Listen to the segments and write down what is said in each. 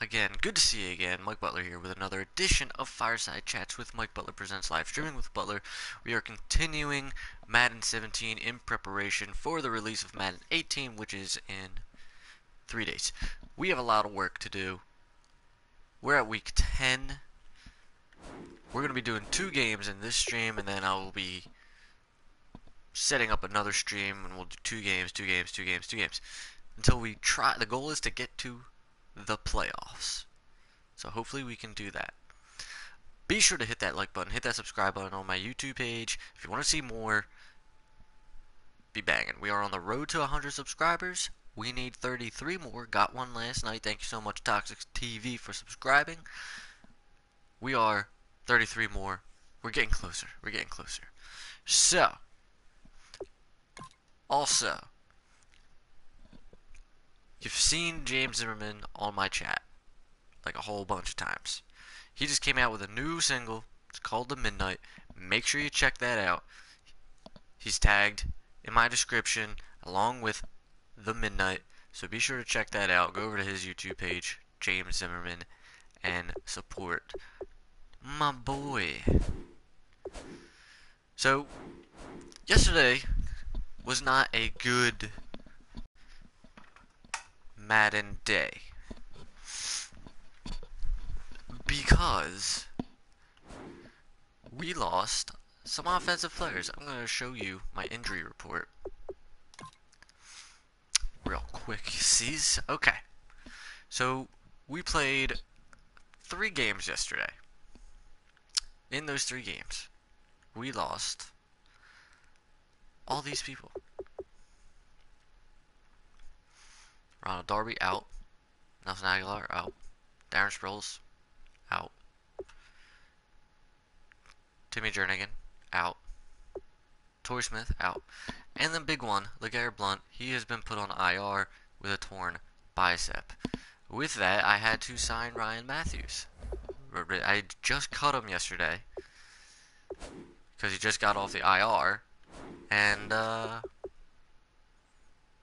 again, good to see you again. Mike Butler here with another edition of Fireside Chats with Mike Butler Presents Live Streaming with Butler. We are continuing Madden 17 in preparation for the release of Madden 18, which is in 3 days. We have a lot of work to do. We're at week 10. We're going to be doing 2 games in this stream, and then I will be setting up another stream, and we'll do 2 games, until we try. The goal is to get to the playoffs. So hopefully we can do that. Be sure to hit that like button, hit that subscribe button on my YouTube page. If you want to see more, be banging. We are on the road to 100 subscribers. We need 33 more. Got one last night. Thank you so much, Toxic TV, for subscribing. We are 33 more. We're getting closer. So, also, you've seen James Zimmerman on my chat like a whole bunch of times. He just came out with a new single. It's called The Midnight. Make sure you check that out. He's tagged in my description along with The Midnight. So be sure to check that out. Go over to his YouTube page, James Zimmerman, and support my boy. So, yesterday was not a good Madden day because we lost some offensive players. I'm going to show you my injury report real quick. Sees? Okay. So we played 3 games yesterday. In those 3 games, we lost all these people. Ronald Darby out. Nelson Aguilar out. Darren Sproles out. Timmy Jernigan out. Torrey Smith out. And the big one, LeGarrette Blount, he has been put on IR with a torn bicep. With that, I had to sign Ryan Matthews. I just cut him yesterday because he just got off the IR, and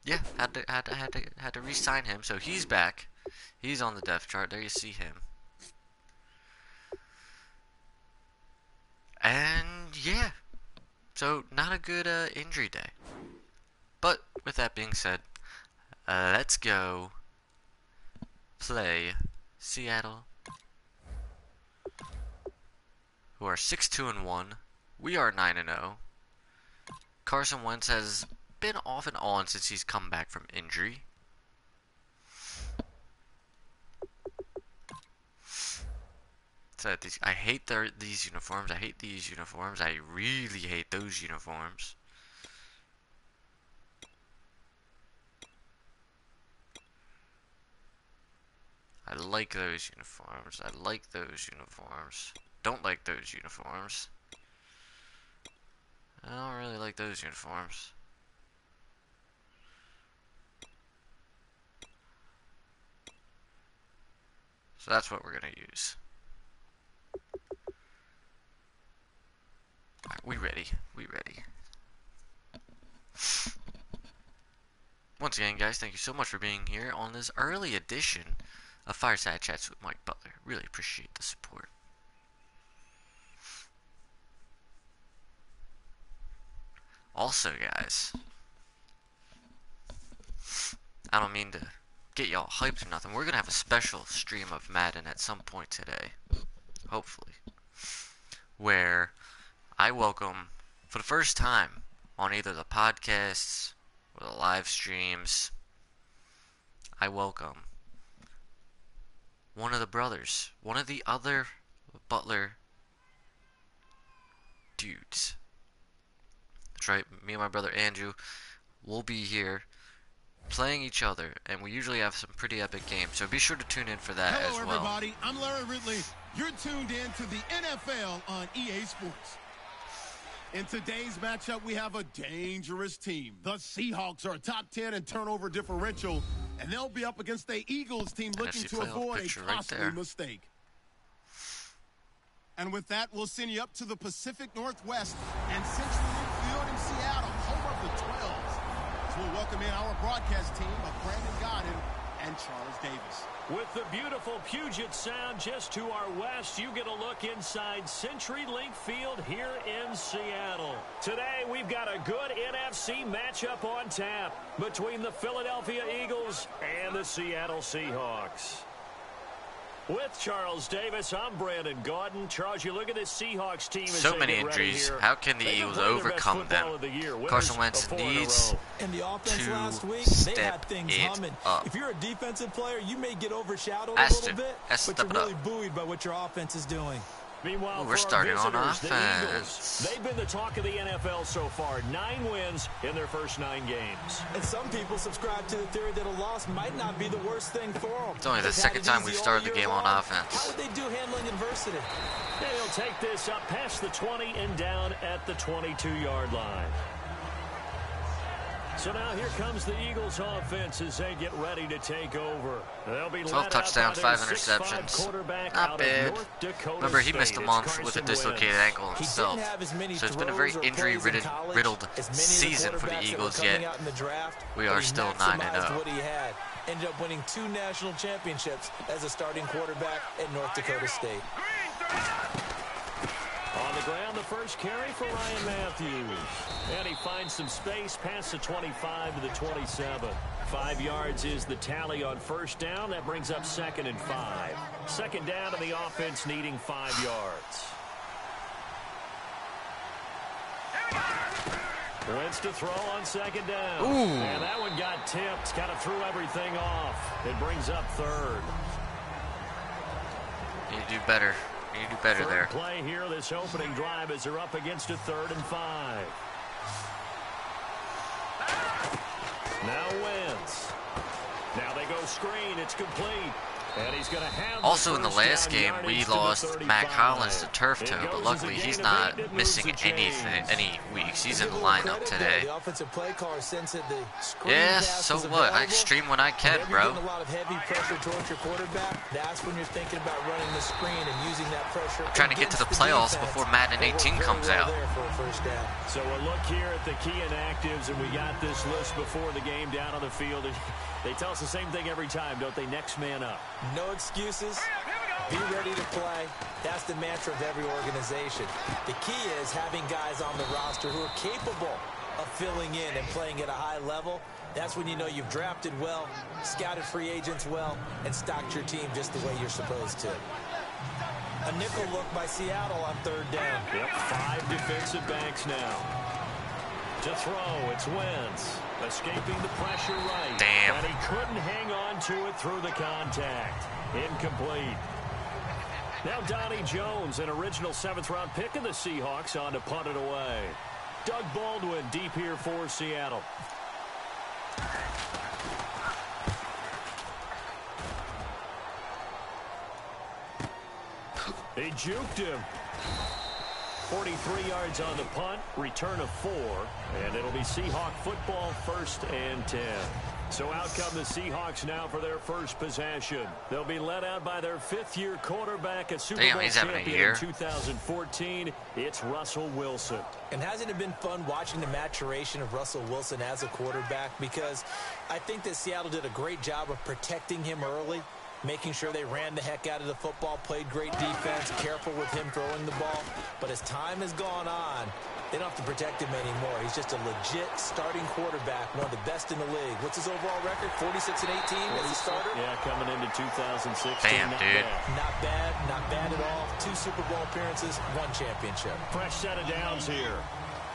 yeah, had to re-sign him. So he's back. He's on the depth chart. There you see him. And yeah, so not a good injury day. But with that being said, let's go play Seattle, who are 6-2-1. We are 9-0. Carson Wentz has been off and on since he's come back from injury. So I hate these uniforms. I hate these uniforms. I really hate those uniforms. I like those uniforms. I like those uniforms. Don't like those uniforms. I don't really like those uniforms. So that's what we're going to use. Alright, we ready. Once again, guys, thank you so much for being here on this early edition of Fireside Chats with Mike Butler. Really appreciate the support. Also, guys, I don't mean to get y'all hyped or nothing. We're going to have a special stream of Madden at some point today, hopefully, where I welcome, for the first time on either the podcasts or the live streams, I welcome one of the brothers, one of the other Butler dudes. That's right, me and my brother Andrew will be here playing each other, and we usually have some pretty epic games, so be sure to tune in for that as well. Hello everybody, I'm Larry Ridley. You're tuned in to the NFL on EA Sports. In today's matchup, we have a dangerous team. The Seahawks are top 10 in turnover differential, and they'll be up against the Eagles team looking to avoid a costly mistake. And with that, we'll send you up to the Pacific Northwest and Central Midfield in Seattle, home of the 12s. So we'll welcome in our broadcast team of Brandon Godden and Charles Davis. With the beautiful Puget Sound just to our west, you get a look inside CenturyLink Field here in Seattle. Today, we've got a good NFC matchup on tap between the Philadelphia Eagles and the Seattle Seahawks. With Charles Davis, I'm Brandon Gaudin. Charles, you look at this Seahawks team. So many injuries. How can the Eagles overcome them? Carson Wentz needs and the offense last week, step they had things humming. up. If you're a defensive player, you may get overshadowed a little bit, but you're really buoyed by what your offense is doing. Meanwhile, we're starting on offense. offense. They've been the talk of the NFL so far. 9 wins in their first 9 games. And some people subscribe to the theory that a loss might not be the worst thing for them. It's only the second time we've started the game on offense. How would they do handling adversity? They'll take this up past the 20 and down at the 22-yard line. So now here comes the Eagles offense as they get ready to take over. They'll be 12 touchdowns, 5 interceptions. Not bad. Remember, he missed a month with a dislocated ankle himself. So it's been a very injury-riddled season for the Eagles, yet we are still 9-0. Ended up winning 2 national championships as a starting quarterback at North Dakota State. On the ground, the first carry for Ryan Matthews. And he finds some space past the 25 to the 27. 5 yards is the tally on first down. That brings up 2nd and 5. Second down, and the offense needing 5 yards. Wentz to throw on second down. Ooh. And that one got tipped. Kind of threw everything off. It brings up 3rd. You do better. You do better there. Play here this opening drive as they're up against a 3rd and 5. Now Wentz. Now they go screen. It's complete. And he's going to have also in the last game, we lost Matt Collins to turf toe, but luckily he's not missing any weeks. He's in the lineup today. Yeah, so what? I stream when I can, bro. A lot of heavy pressure towards your quarterback. That's when you're thinking about running the screen and using that pressure. I'm trying to get to the playoffs before Madden 18 comes out. So a look here at the key inactives, and we got this list before the game down on the field. They tell us the same thing every time, don't they? Next man up. No excuses. Be ready to play. That's the mantra of every organization. The key is having guys on the roster who are capable of filling in and playing at a high level. That's when you know you've drafted well, scouted free agents well, and stocked your team just the way you're supposed to. A nickel look by Seattle on 3rd down. Yep, 5 defensive backs now. To throw, it's Wentz. Escaping the pressure right. Damn. And he couldn't hang on to it through the contact. Incomplete. Now Donnie Jones, an original 7th-round pick of the Seahawks, on to punt it away. Doug Baldwin deep here for Seattle. They juked him. 43 yards on the punt, return of 4, and it'll be Seahawk football, 1st and 10. So out come the Seahawks now for their first possession. They'll be led out by their 5th-year quarterback, a Super Bowl champion in 2014. It's Russell Wilson. And hasn't it been fun watching the maturation of Russell Wilson as a quarterback? Because I think that Seattle did a great job of protecting him early, making sure they ran the heck out of the football, played great defense, careful with him throwing the ball. But as time has gone on, they don't have to protect him anymore. He's just a legit starting quarterback, one of the best in the league. What's his overall record? 46-18 as a starter? Yeah, coming into 2016. Damn, dude. Not bad at all. 2 Super Bowl appearances, 1 championship. Fresh set of downs here.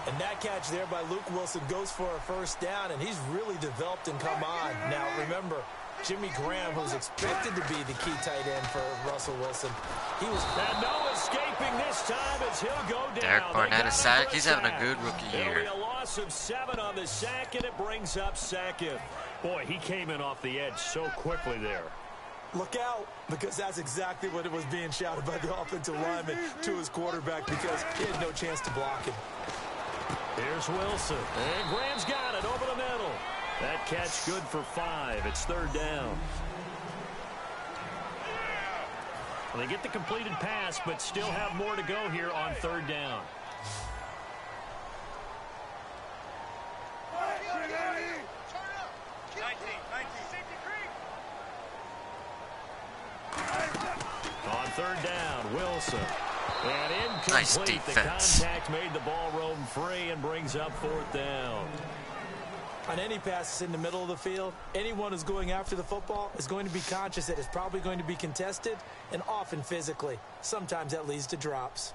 And that catch there by Luke Wilson goes for a 1st down, and he's really developed and come on. Now, remember, Jimmy Graham, who's expected to be the key tight end for Russell Wilson, he was... And no escaping this time as he'll go down. Derek Barnett is sack. He's having a good rookie year. There'll be a loss of 7 on the sack, and it brings up 2nd. Boy, he came in off the edge so quickly there. Look out, because that's exactly what it was being shouted by the offensive lineman to his quarterback, because he had no chance to block him. Here's Wilson, and Graham's got it over the middle. That catch good for 5. It's 3rd down. Well, they get the completed pass, but still have more to go here on 3rd down. Third down, Wilson. And incomplete. Nice defense. The contact made the ball roam free and brings up fourth down. On any passes in the middle of the field, anyone who's going after the football is going to be conscious that it's probably going to be contested, and often physically. Sometimes that leads to drops.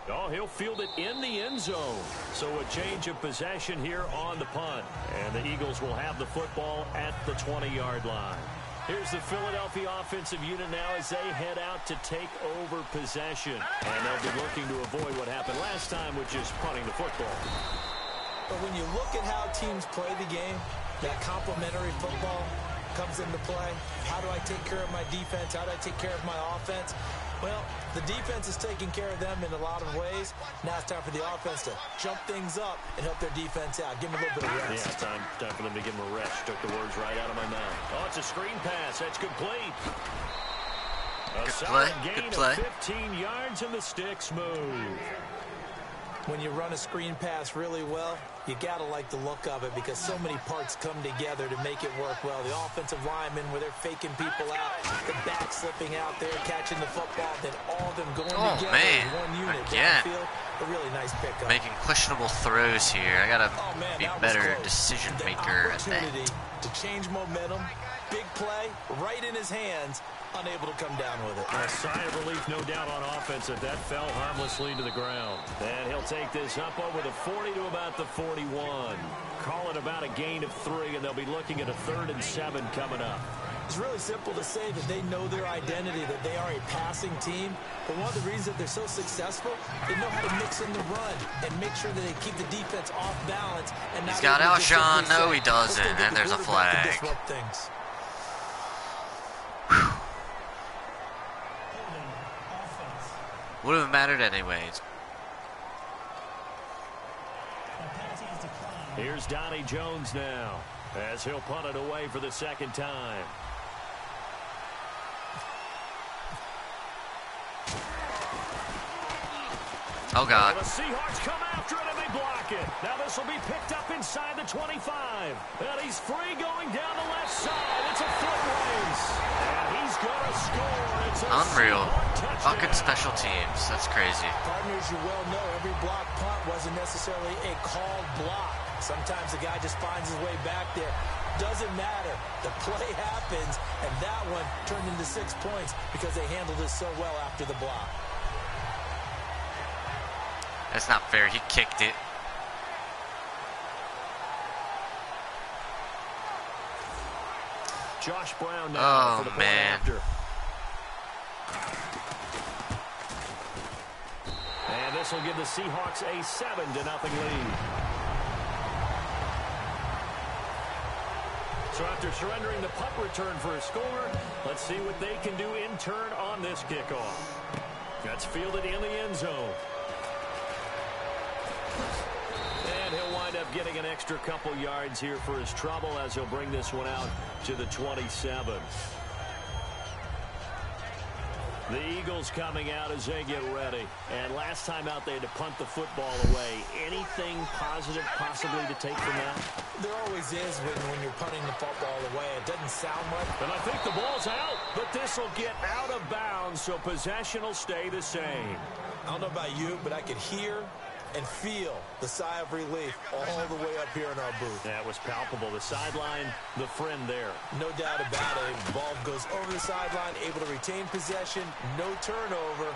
Oh, he'll field it in the end zone. So a change of possession here on the punt. And the Eagles will have the football at the 20-yard line. Here's the Philadelphia offensive unit now as they head out to take over possession. And they'll be looking to avoid what happened last time, which is punting the football. But when you look at how teams play the game, that complementary football comes into play. How do I take care of my defense? How do I take care of my offense? Well, the defense is taking care of them in a lot of ways. Now it's time for the offense to jump things up and help their defense out. Give them a little bit of rest. Yeah, time for them to give them a rest. Took the words right out of my mouth. Oh, it's a screen pass. That's complete. A solid gain of 15 yards and the stick smooth. When you run a screen pass really well, you got to like the look of it because so many parts come together to make it work well. The offensive linemen, where they're faking people out, the back slipping out there, catching the football, then all of them going together in one unit downfield. A really nice pickup. Making questionable throws here. I got to be better decision maker at that. To change momentum, big play, right in his hands, unable to come down with it. A sigh of relief, no doubt, on offense that fell harmlessly to the ground. And he'll take this up over the 40 to about the 41. Call it about a gain of 3, and they'll be looking at a 3rd and 7 coming up. It's really simple to say that they know their identity, that they are a passing team. But one of the reasons that they're so successful, they know how to mix in the run and make sure that they keep the defense off balance. And he's got Alshon. No, he doesn't. And there's a flag. Would have mattered anyways. Here's Donnie Jones now, as he'll punt it away for the second time. Oh, God. Well, the Seahawks come after it, and they block it. Now this will be picked up inside the 25. And he's free going down the left side. It's a foot race. And he's going to score. It's a unreal. Fucking touchdown. special teams. That's crazy. Partners, you well know, every block punt wasn't necessarily a called block. Sometimes the guy just finds his way back there. Doesn't matter. The play happens, and that one turned into 6 points because they handled it so well after the block. That's not fair. He kicked it. Josh Brown now for the point after. And this will give the Seahawks a 7-0 lead. So after surrendering the punt return for a score, let's see what they can do in turn on this kickoff. That's fielded in the end zone. And he'll wind up getting an extra couple yards here for his trouble as he'll bring this one out to the 27. The Eagles coming out as they get ready. And last time out, they had to punt the football away. Anything positive possibly to take from that? There always is when you're punting the football away. It doesn't sound much. And I think the ball's out, but this will get out of bounds, so possession will stay the same. I don't know about you, but I could hear and feel the sigh of relief all the way up here in our booth. That was palpable. The sideline, the friend there. No doubt about it. The ball goes over the sideline, able to retain possession, no turnover.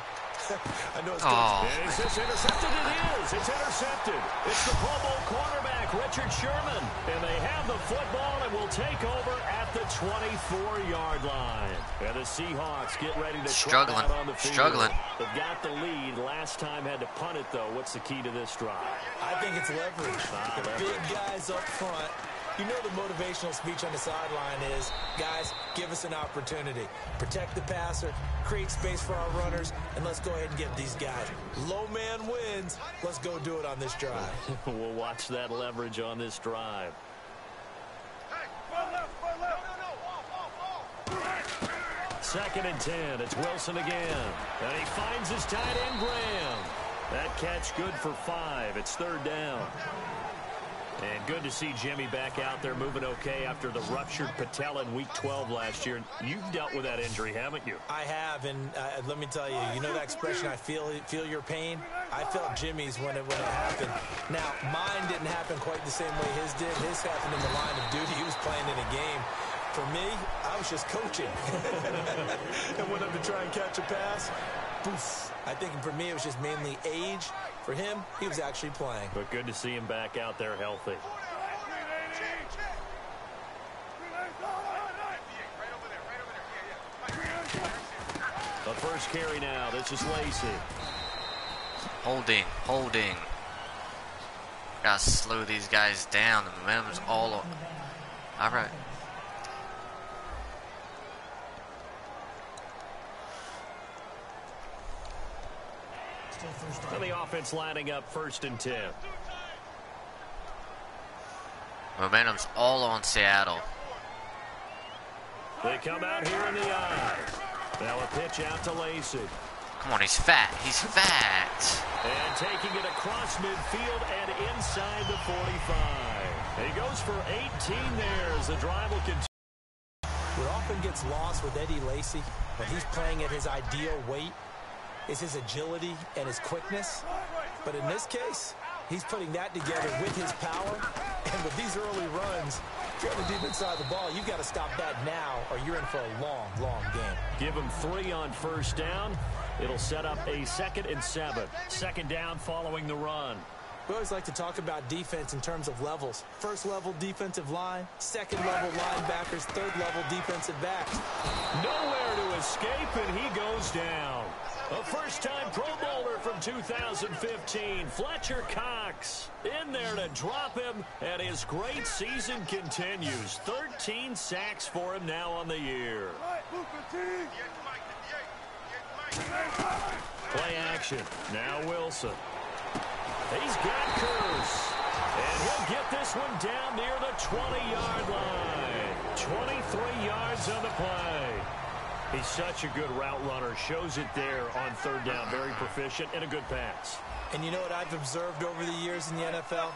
I know it's good. Is this intercepted? It is. It's intercepted. It's the Pro Bowl cornerback, Richard Sherman. And they have the football and will take over at the 24-yard line. And the Seahawks get ready to struggling out on the field. Struggling. They've got the lead. Last time had to punt it, though. What's the key to this drive? I think it's leverage. The big guys up front. You know the motivational speech on the sideline is, guys, give us an opportunity. Protect the passer, create space for our runners, and let's go ahead and get these guys. Low man wins. Let's go do it on this drive. We'll watch that leverage on this drive. Second and 10. It's Wilson again. And he finds his tight end, Graham. That catch good for 5. It's third down. And good to see Jimmy back out there moving okay after the ruptured patella in Week 12 last year. You've dealt with that injury, haven't you? I have, and let me tell you, you know that expression, I feel your pain? I felt Jimmy's when it happened. Now, mine didn't happen quite the same way his did. His happened in the line of duty. He was playing in a game. For me, I was just coaching. And went up to try and catch a pass. Poof. I think for me, it was just mainly age. For him, he was actually playing. But good to see him back out there healthy. The first carry now. This is Lacy. Holding. Gotta slow these guys down. The momentum's all on. All right. And the offense lining up 1st and 10. Momentum's all on Seattle. They come out here in the eye. Now a pitch out to Lacy. Come on, he's fat. He's fat. And taking it across midfield and inside the 45. He goes for 18 there as the drive will continue. What often gets lost with Eddie Lacy when he's playing at his ideal weight is his agility and his quickness. But in this case, he's putting that together with his power. And with these early runs, if you're on the deep inside of the ball, you've got to stop that now or you're in for a long, long game. Give him 3 on 1st down. It'll set up a 2nd and 7. 2nd down following the run. We always like to talk about defense in terms of levels. 1st level defensive line, 2nd level linebackers, 3rd level defensive backs. Nowhere to escape, and he goes down. A first-time Pro Bowler from 2015, Fletcher Cox, in there to drop him, and his great season continues. 13 sacks for him now on the year. Play action. Now Wilson. He's got Curse. And he'll get this one down near the 20-yard line. 23 yards on the play. He's such a good route runner. Shows it there on 3rd down. Very proficient and a good pass. And you know what I've observed over the years in the NFL?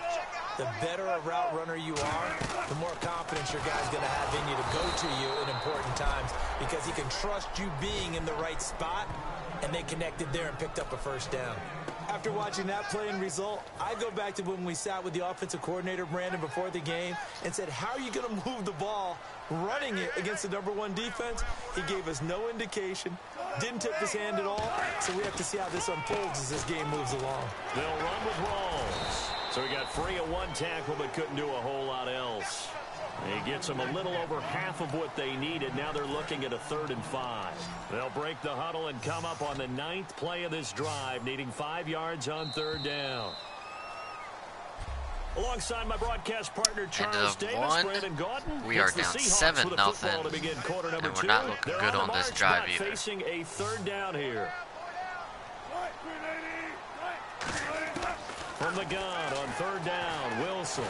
The better a route runner you are, the more confidence your guy's going to have in you to go to you in important times because he can trust you being in the right spot, and they connected there and picked up a 1st down. After watching that play and result, I go back to when we sat with the offensive coordinator, Brandon, before the game and said, how are you going to move the ball running it against the #1 defense? He gave us no indication, didn't tip his hand at all, so we have to see how this unfolds as this game moves along. They'll run with Rawls. So he got free of 1 tackle but couldn't do a whole lot else. He gets them a little over half of what they needed. Now they're looking at a 3rd and 5. They'll break the huddle and come up on the 9th play of this drive, needing 5 yards on 3rd down. Alongside my broadcast partner, Charles Davis, Brandon Gordon. We are down 7-0, and we're not looking good on this drive either. Facing a 3rd down here. From the gun on 3rd down, Wilson.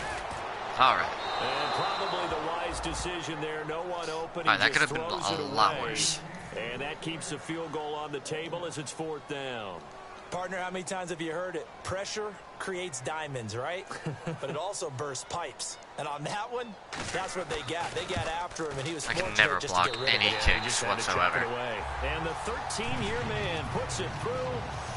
All right. And probably the wise decision there. No one open. All right, that could have been a lot worse. And that keeps the field goal on the table as it's 4th down. Partner, how many times have you heard it? Pressure creates diamonds, right? But it also bursts pipes. And on that one, that's what they got. They got after him, and he was I fortunate can never just block to get rid any of it. kicks whatsoever. And the 13-year man puts it through.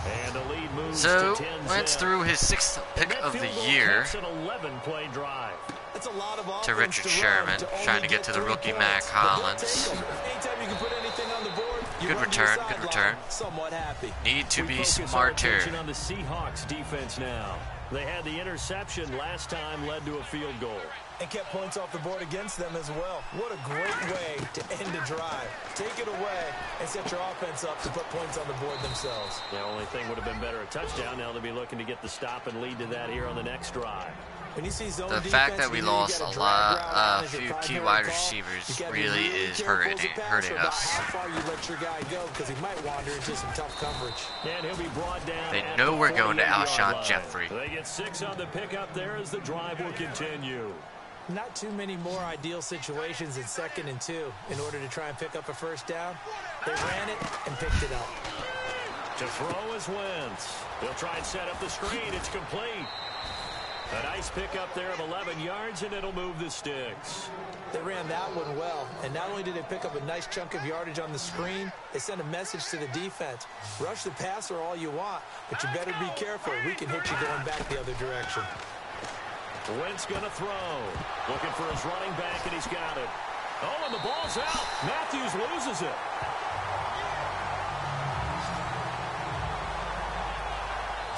And the lead moves So, to 10. Wentz threw his 6th pick of the year An 11-play drive. That's a lot of to Richard Sherman, trying to get to the rookie Mac Hollins. Anytime you can put anything on the board, you Good run to the return, good sideline. return. Somewhat happy. Need to be Focus our smarter. attention on the Seahawks defense now. They had the interception last time, led to a field goal. And kept points off the board against them as well. What a great way to end a drive. Take it away and set your offense up to put points on the board themselves. The only thing would have been better a touchdown. Now they'll be looking to get the stop and lead to that here on the next drive. When you see zone The defense, fact that we you know you lost got a drag lot, route on a as your few key primary wide call. receivers You gotta be really is careful as a hurting passer about us. how far you let your guy go because he might wander into some tough coverage. And he'll be brought down. They at know the we're going to 48-yard Alshon line. Jeffrey. They get 6 on the pickup there as the drive will continue. Not too many more ideal situations in 2nd and 2 in order to try and pick up a 1st down. They ran it and picked it up. To throw is Wentz. They'll try and set up the screen. It's complete. A nice pickup there of 11 yards, and it'll move the sticks. They ran that one well, and not only did they pick up a nice chunk of yardage on the screen, they sent a message to the defense. Rush the passer all you want, but you better be careful. We can hit you going back the other direction. Wentz going to throw. Looking for his running back, and he's got it. Oh, and the ball's out. Matthews loses it.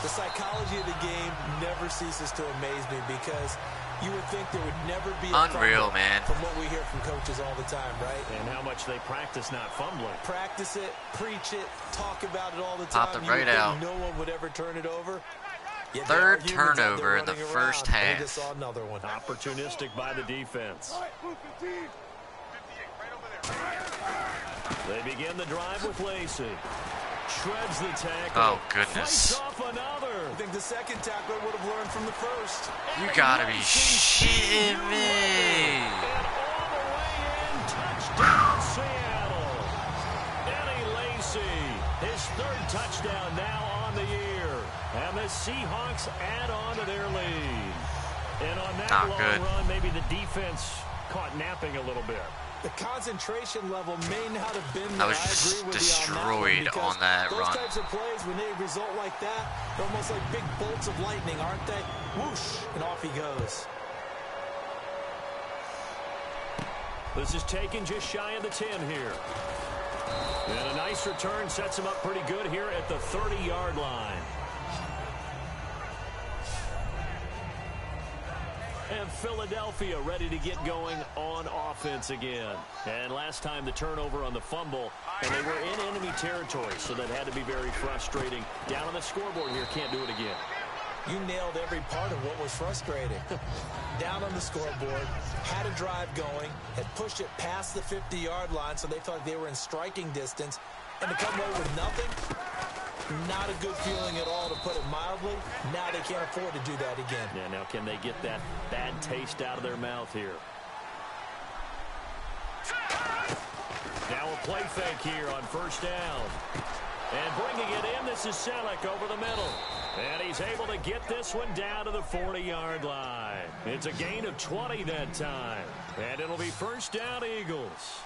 The psychology of the game never ceases to amaze me because you would think there would never be a unreal, man. From what we hear from coaches all the time, right? And how much they practice not fumbling. Practice it, preach it, talk about it all the Popped time. it right out. No one would ever turn it over. Yet Third turnover in the first half. They just saw another one. Opportunistic by the defense. They begin the drive with Lacey. Shreds the tackle. Oh, goodness. Fights off another. I think the second tackler would have learned from the first. You gotta be shitting me. And all the way in, touchdown Seattle. Eddie Lacy, his third touchdown now on the year. And the Seahawks add on to their lead. And on that long run, maybe the defense caught napping a little bit. The concentration level may not have been there. I was just destroyed on that run. Those types of plays, when they result like that, they're almost like big bolts of lightning, aren't they? Whoosh, and off he goes. This is taken just shy of the 10 here. And a nice return sets him up pretty good here at the 30-yard line. And Philadelphia ready to get going on offense again. And last time the turnover on the fumble, and they were in enemy territory, so that had to be very frustrating. Down on the scoreboard here, can't do it again. You nailed every part of what was frustrating. Down on the scoreboard, had a drive going, had pushed it past the 50-yard line, so they thought they were in striking distance, and to come away with nothing, not a good feeling at all, to put it mildly. Now they can't afford to do that again. Yeah, now can they get that bad taste out of their mouth here? Now a play fake here on first down. And bringing it in, this is Selleck over the middle. And he's able to get this one down to the 40-yard line. It's a gain of 20 that time. And it'll be first down, Eagles.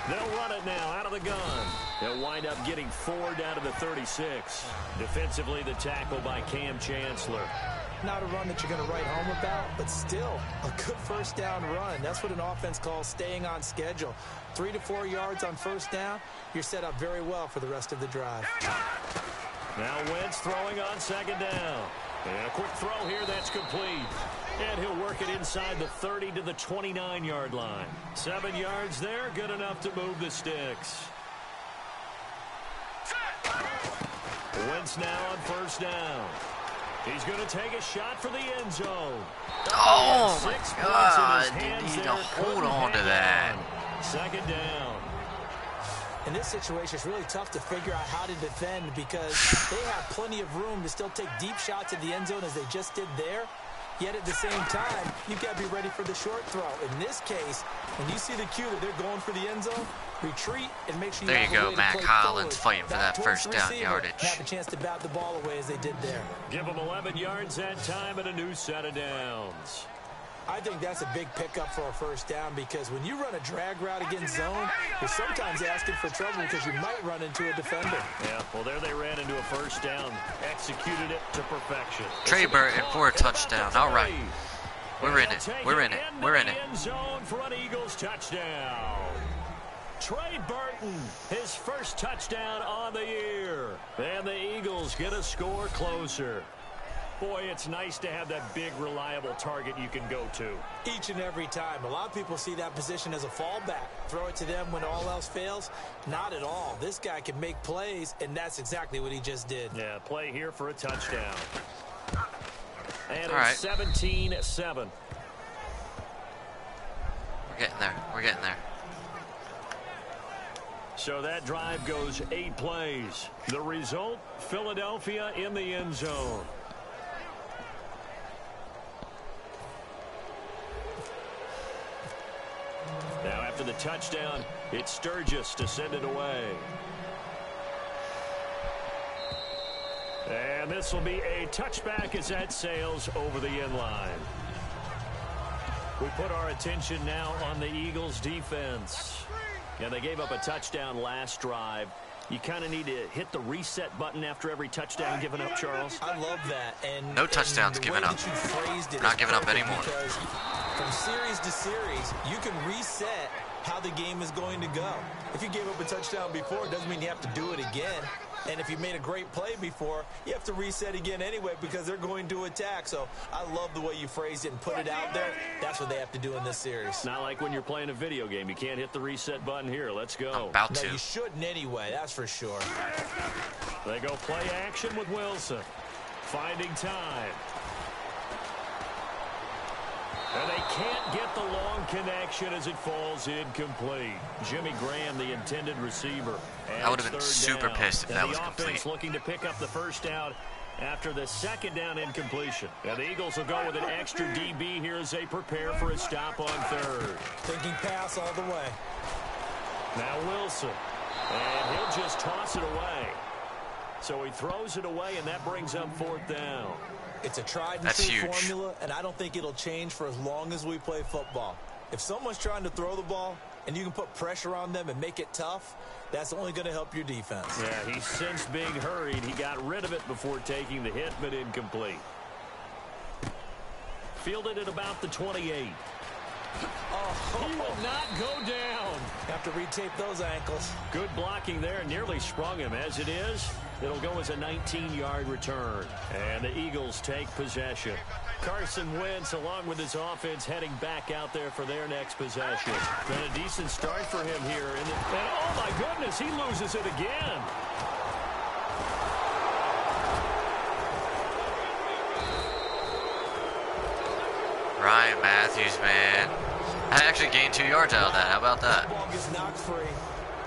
They'll run it now out of the gun. They'll wind up getting 4 down to the 36. Defensively, the tackle by Cam Chancellor. Not a run that you're going to write home about, but still a good first down run. That's what an offense calls staying on schedule. 3 to 4 yards on first down, you're set up very well for the rest of the drive. Now Wentz throwing on second down. And a quick throw here, that's complete. And he'll work it inside the 30 to the 29-yard line. 7 yards there, good enough to move the sticks. Wentz now on first down. He's going to take a shot for the end zone. Oh, my God. You need to hold on to that. Second down. In this situation, it's really tough to figure out how to defend because they have plenty of room to still take deep shots at the end zone as they just did there. Yet at the same time, you've got to be ready for the short throw. In this case, when you see the cue that they're going for the end zone, retreat and make sure you there have you a go, way Matt to play Collins forward, fighting for that first down yardage. Have a chance to bat the ball away as they did there. Give them 11 yards that time and a new set of downs. I think that's a big pickup for a first down because when you run a drag route against zone, you're sometimes asking for trouble because you might run into a defender. Yeah, well, there they ran into a first down. Executed it to perfection. Trey Burton for a touchdown. All right. We're in it. We're in it. We're in it. End zone for an Eagles touchdown. Trey Burton, his first touchdown on the year. And the Eagles get a score closer. Boy, it's nice to have that big, reliable target you can go to. Each and every time. A lot of people see that position as a fallback. Throw it to them when all else fails. Not at all. This guy can make plays, and that's exactly what he just did. Yeah, play here for a touchdown. And all right. it's 17-7. We're getting there. We're getting there. So that drive goes 8 plays. The result, Philadelphia in the end zone. Now after the touchdown, it's Sturgis to send it away. And And this will be a touchback as that sails over the inline. We put our attention now on the Eagles' defense. And they gave up a touchdown last drive. You kind of need to hit the reset button after every touchdown given up, Charles. I love that. And no touchdowns given up. Not giving up anymore. Because from series to series, you can reset how the game is going to go. If you gave up a touchdown before, it doesn't mean you have to do it again. And if you made a great play before, you have to reset again anyway because they're going to attack. So I love the way you phrased it and put it out there. That's what they have to do in this series. Not like when you're playing a video game. You can't hit the reset button here. Let's go. I'm about to. No, you shouldn't anyway. That's for sure. They go play action with Wilson. Finding time. And they can't get the long connection as it falls incomplete. Jimmy Graham, the intended receiver. I would have been super pissed if that was complete. Looking to pick up the first down after the second down incompletion. And the Eagles will go with an extra DB here as they prepare for a stop on third. Thinking pass all the way. Now Wilson. And he'll just toss it away. So he throws it away, and that brings up fourth down. It's a tried-and-true formula, and I don't think it'll change for as long as we play football. If someone's trying to throw the ball and you can put pressure on them and make it tough, that's only going to help your defense. Yeah, he's since being hurried. He got rid of it before taking the hit, but incomplete. Fielded at about the 28. Oh, he will not go down. Have to retape those ankles. Good blocking there. Nearly sprung him. As it is, it'll go as a 19-yard return. And the Eagles take possession. Carson Wentz, along with his offense, heading back out there for their next possession. Been a decent start for him here. And oh, my goodness, he loses it again. Ryan Matthews, man. I actually gained 2 yards out of that. How about that? The ball gets knocked free,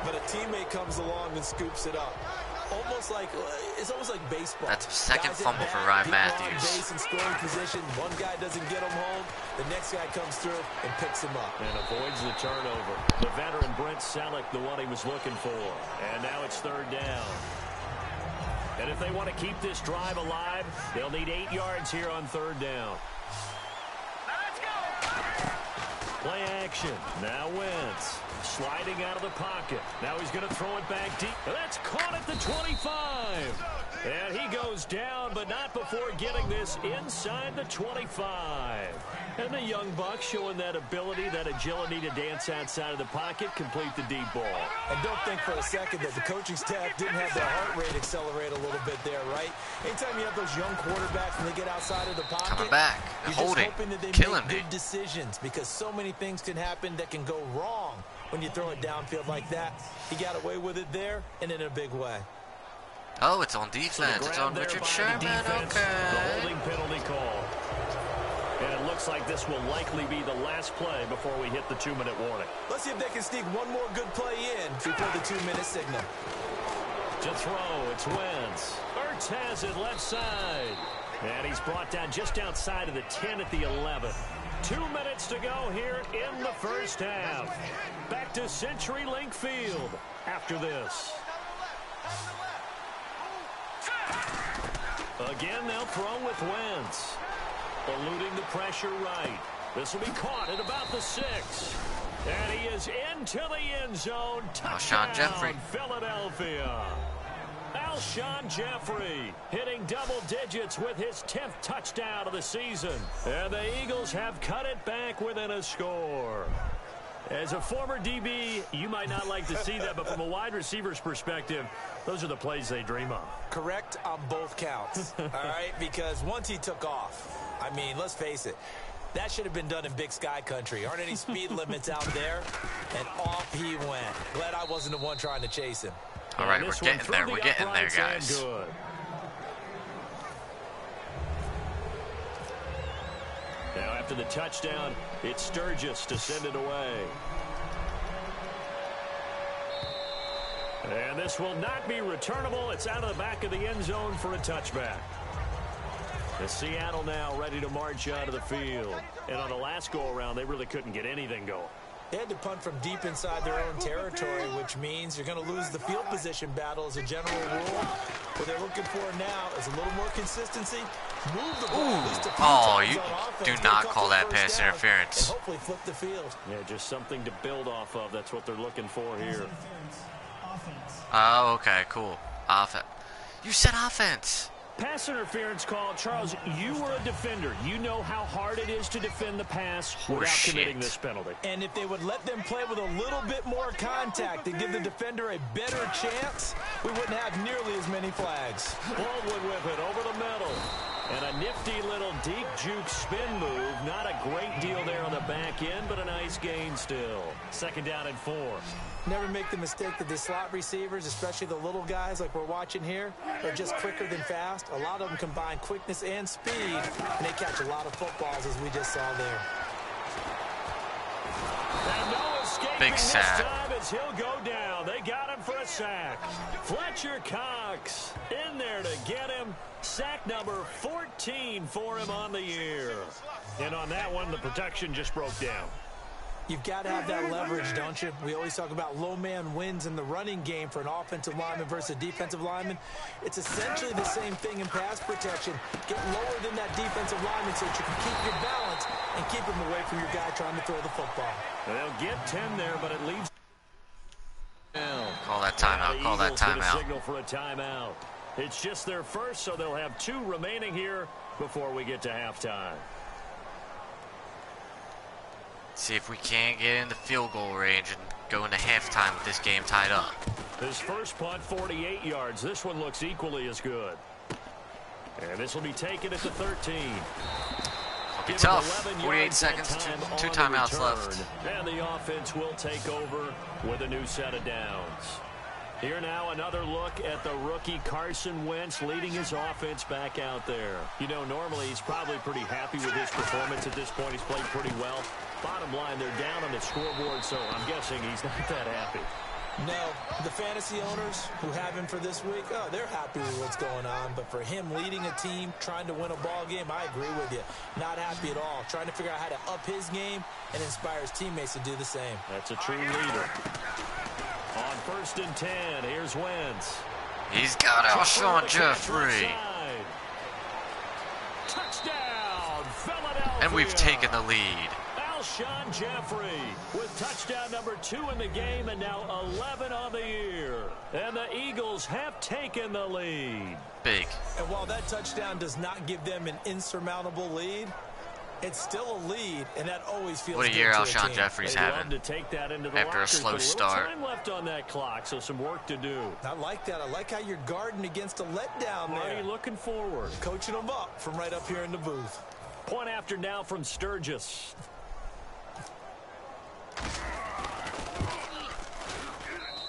but a teammate comes along and scoops it up. It's almost like baseball. That's second fumble for Ryan Matthews. Base and scoring position. One guy doesn't get him home. The next guy comes through and picks him up. And avoids the turnover. The veteran Brent Selleck, the one he was looking for. And now it's third down. And if they want to keep this drive alive, they'll need 8 yards here on third down. Play action. Now Wentz. Sliding out of the pocket. Now he's going to throw it back deep. That's caught at the 25. And he goes down, but not before getting this inside the 25. And the young buck showing that ability, that agility to dance outside of the pocket, complete the deep ball. And don't think for a second that the coaching staff didn't have their heart rate accelerate a little bit there, right? Anytime you have those young quarterbacks and they get outside of the pocket, coming back, you're holding, just hoping that they killing make good decisions because so many things can happen that can go wrong when you throw it downfield like that. He got away with it there and in a big way. Oh, it's on defense. So it's on Richard Sherman. Okay. The holding penalty call. And it looks like this will likely be the last play before we hit the 2-minute warning. Let's see if they can sneak one more good play in before the 2-minute signal. To throw, it's Wentz. Ertz has it left side. And he's brought down just outside of the 10 at the 11. 2 minutes to go here in the first half. Back to CenturyLink Field after this. Again, they'll throw with Wentz. Eluding the pressure right. This will be caught at about the 6. And he is into the end zone. Touchdown, Alshon Jeffrey. Philadelphia. Alshon Jeffrey hitting double digits with his 10th touchdown of the season. And the Eagles have cut it back within a score. As a former DB, you might not like to see that, but from a wide receiver's perspective, those are the plays they dream of. Correct on both counts, all right? Because once he took off, I mean, let's face it, that should have been done in Big Sky country. Aren't any speed limits out there? And off he went. Glad I wasn't the one trying to chase him. All right, we're getting there. We're getting there, guys. Good. Now, after the touchdown, it's Sturgis to send it away. And this will not be returnable. It's out of the back of the end zone for a touchback. The Seattle now ready to march out of the field. And on the last go-around, they really couldn't get anything going. They had to punt from deep inside their own territory, which means you're going to lose the field position battle as a general rule. What they're looking for now is a little more consistency. Move the ball at least a few times you on offense, do get a not couple call that first pass downs, interference. and hopefully flip the field. Yeah, just something to build off of. That's what they're looking for here. Oh, okay, cool. Offense. You said offense. Pass interference call. Charles, you were a defender. You know how hard it is to defend the pass without committing this penalty. And if they would let them play with a little bit more contact and give the defender a better chance, we wouldn't have nearly as many flags. Baldwin with it over the middle. And a nifty little deep juke spin move. Not a great deal there on the back end, but a nice gain still. 2nd down and 4. Never make the mistake that the slot receivers, especially the little guys like we're watching here, are just quicker than fast. A lot of them combine quickness and speed, and they catch a lot of footballs, as we just saw there. And no escaping Big this sack. time as he'll go down. They got him for a sack. Fletcher Cox in there to get him. Sack number 14 for him on the year. And on that one, the protection just broke down. You've got to have that leverage, don't you? We always talk about low man wins in the running game for an offensive lineman versus a defensive lineman. It's essentially the same thing in pass protection. Get lower than that defensive lineman so that you can keep your balance and keep him away from your guy trying to throw the football. They'll get 10 there, but it leaves. Call that timeout. Call that timeout. Signal for a timeout. It's just their first, so they'll have 2 remaining here before we get to halftime. See if we can't get in the field goal range and go into halftime with this game tied up. His first punt, 48 yards. This one looks equally as good. And this will be taken at the 13. It'll be tough. 48 seconds, two timeouts left. And the offense will take over with a new set of downs. Here now, another look at the rookie Carson Wentz leading his offense back out there. You know, normally he's probably pretty happy with his performance at this point. He's played pretty well. Bottom line, they're down on the scoreboard, so I'm guessing he's not that happy. No, the fantasy owners who have him for this week, oh, they're happy with what's going on. But for him leading a team, trying to win a ball game, I agree with you. Not happy at all. Trying to figure out how to up his game and inspire his teammates to do the same. That's a true leader. On 1st and 10, here's Wentz. He's got Alshon Jeffrey. Touchdown, Philadelphia. And we've taken the lead. Alshon Jeffrey with touchdown number 2 in the game and now 11 on the year. And the Eagles have taken the lead. Big. And while that touchdown does not give them an insurmountable lead, it's still a lead, and that always feels What a good year to Alshon Jeffrey's having to take that into the after a lockers, slow but start. Time left on that clock, so some work to do. I like that. I like how you're guarding against a letdown there. Marty looking forward. Coaching them up from right up here in the booth. Point after now from Sturgis.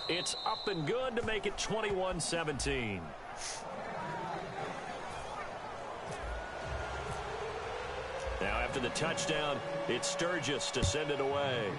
It's up and good to make it 21-17. Now after the touchdown, it's Sturgis to send it away.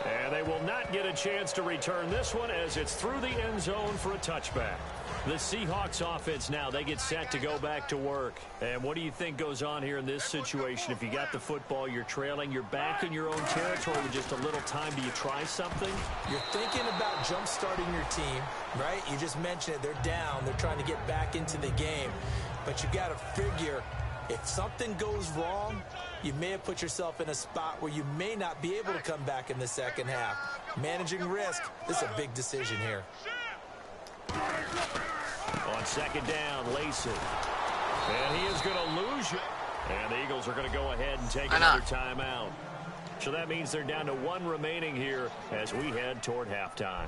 And they will not get a chance to return this one as it's through the end zone for a touchback. The Seahawks offense now, they get set to go back to work. And what do you think goes on here in this situation? If you got the football, you're trailing, you're back in your own territory with just a little time. Do you try something? You're thinking about jump-starting your team, right? You just mentioned it. They're down. They're trying to get back into the game. But you got to figure, if something goes wrong, you may have put yourself in a spot where you may not be able to come back in the second half. Managing risk, this is a big decision here. On 2nd down, Lacey. And he is going to lose you. And the Eagles are going to go ahead and take another timeout. So that means they're down to 1 remaining here as we head toward halftime.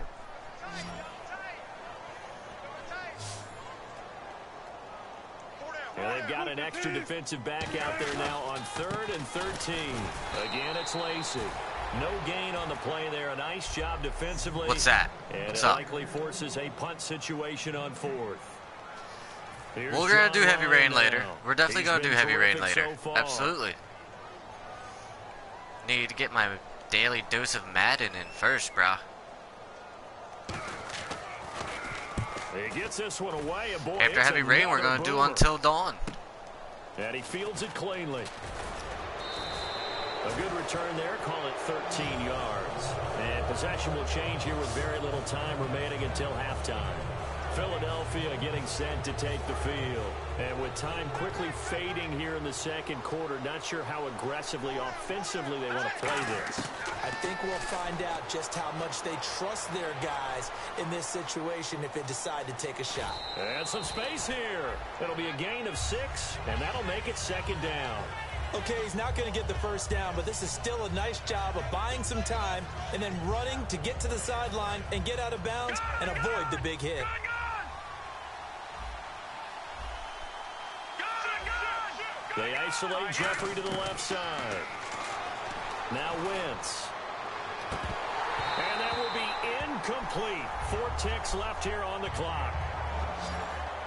And they've got an extra defensive back out there now on 3rd and 13. Again, it's Lacey. No gain on the play there. A nice job defensively. What's that? And What's it up? likely forces a punt situation on 4th. Here's We're going to do John heavy rain Ryan later. now. We're definitely He's going to do been heavy rain terrific later. so far. Absolutely. Need to get my daily dose of Madden in first, bro. He gets this one away. And boy, After it's heavy rain, we're another going to do boomer. Until Dawn. And he fields it cleanly. A good return there. Call it 13 yards. And possession will change here with very little time remaining until halftime. Philadelphia getting set to take the field. And with time quickly fading here in the second quarter, not sure how aggressively, offensively they want to play this. I think we'll find out just how much they trust their guys in this situation if they decide to take a shot. And some space here. It'll be a gain of 6, and that'll make it second down. Okay, he's not going to get the first down, but this is still a nice job of buying some time and then running to get to the sideline and get out of bounds and avoid the big hit. They isolate Jeffrey to the left side. Now Wentz. And that will be incomplete. 4 ticks left here on the clock.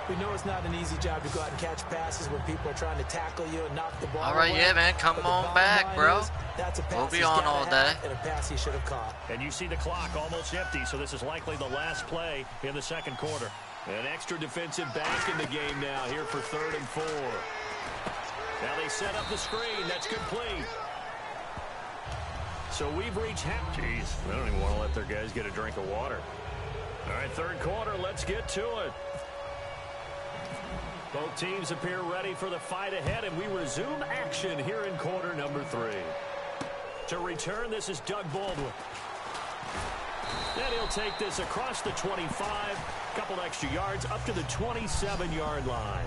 We know it's not an easy job to go out and catch passes when people are trying to tackle you and knock the ball All right, away. yeah, man, come on back, bro. That's a pass We'll be he's on gotta all day. have and a pass he should have caught. And you see the clock almost empty, so this is likely the last play in the second quarter. An extra defensive back in the game now here for 3rd and 4. Now they set up the screen. That's complete. So we've reached half. Jeez, they don't even want to let their guys get a drink of water. All right, third quarter. Let's get to it. Both teams appear ready for the fight ahead, and we resume action here in quarter number 3. To return, this is Doug Baldwin. And he'll take this across the 25, couple extra yards, up to the 27-yard line.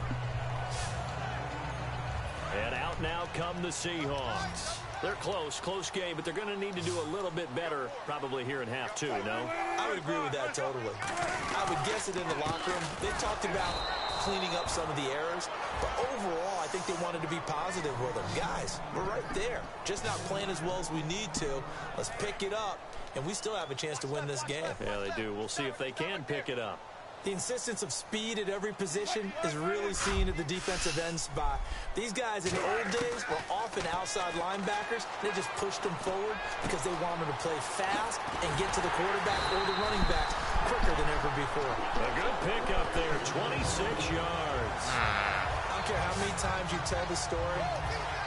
And out now come the Seahawks. They're close game, but they're going to need to do a little bit better probably here in half 2, no? I would agree with that totally. I would guess it in the locker room. They talked about cleaning up some of the errors, but overall, I think they wanted to be positive with them. Guys, we're right there. Just not playing as well as we need to. Let's pick it up, and we still have a chance to win this game. Yeah, they do. We'll see if they can pick it up. The insistence of speed at every position is really seen at the defensive end spot. These guys in the old days were often outside linebackers. They just pushed them forward because they wanted to play fast and get to the quarterback or the running back quicker than ever before. A good pickup there, 26 yards. I don't care how many times you tell the story,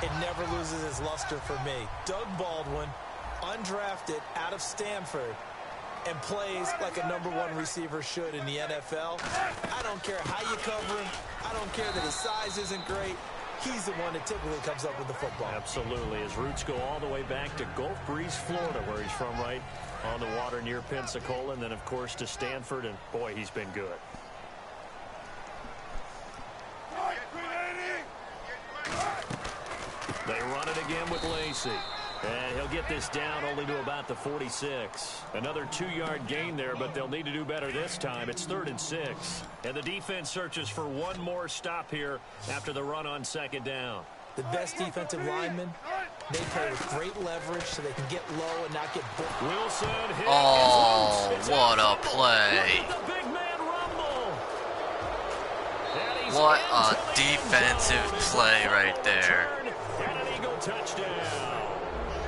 it never loses its luster for me. Doug Baldwin, undrafted out of Stanford, and plays like a #1 receiver should in the NFL. I don't care how you cover him. I don't care that his size isn't great. He's the one that typically comes up with the football. Absolutely. His roots go all the way back to Gulf Breeze, Florida, where he's from, right on the water near Pensacola, and then, of course, to Stanford, and, boy, he's been good. They run it again with Lacey. And he'll get this down only to about the 46. Another 2-yard gain there, but they'll need to do better this time. It's 3rd and 6. And the defense searches for one more stop here after the run on second down. The best defensive linemen, they play with great leverage so they can get low and not get booked. Wilson hit. Oh, what a play. The big man rumble. What a defensive play right there. And an Eagle touchdown.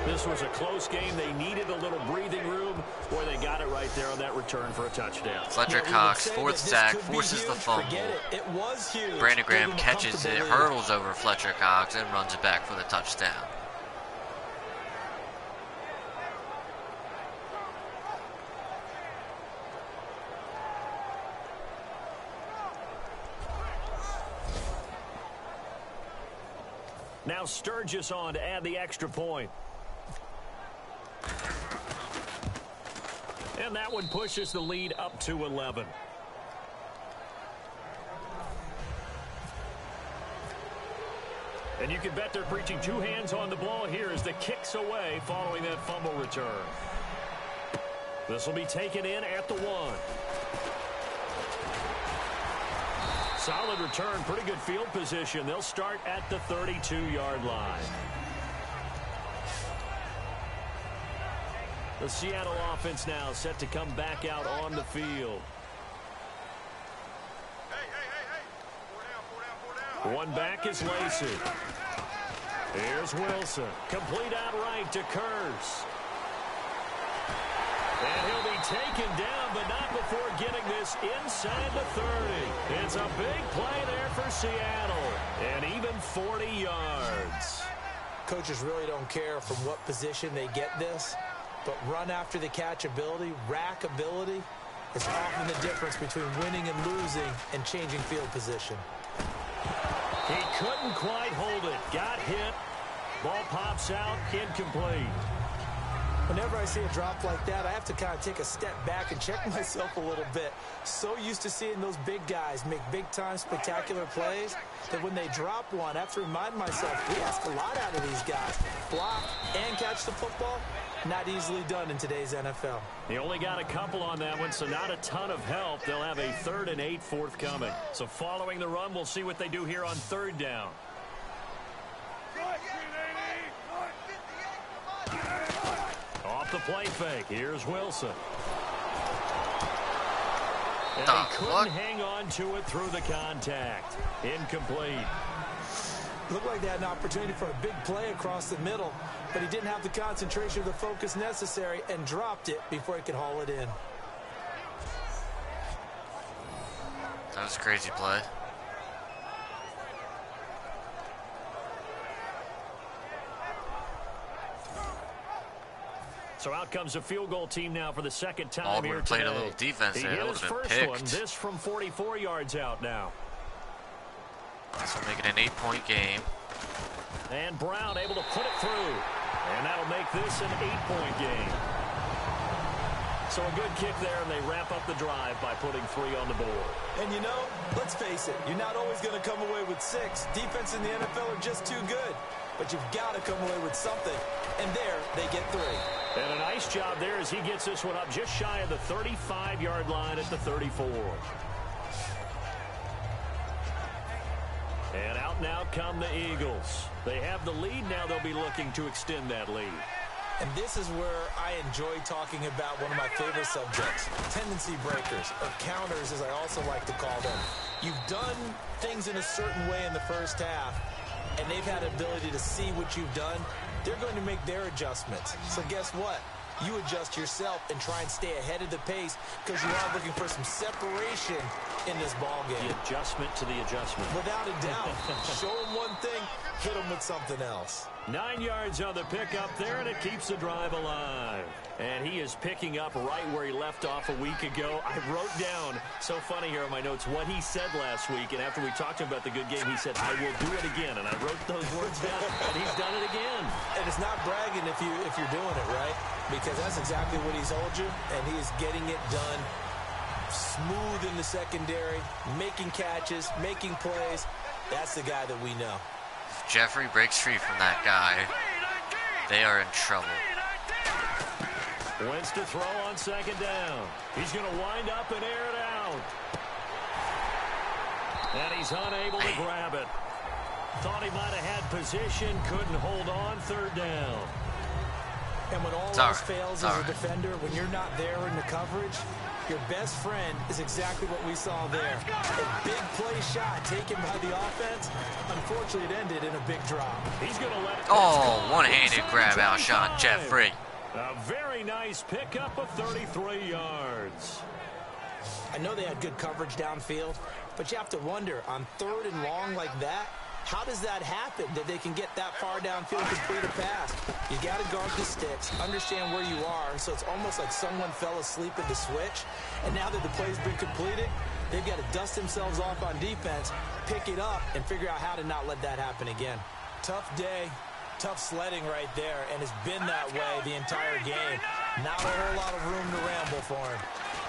This was a close game. They needed a little breathing room. Boy, they got it right there on that return for a touchdown. Fletcher Cox, 4th sack, forces the fumble. It was huge. Brandon Graham catches it, hurdles over Fletcher Cox, and runs it back for the touchdown. Now Sturgis on to add the extra point. And that one pushes the lead up to 11. And you can bet they're preaching 2 hands on the ball here as the kick's away following that fumble return. This will be taken in at the 1. Solid return, pretty good field position. They'll start at the 32-yard line. The Seattle offense now set to come back out on the field. One back is Lacey. Here's Wilson. Complete outright to Kurz. And he'll be taken down, but not before getting this inside the 30. It's a big play there for Seattle. And even 40 yards. coaches really don't care from what position they get this, but run after the catch ability, rack ability, is often the difference between winning and losing and changing field position. He couldn't quite hold it. Got hit. Ball pops out, incomplete. Whenever I see a drop like that, I have to kind of take a step back and check myself a little bit. So used to seeing those big guys make big-time spectacular plays that when they drop one, I have to remind myself, we ask a lot out of these guys. Block and catch the football, not easily done in today's NFL. He only got a couple on that one, so not a ton of help. They'll have a 3rd and 8 forthcoming. So following the run, we'll see what they do here on 3rd down. Off the play fake. Here's Wilson. And he couldn't hang on to it through the contact. Incomplete. Looked like they had an opportunity for a big play across the middle, but he didn't have the concentration or the focus necessary and dropped it before he could haul it in. That was a crazy play. So out comes a field goal team now for the 2nd time Auburn here played today. a little defense He there. hit That his would have first been one. picked. This from 44 yards out now. This will make it an 8-point game. And Brown able to put it through. And that'll make this an 8-point game. So a good kick there, and they wrap up the drive by putting 3 on the board. And you know, let's face it, you're not always going to come away with 6. Defense in the NFL are just too good. But you've got to come away with something. And there, they get 3. And a nice job there as he gets this one up just shy of the 35-yard line at the 34. And out now come the Eagles. They have the lead now. They'll be looking to extend that lead. And this is where I enjoy talking about one of my favorite subjects, tendency breakers, or counters as I also like to call them. You've done things in a certain way in the first half, and they've had an ability to see what you've done. They're going to make their adjustments. So guess what? You adjust yourself and try and stay ahead of the pace because you are looking for some separation in this ball game. The adjustment to the adjustment. Without a doubt. Show them one thing, hit them with something else. 9 yards on the pickup there, and it keeps the drive alive. And he is picking up right where he left off a week ago. I wrote down, so funny here in my notes, what he said last week. And after we talked to him about the good game, he said, I will do it again. And I wrote those words down, and he's done it again. And it's not bragging if you're doing it, right? Because that's exactly what he's told you, and he is getting it done smooth in the secondary, making catches, making plays. That's the guy that we know. If Jeffrey breaks free from that guy, they are in trouble. Wentz to throw on 2nd down. He's going to wind up and air it out. And he's unable to grab it. Thought he might have had position, couldn't hold on. 3rd down. And when all else fails as a defender, when you're not there in the coverage, your best friend is exactly what we saw there. A big play shot taken by the offense. Unfortunately, it ended in a big drop. He's going to let it one-handed grab out shot, Jeffrey. A very nice pickup of 33 yards. I know they had good coverage downfield, but you have to wonder, on 3rd and long like that, how does that happen, that they can get that far downfield, complete a pass? You got to guard the sticks, understand where you are, so it's almost like someone fell asleep at the switch, and now that the play's been completed, they've got to dust themselves off on defense, pick it up, and figure out how to not let that happen again. Tough day, tough sledding right there, and it's been that way the entire game. Not a whole lot of room to ramble for him.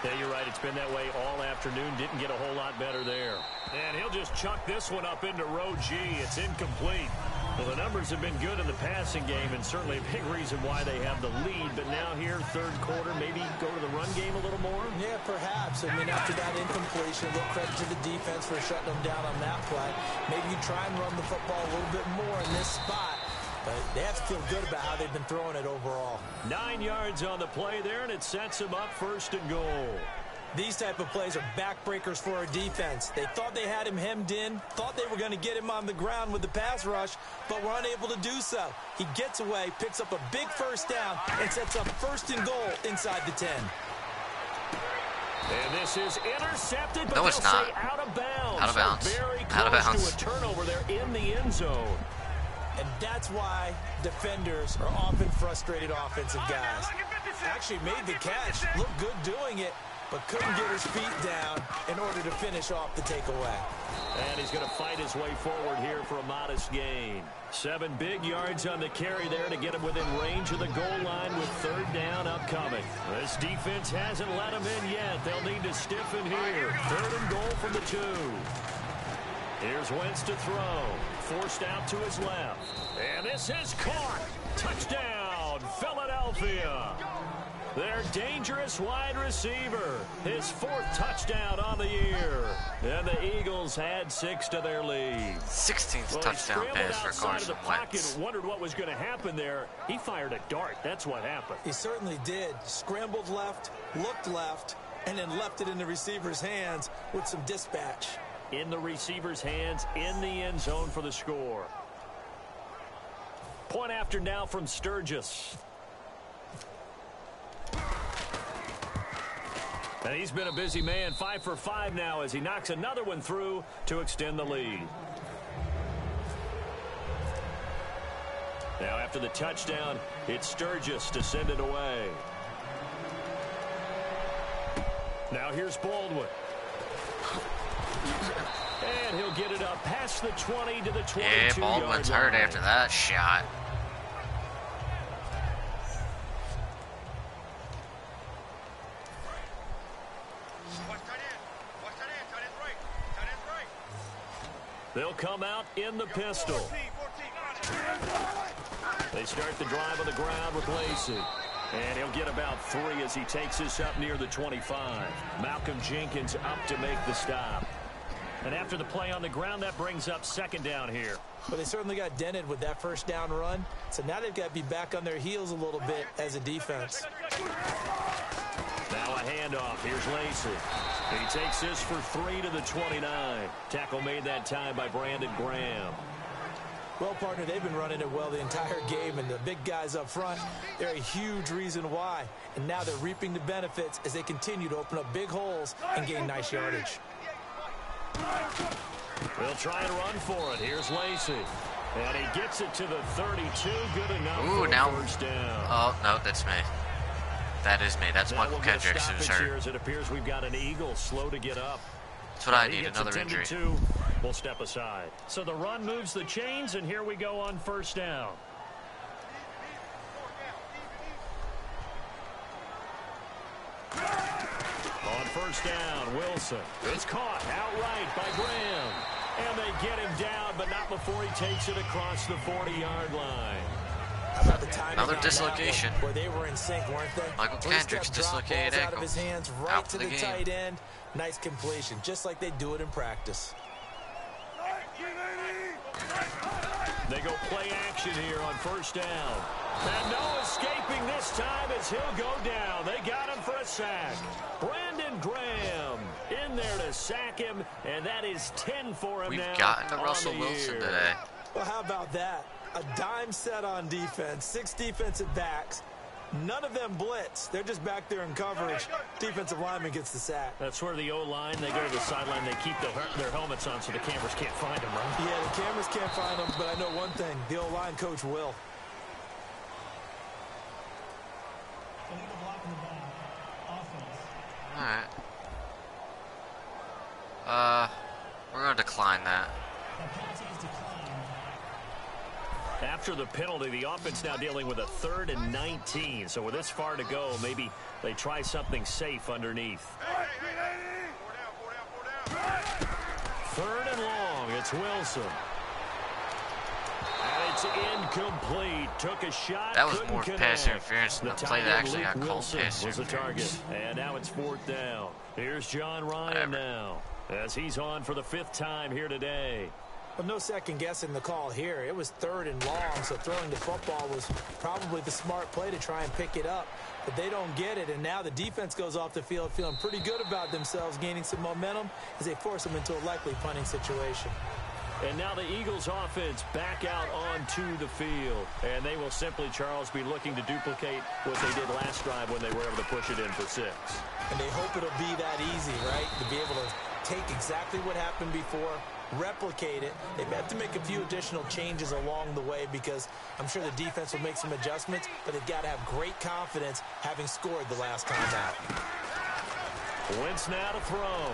Yeah, you're right. It's been that way all afternoon. Didn't get a whole lot better there. And he'll just chuck this one up into row G. It's incomplete. Well, the numbers have been good in the passing game, and certainly a big reason why they have the lead. But now here, 3rd quarter, maybe go to the run game a little more? Yeah, perhaps. I mean, after that incompletion, a little credit to the defense for shutting them down on that play. Maybe you try and run the football a little bit more in this spot. But they have to feel good about how they've been throwing it overall. 9 yards on the play there, and it sets them up 1st and goal. These type of plays are backbreakers for our defense. They thought they had him hemmed in, thought they were going to get him on the ground with the pass rush, but were unable to do so. He gets away, picks up a big 1st down, and sets up 1st and goal inside the 10. And this is intercepted, but no, it's not. Say out of bounds. Out of bounds. So very out of close bounds. to a turnover there in the end zone. And that's why defenders are often frustrated offensive guys. Actually made the catch, looked good doing it, but couldn't get his feet down in order to finish off the takeaway. And he's going to fight his way forward here for a modest gain. 7 big yards on the carry there to get him within range of the goal line with 3rd down upcoming. This defense hasn't let him in yet. They'll need to stiffen here. 3rd and goal from the 2. Here's Wentz to throw. Forced out to his left. And this is caught. Touchdown, Philadelphia. Their dangerous wide receiver. His 4th touchdown on the year. And the Eagles add 6 to their lead. 16th touchdown pass for Carson Wentz. Wondered what was going to happen there. He fired a dart. That's what happened. He certainly did. Scrambled left, looked left, and then left it in the receiver's hands with some dispatch. In the receiver's hands, in the end zone for the score. Point after now from Sturgis. And he's been a busy man, 5 for 5 now as he knocks another one through to extend the lead. Now after the touchdown, it's Sturgis to send it away. Now here's Baldwin. And he'll get it up past the 20 to the 22. Yeah, Baldwin's hurt after that shot. They'll come out in the pistol. They start the drive on the ground with Lacey. And he'll get about 3 as he takes this up near the 25. Malcolm Jenkins up to make the stop. And after the play on the ground, that brings up 2nd down here. But they certainly got dented with that 1st down run. So now they've got to be back on their heels a little bit as a defense. Now a handoff. Here's Lacey. He takes this for 3 to the 29. Tackle made that time by Brandon Graham. Well, partner, they've been running it well the entire game, and the big guys up front, they're a huge reason why. And now they're reaping the benefits as they continue to open up big holes and gain nice yardage. They'll try and run for it. Here's Lacey. And he gets it to the 32. Good enough for a 1st down. Oh, no, that's me. That is me. That's Michael Kendricks who's hurt. Here as it appears we've got an Eagle slow to get up. That's what I need, another injury. We'll step aside. So the run moves the chains, and here we go on 1st down. On 1st down, Wilson. It's caught outright by Graham. And they get him down, but not before he takes it across the 40-yard line. How about the timing? Another dislocation. Where they were in sync, weren't they? Michael Kendricks dislocated ankle. Out of his hands, right out to for the game. tight end. Nice completion, just like they do it in practice. They go play action here on 1st down. And no escaping this time as he'll go down. They got him for a sack. Brandon Graham in there to sack him, and that is 10 for him now. We've gotten to Russell Wilson today. Well, how about that? A dime set on defense, 6 defensive backs. None of them blitz. They're just back there in coverage. Defensive lineman gets the sack. That's where the O-line, they go to the sideline, they keep their helmets on so the cameras can't find them, right? Yeah, the cameras can't find them, but I know one thing. The O-line coach will. Alright. We're going to decline that. After the penalty, the offense now dealing with a 3rd and 19. So with this far to go, maybe they try something safe underneath. 3rd and long. It's Wilson. And it's incomplete. Took a shot. That was couldn't more connect. pass interference than the play that actually got called pass was the target. interference. And now it's 4th down. Here's John Ryan now as he's on for the 5th time here today. Well, no second guessing the call here. It was 3rd and long, so throwing the football was probably the smart play to try and pick it up. But they don't get it, and now the defense goes off the field feeling pretty good about themselves, gaining some momentum as they force them into a likely punting situation. And now the Eagles offense back out onto the field. And they will simply, Charles, be looking to duplicate what they did last drive when they were able to push it in for 6. And they hope it'll be that easy, right? To be able to take exactly what happened before, replicate it. They may have to make a few additional changes along the way because I'm sure the defense will make some adjustments, but they've got to have great confidence having scored the last time out. Wentz now to throw.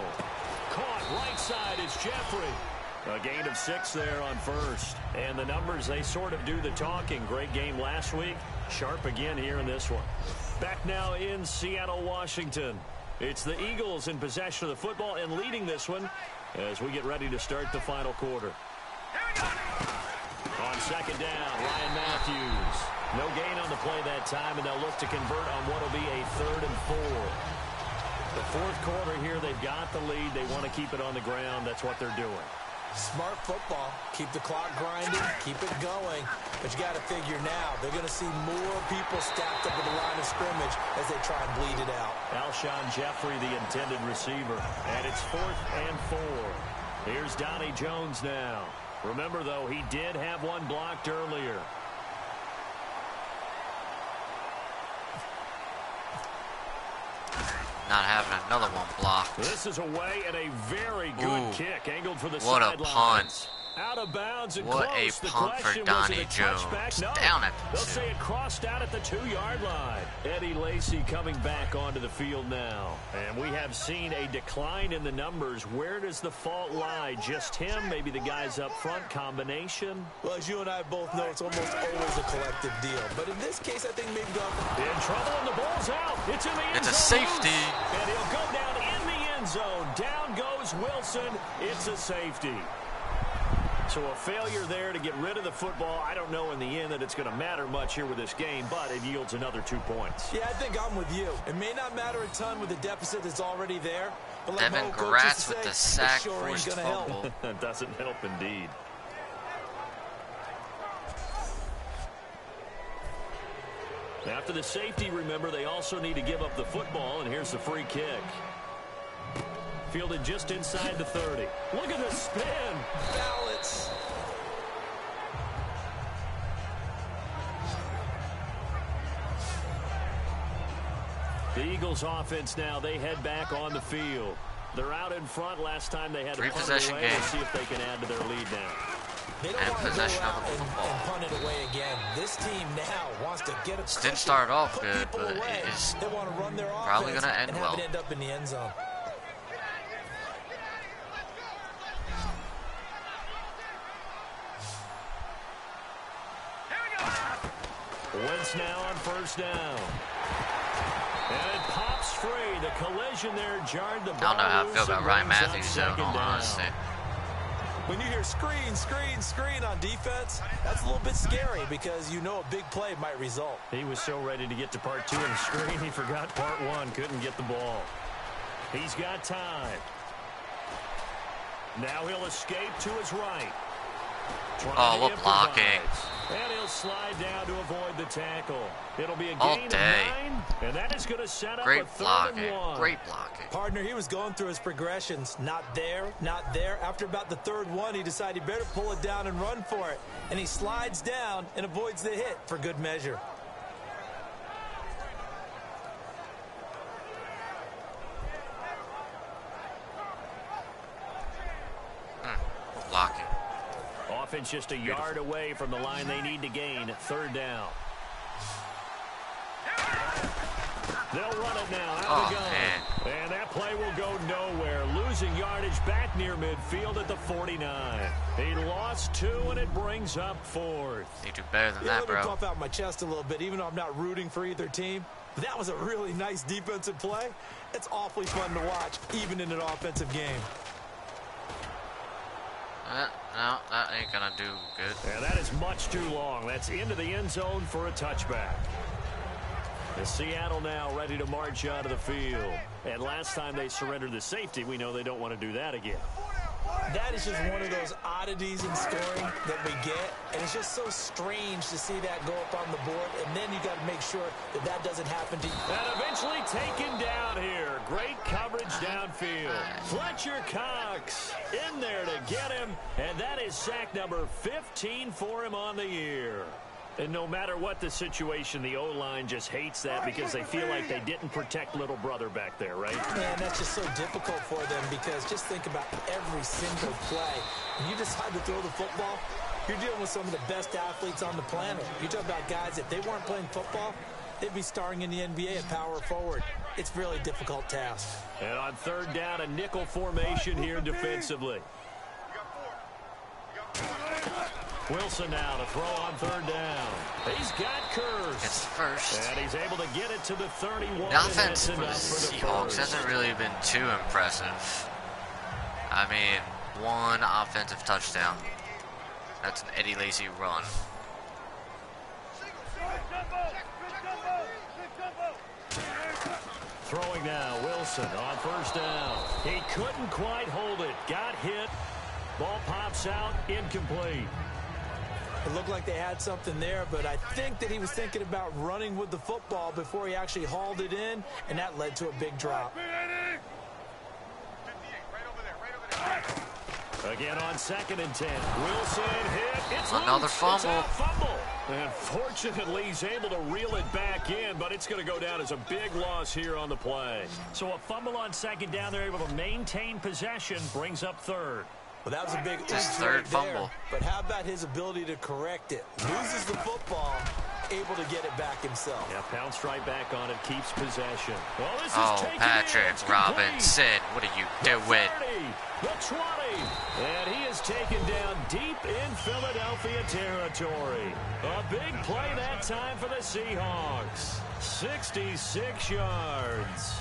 Caught right side is Jeffrey. A gain of 6 there on first. And the numbers, they sort of do the talking. Great game last week. Sharp again here in this one. Back now in Seattle, Washington. It's the Eagles in possession of the football and leading this one as we get ready to start the final quarter. On second down, Ryan Matthews. No gain on the play that time, and they'll look to convert on what will be a 3rd and 4. The fourth quarter here, they've got the lead. They want to keep it on the ground. That's what they're doing. Smart football. Keep the clock grinding. Keep it going. But you got to figure now, they're going to see more people stacked up at the line of scrimmage as they try and bleed it out. Alshon Jeffrey, the intended receiver. And it's 4th and 4. Here's Donnie Jones now. Remember, though, he did have one blocked earlier. Not having another one blocked. This is away and a very good kick angled for the What sidelines. a punt. Out of bounds and what close. a punt for Donnie Jones. No, Down at the they'll 2. say it crossed out at the 2-yard line. Eddie Lacy coming back onto the field now. And we have seen a decline in the numbers. Where does the fault lie? Just him? Maybe the guys up front? Combination? Well, as you and I both know, it's almost always a collective deal. But in this case, I think maybe they'll... In trouble, and the ball's out. It's in the end zone. It's a safety. And he'll go down in the end zone. Down goes Wilson. It's a safety. So a failure there to get rid of the football. I don't know in the end that it's going to matter much here with this game, but it yields another 2 points. Yeah, I think I'm with you. It may not matter a ton with the deficit that's already there. But like Devin Gratz with the sack, forced fumble. That doesn't help indeed. After the safety, remember, they also need to give up the football, and here's the free kick. Fielded just inside the 30. Look at the spin. Balance. The Eagles offense now, they head back on the field. They're out in front. Last time they had to punt it Possession away. game. We'll see if they can add to their lead now. They don't And want to go possession of out the and football. punt it away again. This team now wants to get it. Didn't start off put good, people but away. it is They want to run their probably offense going to end and well. have it end up in the end zone. Wentz now on first down. And it pops free. The collision there jarred the ball. I don't know how I feel loose about and Ryan brings up Matthews, though, in second all down. honesty. When you hear screen, screen, screen on defense, that's a little bit scary because you know a big play might result. He was so ready to get to part 2 of the screen, he forgot part 1, couldn't get the ball. He's got time. Now he'll escape to his right. Oh, what blocking. And he'll slide down to avoid the tackle. It'll be a All gain of day. 9, and that is going to set up Great a 3rd blocking. and 1. Great blocking. Partner, he was going through his progressions. Not there, not there. After about the 3rd one, he decided he better pull it down and run for it. And he slides down and avoids the hit for good measure. Blocking. Offense just a yard away from the line they need to gain. 3rd down. They'll run it now. Out we go. Man. And that play will go nowhere. Losing yardage back near midfield at the 49. He lost 2, and it brings up 4th. They do better than Yeah, that, let me bro. puff out my chest a little bit, even though I'm not rooting for either team. But that was a really nice defensive play. It's awfully fun to watch, even in an offensive game. No, that ain't gonna do good. And that is much too long. That's into the end zone for a touchback. And Seattle now ready to march out of the field. And last time they surrendered the safety, we know they don't want to do that again. That is just one of those oddities in scoring that we get. And it's just so strange to see that go up on the board. And then you got to make sure that that doesn't happen to you. And eventually taken down here. Great coverage downfield. Fletcher Cox in there to get him. And that is sack number 15 for him on the year. And no matter what the situation, the O-line just hates that because they feel like they didn't protect little brother back there, right? Man, that's just so difficult for them because just think about every single play. When you decide to throw the football, you're dealing with some of the best athletes on the planet. You talk about guys, if they weren't playing football, they'd be starring in the NBA at power forward. It's a really difficult task. And on third down, a nickel formation here defensively. Wilson now to throw on third down. He's got Kurz. It's first. And he's able to get it to the 31. The offense for the Seahawks hasn't really been too impressive. I mean, one offensive touchdown. That's an Eddie Lacy run. Throwing now, Wilson on first down. He couldn't quite hold it. Got hit. Ball pops out, incomplete. It looked like they had something there, but I think that he was thinking about running with the football before he actually hauled it in, and that led to a big drop. Again on 2nd and 10. Wilson hit. It's another loose. fumble. It's a fumble. And fortunately, he's able to reel it back in, but it's going to go down as a big loss here on the play. So a fumble on 2nd down. They're able to maintain possession. Brings up 3rd. Well, that was a big His oops third right fumble. there. But how about his ability to correct it? Loses the football, able to get it back himself. Yeah, pounced right back on it, keeps possession. Well, this is Oh, taken Patrick in. Robinson, what are you doing? The 20, and he is taken down deep in Philadelphia territory. A big play that time for the Seahawks. 66 yards.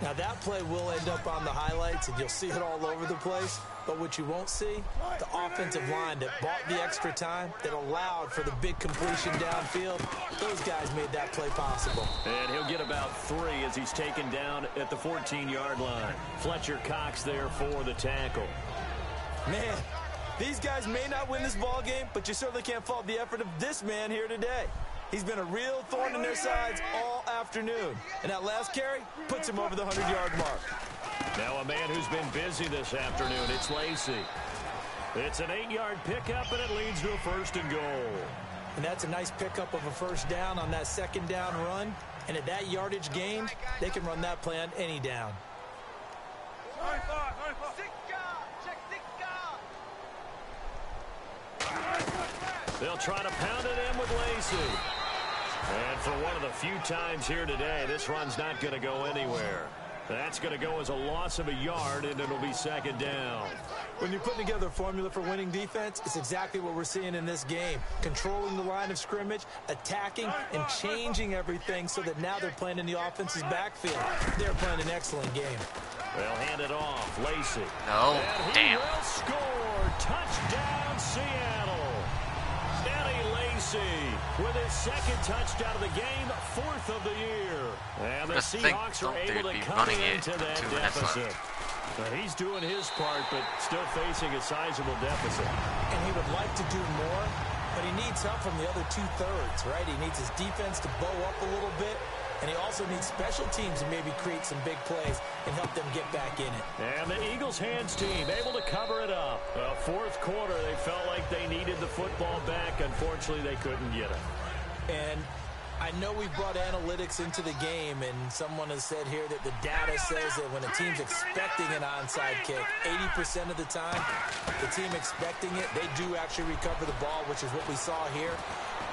Now, that play will end up on the highlights, and you'll see it all over the place. But what you won't see, the offensive line that bought the extra time, that allowed for the big completion downfield, those guys made that play possible. And he'll get about 3 as he's taken down at the 14-yard line. Fletcher Cox there for the tackle. Man, these guys may not win this ball game, but you certainly can't fault the effort of this man here today. He's been a real thorn in their sides all afternoon. And that last carry puts him over the 100-yard mark. Now a man who's been busy this afternoon, it's Lacy. It's an 8-yard pickup, and it leads to a 1st and goal. And that's a nice pickup of a 1st down on that 2nd down run. And at that yardage gained, they can run that play on any down. They'll try to pound it in with Lacy. And for one of the few times here today, this run's not going to go anywhere. That's going to go as a loss of a yard, and it'll be 2nd down. When you're putting together a formula for winning defense, it's exactly what we're seeing in this game. Controlling the line of scrimmage, attacking, and changing everything so that now they're playing in the offense's backfield. They're playing an excellent game. They'll hand it off. Lacy. No, and he damn. will score. Touchdown, Seattle. Eddie Lacy with his 2nd touchdown of the game, 4th of the year. And the Seahawks are able to come into that deficit. But he's doing his part, but still facing a sizable deficit. And he would like to do more, but he needs help from the other 2/3, right? He needs his defense to bow up a little bit, and he also needs special teams to maybe create some big plays and help them get back in it. And the Eagles hands team able to cover it up. 4th quarter, they felt like they needed the football back. Unfortunately, they couldn't get it. And I know we brought analytics into the game, and someone has said here that the data says that when a team's expecting an onside kick, 80% of the time, the team expecting it, they do actually recover the ball, which is what we saw here.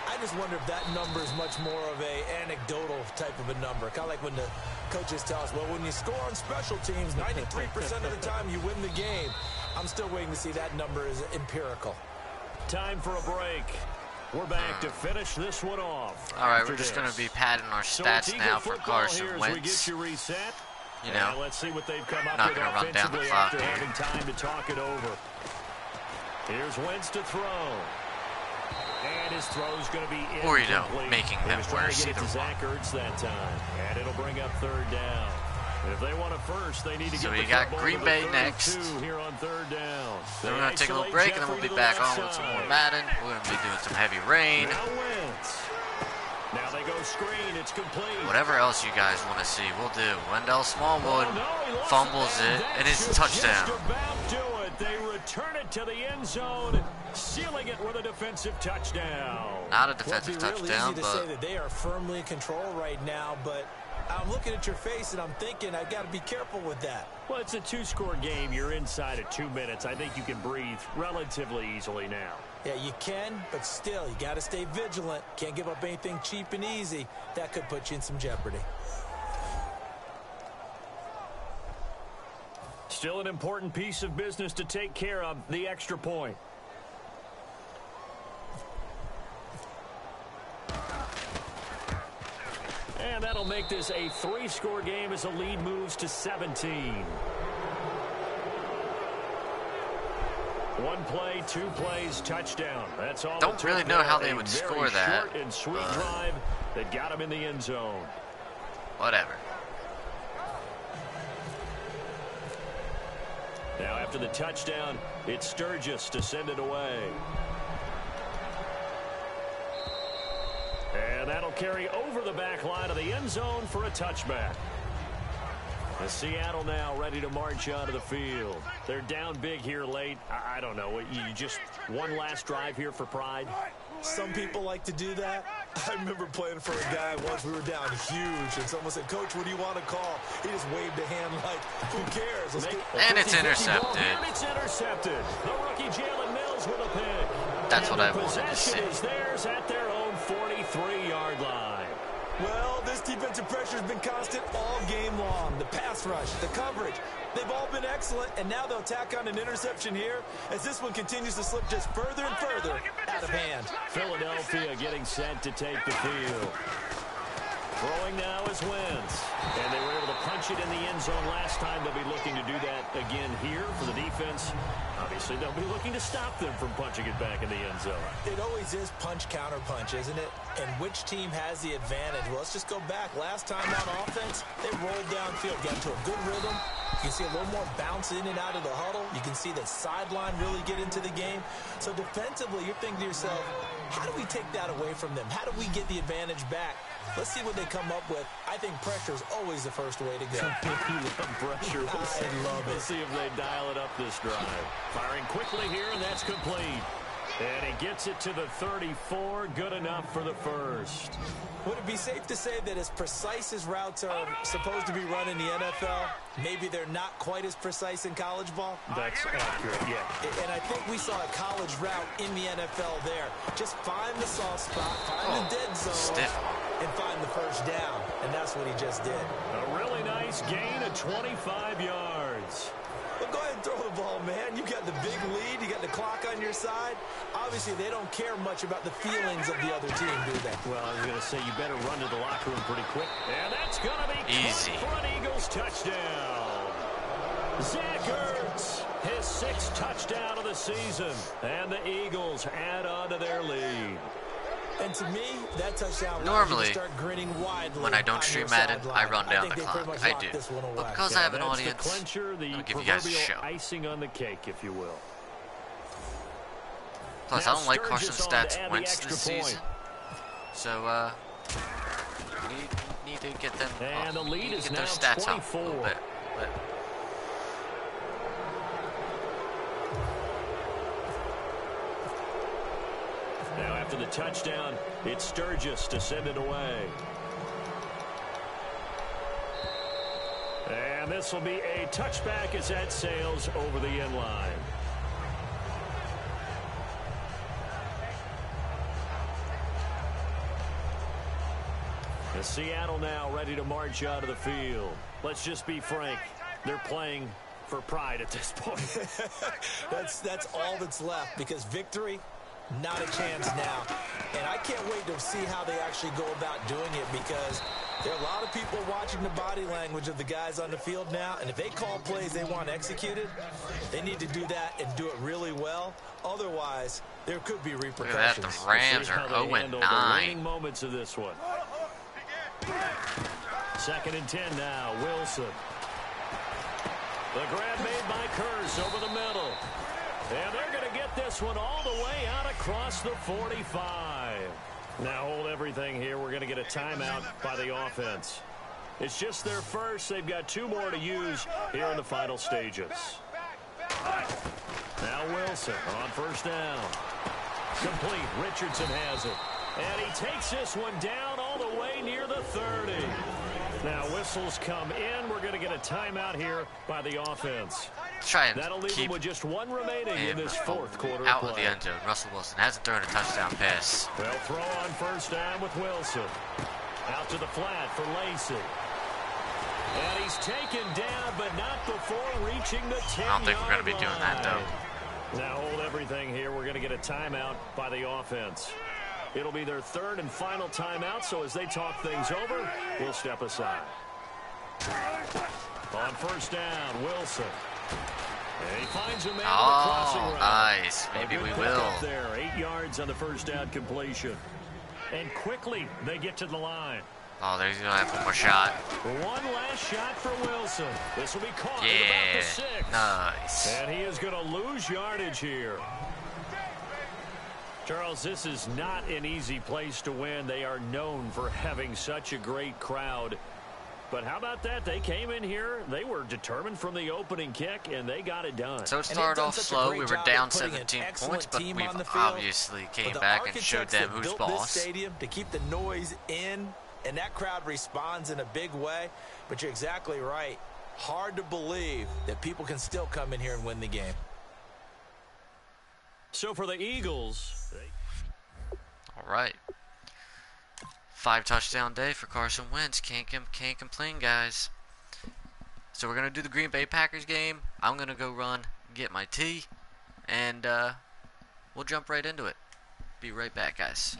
I just wonder if that number is much more of a anecdotal type of a number. Kind of like when the coaches tell us, well, when you score on special teams, 93% of the time you win the game. I'm still waiting to see that number is empirical. Time for a break. We're back to finish this one off. All right, we're just going to be padding our stats now for Carson We get Wentz. you reset. You know, let's see what they've come up not with gonna run down the offensively clock after here. having time to talk it over. Here's Wentz to throw. And his throw's going to be incomplete. Or, you know, making He them was trying worse, to get it either to one. Zach Ertz that time. And it'll bring up 3rd down. If they want a first, they need to So get we the got football Green to the Bay 32 next. here on 3rd down. Then we're going to take a little Isolate break, and then we'll Jeffrey be to the back left on with some more side. Madden. We're going to be doing some heavy rain. Now Wentz. Now they go screen. It's complete. Whatever else you guys want to see, we'll do. Wendell Smallwood Oh, no, he lost fumbles it, and it's a should touchdown. Just about do it. They return it to the end zone, sealing it with a defensive touchdown. Not a defensive touchdown, touchdown, easy to say that they are firmly in control right now, but I'm looking at your face and I'm thinking I got to be careful with that. Well, it's a two-score game. You're inside of 2 minutes. I think you can breathe relatively easily now. Yeah, you can, but still, you got to stay vigilant. Can't give up anything cheap and easy. That could put you in some jeopardy. Still an important piece of business to take care of, the extra point. And that'll make this a 3-score game as the lead moves to 17. One play, 2 plays, touchdown. That's all. Don't really know how they would score that. Short and sweet drive that got him in the end zone. Whatever. Now after the touchdown, it's Sturgis to send it away. And that'll carry over the back line of the end zone for a touchback. The Seattle now ready to march onto the field. They're down big here late. I don't know. You just one last drive here for pride? Some people like to do that. I remember playing for a guy once. We were down huge, and someone said, "Coach, what do you want to call?" He just waved a hand like, "Who cares?" And it's intercepted. And it's intercepted. The rookie Jalen Mills with a pick. That's and what I wanted to see. The possession is theirs at their own 43-yard line. Well, this defensive pressure has been constant all game long. The pass rush, the coverage, they've all been excellent, and now they'll tack on an interception here as this one continues to slip just further and further out of hand. Philadelphia getting set to take the field. Throwing now is Wentz. And they were able to punch it in the end zone last time. They'll be looking to do that again here for the defense. Obviously, they'll be looking to stop them from punching it back in the end zone. It always is punch-counter-punch, isn't it? And which team has the advantage? Well, let's just go back. Last time on offense, they rolled downfield, got into a good rhythm. You can see a little more bounce in and out of the huddle. You can see the sideline really get into the game. So defensively, you're thinking to yourself, how do we take that away from them? How do we get the advantage back? Let's see what they come up with. I think pressure is always the first way to go. You love pressure. I love it. Let's see if they dial it up this drive. Firing quickly here, and that's complete. And he gets it to the 34. Good enough for the first. Would it be safe to say that as precise as routes are supposed to be run in the NFL, maybe they're not quite as precise in college ball? That's accurate, yeah. And I think we saw a college route in the NFL there. Just find the soft spot, find the dead zone, and find the first down. And that's what he just did. A really nice gain of 25 yards. Well, go ahead and throw the ball, man. You got the big lead. You got the clock on your side. Obviously, they don't care much about the feelings of the other team, do they? Well, I was going to say you better run to the locker room pretty quick. And that's going to be easy for an Eagles touchdown. Zach Ertz, his 6th touchdown of the season. And the Eagles add on to their lead. And to me, that touchdown normally start grinning widely when I don't stream Madden, I run down the clock. I do. But because I have an audience, the clincher, the I'll give you guys a show. Icing on the cake, if you will. Plus, now I don't like Carson Sturgis Stats Wentz this season. So, need to get them. And the lead is get now their stats 24. out a little bit. Now after the touchdown, it's Sturgis to send it away. And this will be a touchback as that sails over the end line. The Seattle now ready to march out of the field. Let's just be frank. They're playing for pride at this point. That's all that's left, because victory, not a chance now. And I can't wait to see how they actually go about doing it, because there are a lot of people watching the body language of the guys on the field now, and if they call plays they want executed, they need to do that and do it really well. Otherwise, there could be repercussions. Look at that, the Rams are 0-9. Moments of this one. 2nd and 10 now. Wilson. The grab made by Curse over the middle. And they're going to get this one all the way out across the 45. Now hold everything here. We're going to get a timeout by the offense. It's just their first. They've got 2 more to use here in the final stages. Now Wilson on first down. Complete. Richardson has it. And he takes this one down all the way near the 30. Now whistles come in. We're going to get a timeout here by the offense. Try and That'll leave keep him with just one remaining in this fourth quarter out of of play. the end zone. Russell Wilson hasn't thrown a touchdown pass. They'll throw on first down with Wilson. Out to the flat for Lacey. And he's taken down, but not before reaching the 10-yard line. I don't think we're going to be doing that, though. Now hold everything here. We're going to get a timeout by the offense. It'll be their third and final timeout, so as they talk things over, we'll step aside. On first down, Wilson. And he finds a man on the crossing route. Nice. Maybe we will. There, 8 yards on the first down completion. And quickly, they get to the line. Oh, there's going to have one more shot. One last shot for Wilson. This will be caught at Yeah. about the 6. Nice. And he is going to lose yardage here. Charles, this is not an easy place to win. They are known for having such a great crowd. But how about that? They came in here. They were determined from the opening kick, and they got it done. So it started off slow. We were down 17 points, but we've obviously came back and showed them who's boss. This stadium to keep the noise in, and that crowd responds in a big way. But you're exactly right. Hard to believe that people can still come in here and win the game. So for the Eagles, All right. 5 touchdown day for Carson Wentz. Can't complain, guys. So we're going to do the Green Bay Packers game. I'm going to go run, get my tea, and we'll jump right into it. Be right back, guys.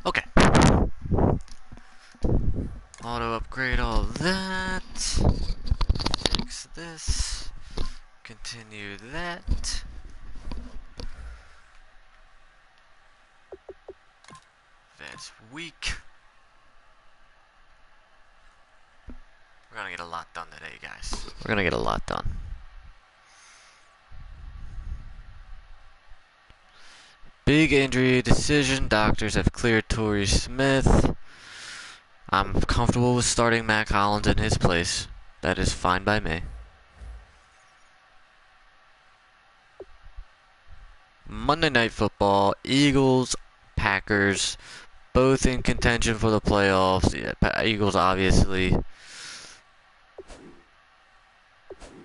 Okay. Auto upgrade all that. Fix this. Continue that. That's weak. We're gonna get a lot done today, guys. We're gonna get a lot done. Big injury decision. Doctors have cleared Torrey Smith. I'm comfortable with starting Mac Hollins in his place. That is fine by me. Monday Night Football. Eagles, Packers, both in contention for the playoffs. Yeah, Eagles, obviously.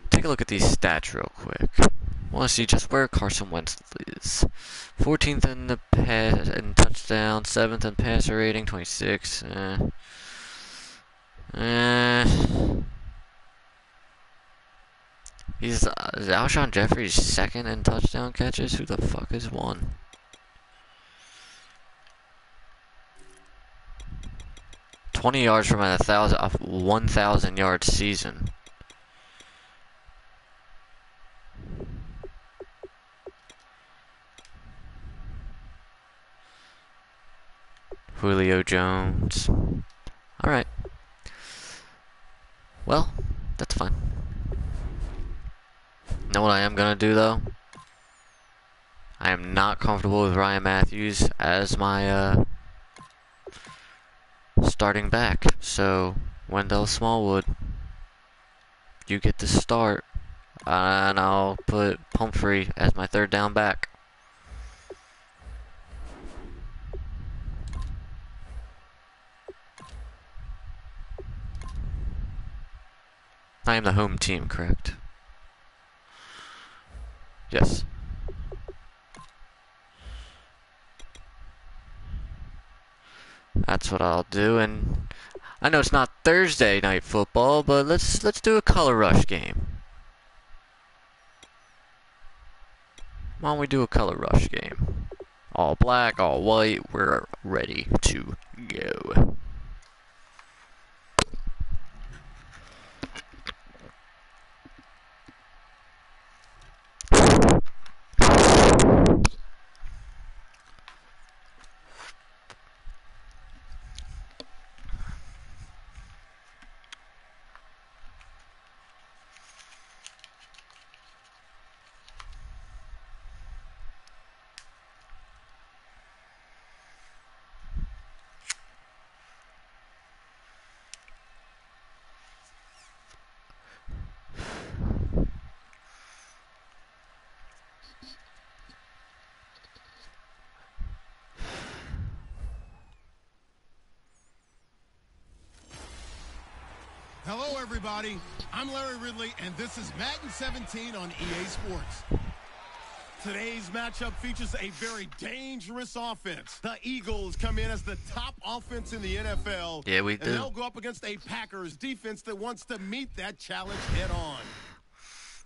Take a look at these stats real quick. I want to see just where Carson Wentz is. 14th in the pass and touchdown, 7th in passer rating, 26. Is Alshon Jeffrey's second in touchdown catches? Who the fuck is one? $20 yards from a 1,000 yard season. Julio Jones. Alright. Well, that's fine. Know what I am going to do, though? I am not comfortable with Ryan Matthews as my starting back. So, Wendell Smallwood, you get to start. And I'll put Pumphrey as my third down back. I am the home team, correct? Yes. That's what I'll do, and I know it's not Thursday night football, but let's do a color rush game. Why don't we do a color rush game? All black, all white. We're ready to go. Hello, everybody. I'm Larry Ridley, and this is Madden 17 on EA Sports. Today's matchup features a very dangerous offense. The Eagles come in as the top offense in the NFL. Yeah, we and do. they'll go up against a Packers defense that wants to meet that challenge head on.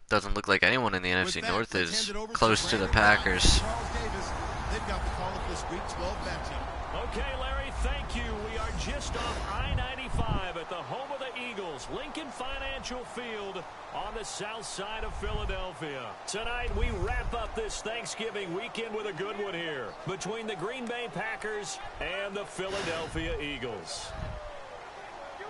Doesn't look like anyone in the With NFC that, North let's is hand it over close to the Brandon Brown Packers. and Charles Davis. They've got the call of this Week 12 matchup. Okay, Larry, thank you. We are just off I-95 at the home of the Eagles, Lincoln Financial Field on the south side of Philadelphia. Tonight, we wrap up this Thanksgiving weekend with a good one here between the Green Bay Packers and the Philadelphia Eagles.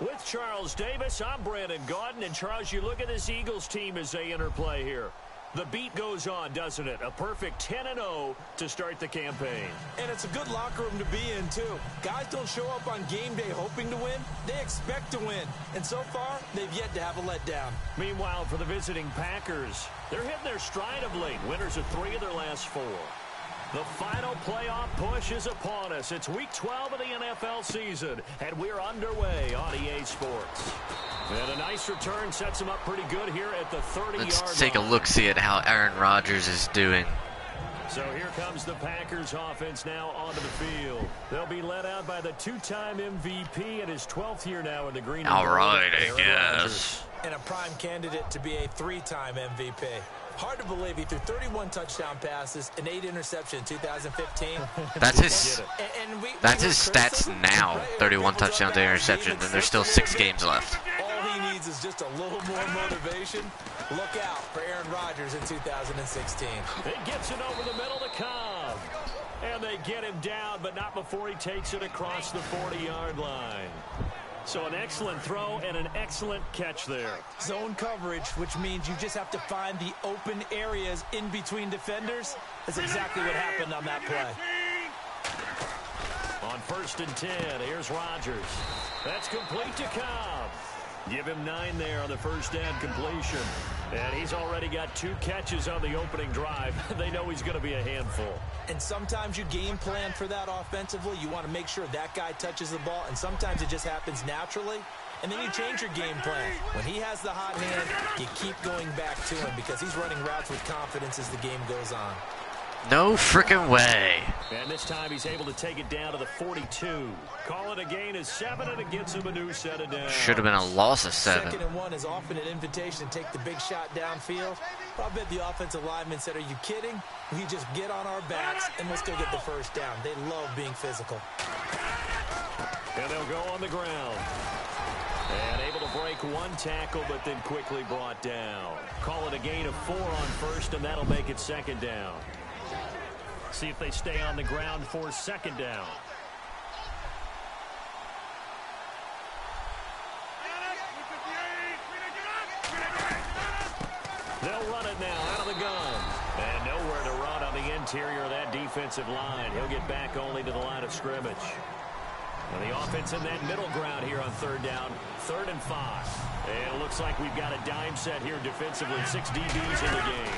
With Charles Davis, I'm Brandon Gaudin. And, Charles, you look at this Eagles team as they interplay here. The beat goes on, doesn't it? A perfect 10-0 to start the campaign. And it's a good locker room to be in, too. Guys don't show up on game day hoping to win. They expect to win. And so far, they've yet to have a letdown. Meanwhile, for the visiting Packers, they're hitting their stride of late. Winners of 3 of their last 4. The final playoff push is upon us. It's Week 12 of the NFL season, and we're underway on EA Sports. And a nice return sets them up pretty good here at the 30-yard line. Let's take a look-see at how Aaron Rodgers is doing. So here comes the Packers offense now onto the field. They'll be led out by the 2-time MVP in his 12th year now in the green and All gold, right, I Aaron guess. Rodgers. And a prime candidate to be a 3-time MVP. Hard to believe he threw 31 touchdown passes and 8 interceptions in 2015. That's his. That's his stats criticism, now. right? 31 People touchdowns, drop 8 down, interceptions, even and there's still 6 games left. All he needs is just a little more motivation. Look out for Aaron Rodgers in 2016. It gets it over the middle to Cobb. And they get him down, but not before he takes it across the 40-yard line. So an excellent throw and an excellent catch there. Zone coverage, which means you just have to find the open areas in between defenders. That's exactly what happened on that play. On 1st and 10, here's Rodgers. That's complete to Cobb. Give him 9 there on the first down completion. And he's already got 2 catches on the opening drive. They know he's going to be a handful. And sometimes you game plan for that offensively. You want to make sure that guy touches the ball. And sometimes it just happens naturally. And then you change your game plan. When he has the hot hand, you keep going back to him because he's running routes with confidence as the game goes on. No frickin' way. And this time he's able to take it down to the 42. Call it a gain of 7, and it gets him a new set of downs. Should have been a loss of 7. 2nd and 1 is often an invitation to take the big shot downfield. I bet the offensive lineman said, are you kidding? We just get on our backs and let's go get the first down. They love being physical. And they'll go on the ground. And able to break 1 tackle, but then quickly brought down. Call it a gain of 4 on 1st, and that'll make it 2nd down. See if they stay on the ground for 2nd down. They'll run it now out of the gun. And nowhere to run on the interior of that defensive line. He'll get back only to the line of scrimmage. And the offense in that middle ground here on 3rd down. 3rd and 5. And it looks like we've got a dime set here defensively. 6 DBs in the game.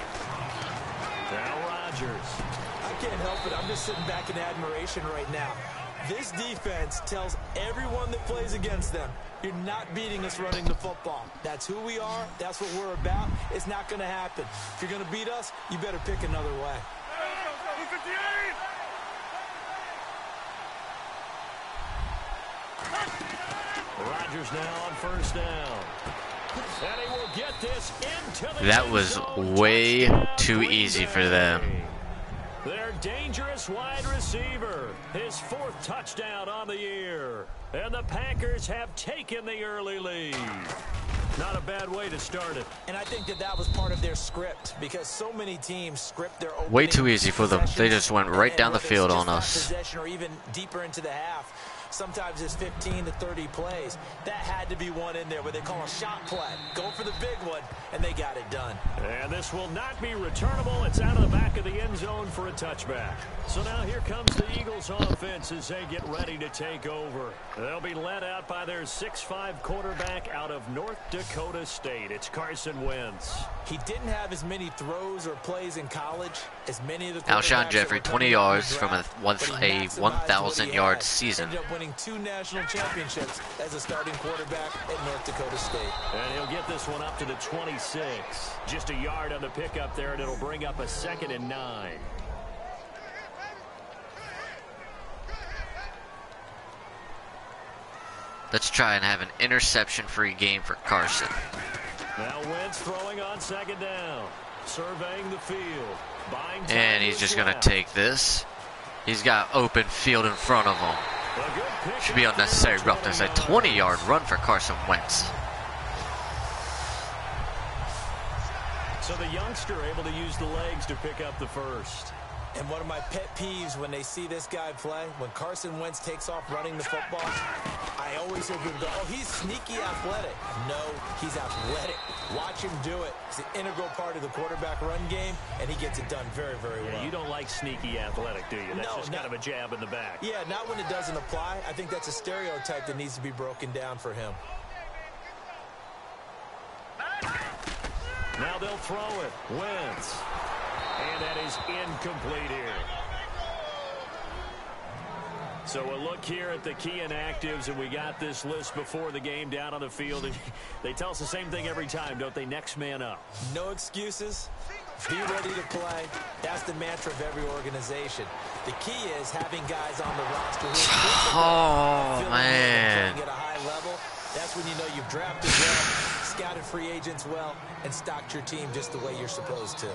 Now Rodgers. I can't help it. I'm just sitting back in admiration right now. This defense tells everyone that plays against them, you're not beating us running the football. That's who we are. That's what we're about. It's not going to happen. If you're going to beat us, you better pick another way. Rodgers now on 1st down. And he will get this into the That end was zone. way Touchdown, too Green easy Bay. for them. Their dangerous wide receiver. His 4th touchdown on the year. And the Packers have taken the early lead. Not a bad way to start it. And I think that was part of their script, because so many teams script their opening Way too easy for them. They just went right down the field on us. Possession or even deeper into the half. Sometimes it's 15 to 30 plays. That had to be one in there where they call a shot play. Go for the big one, and they got it done. And this will not be returnable. It's out of the back of the end zone for a touchback. So now here comes the Eagles offense as they get ready to take over. They'll be led out by their 6'5" quarterback out of North Dakota State. It's Carson Wentz. He didn't have as many throws or plays in college as many of the Alshon Jeffrey, 20 yards from a 1,000-yard season. Ended up winning 2 national championships as a starting quarterback at North Dakota State. And he'll get this one up to the 26. Just a yard on the pickup there, and it'll bring up a 2nd and 9. Let's try and have an interception-free game for Carson. Now Wentz throwing on 2nd down. Surveying the field. And he's just going to take this. He's got open field in front of him. Should be unnecessary roughness. A 20-yard run for Carson Wentz. So the youngster able to use the legs to pick up the first. And one of my pet peeves when they see this guy play, when Carson Wentz takes off running the football, I always hear people go, oh, he's sneaky athletic. No, he's athletic. Watch him do it. It's an integral part of the quarterback run game, and he gets it done very, very well. You don't like sneaky athletic, do you? That's just kind of a jab in the back. Yeah, not when it doesn't apply. I think that's a stereotype that needs to be broken down for him. Now they'll throw it. Wentz. And that is incomplete here. So a look here at the key inactives, and we got this list before the game down on the field. They tell us the same thing every time, don't they? Next man up. No excuses. Be ready to play. That's the mantra of every organization. The key is having guys on the roster who man. At a high level. That's when you know you've drafted well, scouted free agents well, and stocked your team just the way you're supposed to.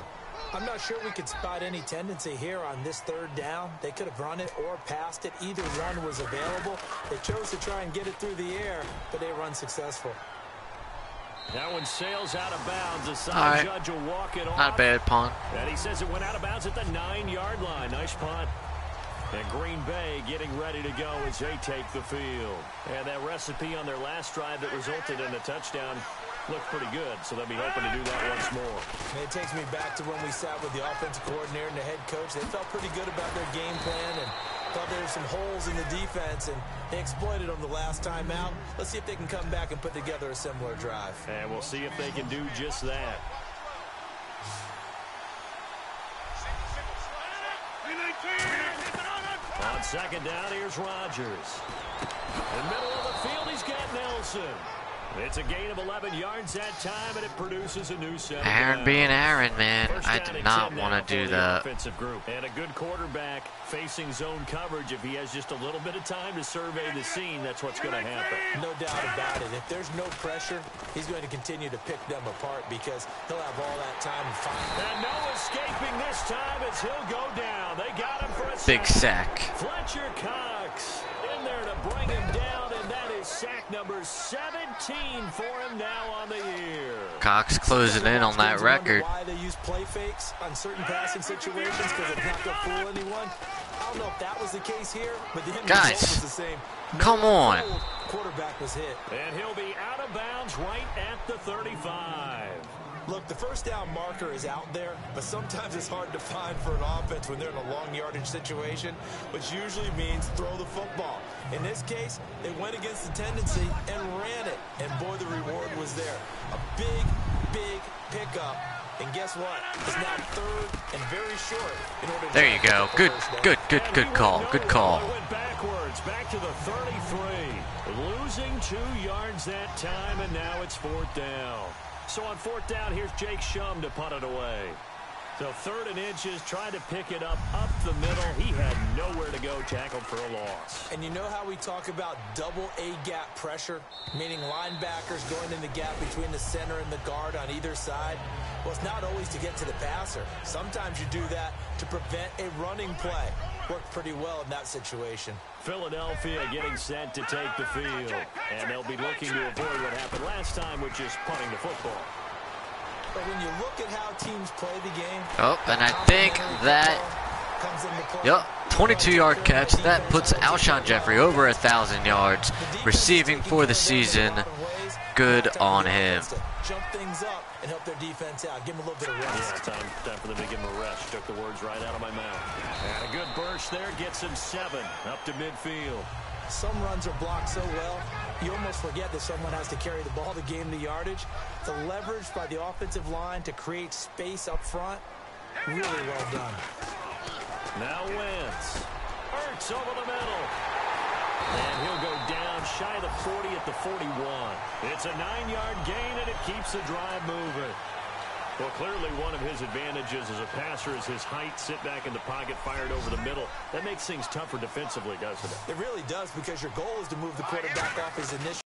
I'm not sure we could spot any tendency here on this 3rd down. They could have run it or passed it. Either one was available. They chose to try and get it through the air, but they were unsuccessful. That one sails out of bounds. The side judge will walk it off. Not a bad punt. And he says it went out of bounds at the 9-yard line. Nice punt. And Green Bay getting ready to go as they take the field. And that recipe on their last drive that resulted in a touchdown looked pretty good, so they'll be hoping to do that once more. And it takes me back to when we sat with the offensive coordinator and the head coach. They felt pretty good about their game plan and thought there were some holes in the defense, and they exploited them the last time out. Let's see if they can come back and put together a similar drive. And we'll see if they can do just that. On 2nd down, here's Rodgers. In the middle of the field, he's got Nelson. It's a gain of 11 yards that time, and it produces a new set. Aaron being Aaron, man. I did not want to do that. And a good quarterback facing zone coverage. If he has just a little bit of time to survey the scene, that's what's going to happen. No doubt about it. If there's no pressure, he's going to continue to pick them apart because he'll have all that time to find them. And no escaping this time as he'll go down. They got him for a big sack. Fletcher Cox in there to bring him down, and that is sack number 17 for him now on the year. Cox closing in on that record. Why they use play fakes on certain passing situations, because it's not going to fool anyone. I don't know if that was the case here, but the end result was the same. Come on. Quarterback was hit. And he'll be out of bounds right at the 35. Look, the first down marker is out there, but sometimes it's hard to find for an offense when they're in a long yardage situation, which usually means throw the football. In this case, they went against the tendency and ran it, and boy, the reward was there. A big, big pickup, and guess what? It's now 3rd and very short. There you go. Good call. Good call. Went backwards, back to the 33. Losing 2 yards that time, and now it's 4th down. So on 4th down, here's Jake Shum to punt it away. So 3rd and inches, trying to pick it up the middle. He had nowhere to go, tackled for a loss. And you know how we talk about double A-gap pressure, meaning linebackers going in the gap between the center and the guard on either side? Well, it's not always to get to the passer. Sometimes you do that to prevent a running play. Worked pretty well in that situation. Philadelphia getting set to take the field. And they'll be looking to avoid what happened last time, which is punting the football. But when you look at how teams play the game... Oh, and I think that... Yep, 22-yard catch. That puts Alshon Jeffrey over 1,000 yards, receiving for the season. Good on him. Jump things up and help their defense out. Give them a little bit of rest. Yeah, time for them to give him a rest. Took the words right out of my mouth. And a good burst there gets him 7 up to midfield. Some runs are blocked so well, you almost forget that someone has to carry the ball to gain the yardage. The leverage by the offensive line to create space up front, really well done. Now Wentz. Hurts over the middle. And he'll go down shy of the 40 at the 41. It's a 9-yard gain, and it keeps the drive moving. Well, clearly one of his advantages as a passer is his height, sit back in the pocket, fired over the middle. That makes things tougher defensively, doesn't it? It really does, because your goal is to move the quarterback off his initial.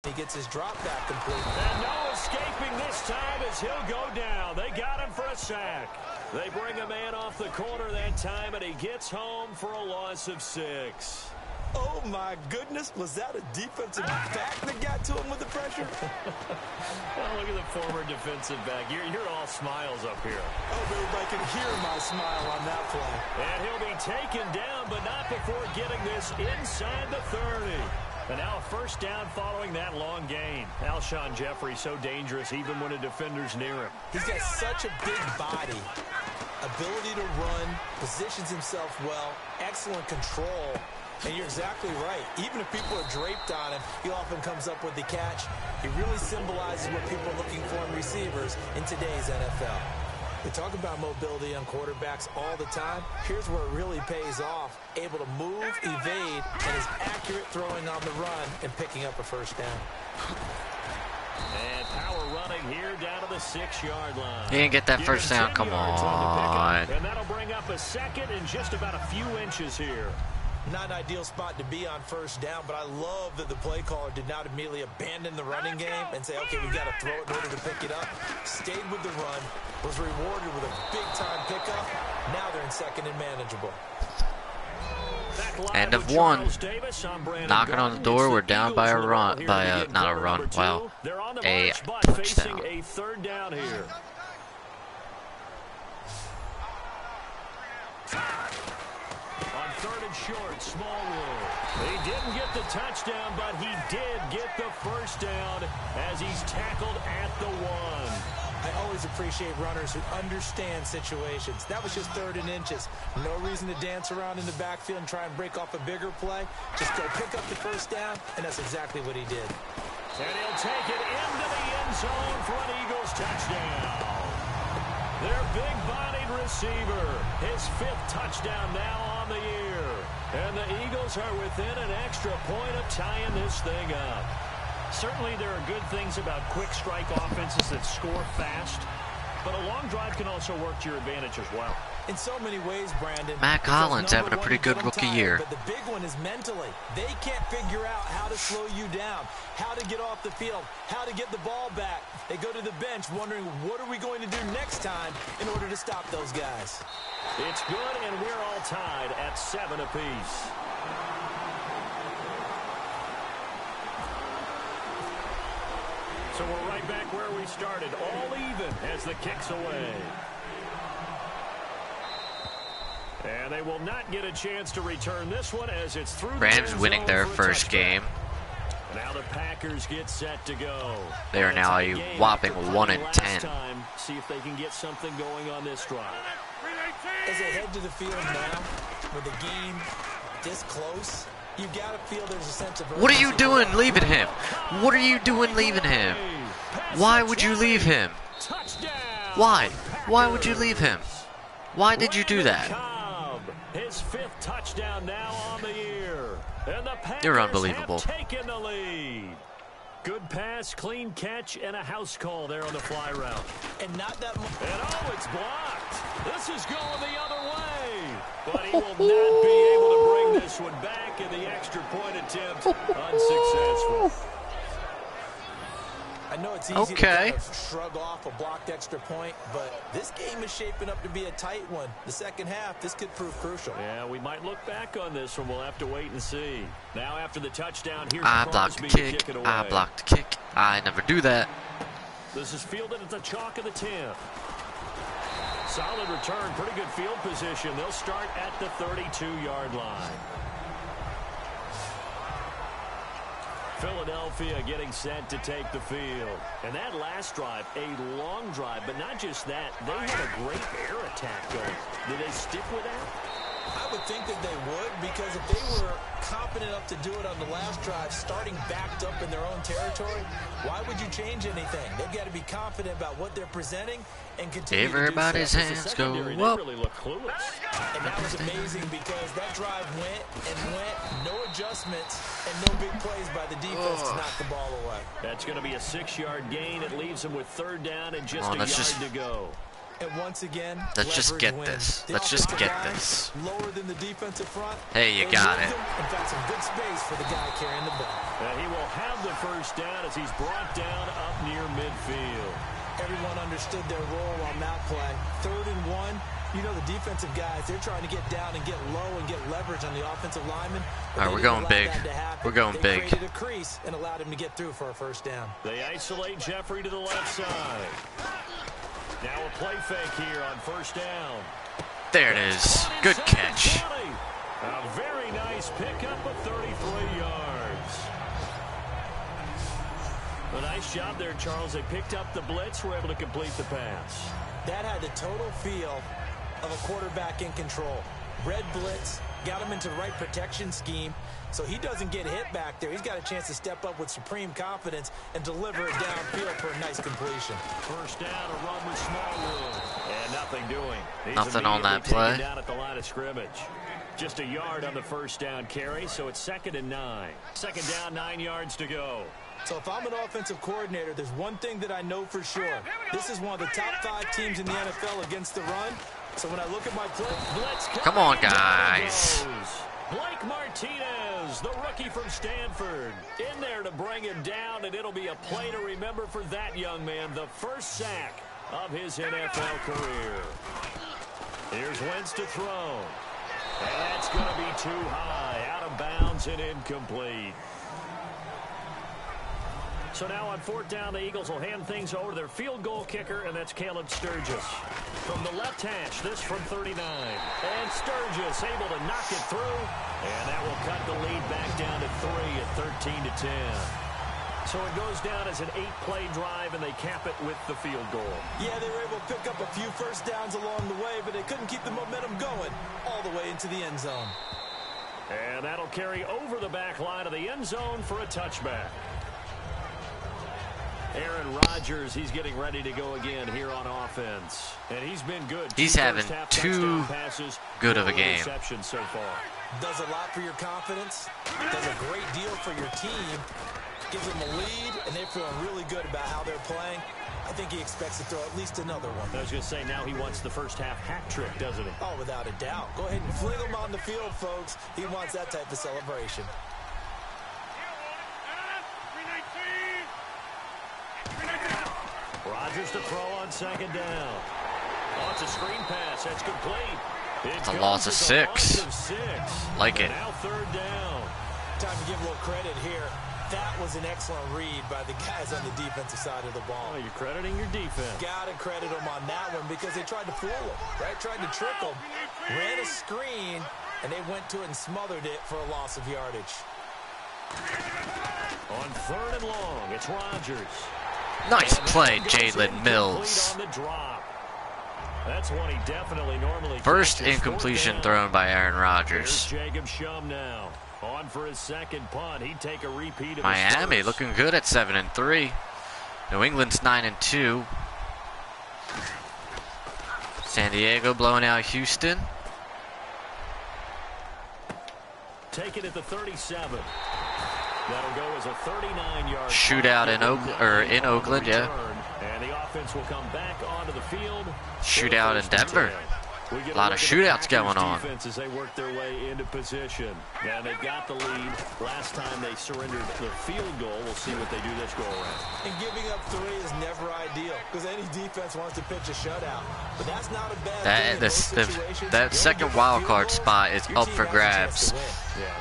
He gets his drop back complete. And no escaping this time as he'll go down. They got him for a sack. They bring a man off the corner that time, and he gets home for a loss of 6. Oh, my goodness. Was that a defensive back that got to him with the pressure? Oh, look at the former defensive back. You're all smiles up here. Oh, but everybody can hear my smile on that play. And he'll be taken down, but not before getting this inside the 30. And now a first down following that long gain. Alshon Jeffrey so dangerous even when a defender's near him. He's got such a big body, ability to run, positions himself well, excellent control. And you're exactly right. Even if people are draped on him, he often comes up with the catch. He really symbolizes what people are looking for in receivers in today's NFL. We talk about mobility on quarterbacks all the time. Here's where it really pays off. Able to move, evade, and is accurate throwing on the run and picking up a first down. And power running here down to the 6-yard line. He didn't get that first down. Come on. And that'll bring up a second in just about a few inches here. Not an ideal spot to be on first down, but I love that the play caller did not immediately abandon the running game and say, okay, we've got to throw it in order to pick it up. Stayed with the run, was rewarded with a big-time pickup. Now they're in second and manageable. End of 1. Knocking on the door. We're down by a run. Not a run. Wow. A touchdown. A 3rd down here. On 3rd and short, Smallwood. He didn't get the touchdown, but he did get the first down as he's tackled at the 1. I always appreciate runners who understand situations. That was just 3rd and inches. No reason to dance around in the backfield and try and break off a bigger play. Just go pick up the first down, and that's exactly what he did. And he'll take it into the end zone for an Eagles touchdown. Their big-bodied receiver, his 5th touchdown now on the year. And the Eagles are within an extra point of tying this thing up. Certainly there are good things about quick strike offenses that score fast, but a long drive can also work to your advantage as well. In so many ways, Brandon. Matt Collins having a pretty good rookie year. But the big one is mentally. They can't figure out how to slow you down, how to get off the field, how to get the ball back. They go to the bench wondering, what are we going to do next time in order to stop those guys? It's good, and we're all tied at 7 apiece. So we're right back where we started, all even as the kick's away. And they will not get a chance to return this one as it's through. Rams winning their first game. Now the Packers get set to go. They are now a whopping 1-10. See if they can get something going on this drive. As they head to the field now, with the game this close, you got to feel there's a sense of urgency. What are you doing leaving him? What are you doing leaving him? Why would you leave him? Why? Why would you leave him? Why did you do that? His 5th touchdown now on the year. And the Packers You're unbelievable. have taken the lead. Good pass, clean catch, and a house call there on the fly route. And not that much. And oh, it's blocked. This is going the other way. But he will not be able to bring this one back, and the extra point attempt unsuccessful. I know it's easy to kind of shrug off a blocked extra point, but this game is shaping up to be a tight one. The second half, this could prove crucial. Yeah, we might look back on this one. We'll have to wait and see. Now after the touchdown, here's I blocked the kick. I blocked the kick. I never do that. This is fielded at the chalk of the 10. Solid return, pretty good field position. They'll start at the 32-yard line. Philadelphia getting set to take the field. And that last drive, a long drive, but not just that. They had a great air attack going. Did they stick with that? I would think that they would, because if they were confident enough to do it on the last drive, starting backed up in their own territory, why would you change anything? They've got to be confident about what they're presenting and continue Everybody's to do so. hands go up. Really look clueless. And that was amazing because that drive went and went, no adjustments, and no big plays by the defense to knock the ball away. That's going to be a 6-yard gain. It leaves them with third down and just a yard to go. And once again, let's just get this. Let's just get this. Lower than the defensive front. Hey, you got it. In fact, some good space for the guy carrying the ball. And he will have the first down as he's brought down up near midfield. Everyone understood their role on that play. 3rd and 1. You know, the defensive guys, they're trying to get down and get low and get leverage on the offensive lineman. All right, we're going big. We're going big. They created a crease and allowed him to get through for a first down. They isolate Jeffrey to the left side. Now a play fake here on first down. There it is. Good catch. A very nice pickup of 33 yards. A nice job there, Charles. They picked up the blitz, were able to complete the pass. That had the total feel of a quarterback in control. Red blitz, got him into the right protection scheme, so he doesn't get hit back there. He's got a chance to step up with supreme confidence and deliver it downfield for a nice completion. First down, a run with Smallwood. And nothing doing. He's nothing on that play. Down at the line of scrimmage. Just a yard on the first down carry, so it's 2nd and 9. Second down, 9 yards to go. So if I'm an offensive coordinator, there's one thing that I know for sure. This is one of the top 5 teams in the NFL against the run. So when I look at my play, come on, guys. Blake Martinez, the rookie from Stanford, in there to bring him down, and it'll be a play to remember for that young man. The first sack of his NFL career. Here's Wentz to throw. And that's going to be too high, out of bounds and incomplete. So now on 4th down, the Eagles will hand things over to their field goal kicker, and that's Caleb Sturgis. From the left hash, this from 39. And Sturgis able to knock it through, and that will cut the lead back down to 3 at 13-10. So it goes down as an 8-play drive, and they cap it with the field goal. Yeah, they were able to pick up a few first downs along the way, but they couldn't keep the momentum going all the way into the end zone. And that'll carry over the back line of the end zone for a touchback. Aaron Rodgers, he's getting ready to go again here on offense. And he's been good. He's having too good of a game. So far. Does a lot for your confidence. Does a great deal for your team. Gives them a lead, and they're feeling really good about how they're playing. I think he expects to throw at least another one. I was going to say, now he wants the first half hat trick, doesn't he? Oh, without a doubt. Go ahead and fling him on the field, folks. He wants that type of celebration. Rodgers to throw on 2nd down. Oh, it's a screen pass. That's complete. It's a loss of 6. Like it. Now 3rd down. Time to give a little credit here. That was an excellent read by the guys on the defensive side of the ball. Oh, you're crediting your defense. Got to credit them on that one because they tried to fool him, right? Tried to trick him. Ran a screen, and they went to it and smothered it for a loss of yardage. On 3rd and long, it's Rodgers. Nice play, Jalen Mills. That's one he definitely normally First incompletion thrown by Aaron Rodgers. Jacob Shum now on for his 2nd punt. He'd take a repeat of Miami looking good at 7-3. New England's 9-2. San Diego blowing out Houston. Take it at the 37. That'll go as a 39-yard shootout in Oakland, yeah. And the offense will come back onto the field. Shootout in Denver. A lot of shootouts going on. As they work their way into position. And they've got the lead. Last time they surrendered the field goal. We'll see what they do this go around. And giving up 3 is never ideal because any defense wants to pitch a shutout. But that's not a bad thing. That second wild card spot is up for grabs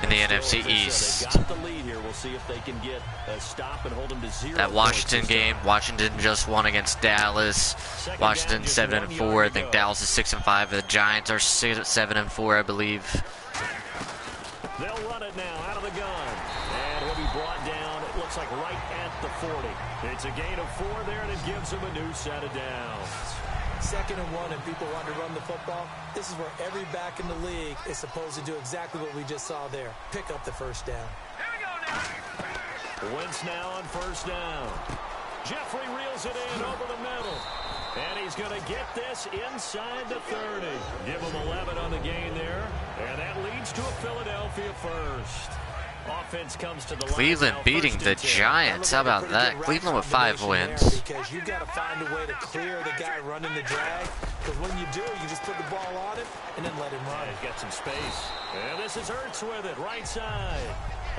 in the NFC East. Got the lead here. We'll see if they can get a stop and hold them to 0. That Washington game, Washington just won against Dallas. Washington 7-4. I think Dallas is 6-5. The Giants are 7-4, I believe. They'll run it now out of the gun. And he'll be brought down, it looks like right at the 40. It's a gain of 4 there, and it gives him a new set of downs. 2nd and 1, and people want to run the football. This is where every back in the league is supposed to do exactly what we just saw there. Pick up the first down. Wentz now on first down. Jeffrey reels it in over the middle. And he's going to get this inside the 30. Give him 11 on the gain there. And that leads to a Philadelphia first. Offense comes to the Cleveland beating the Giants. How about that? Cleveland with 5 wins. Because you got to find a way to clear the guy running the drag. Because when you do, you just put the ball on him and then let him run. He's got some space. And this is Ertz with it, right side.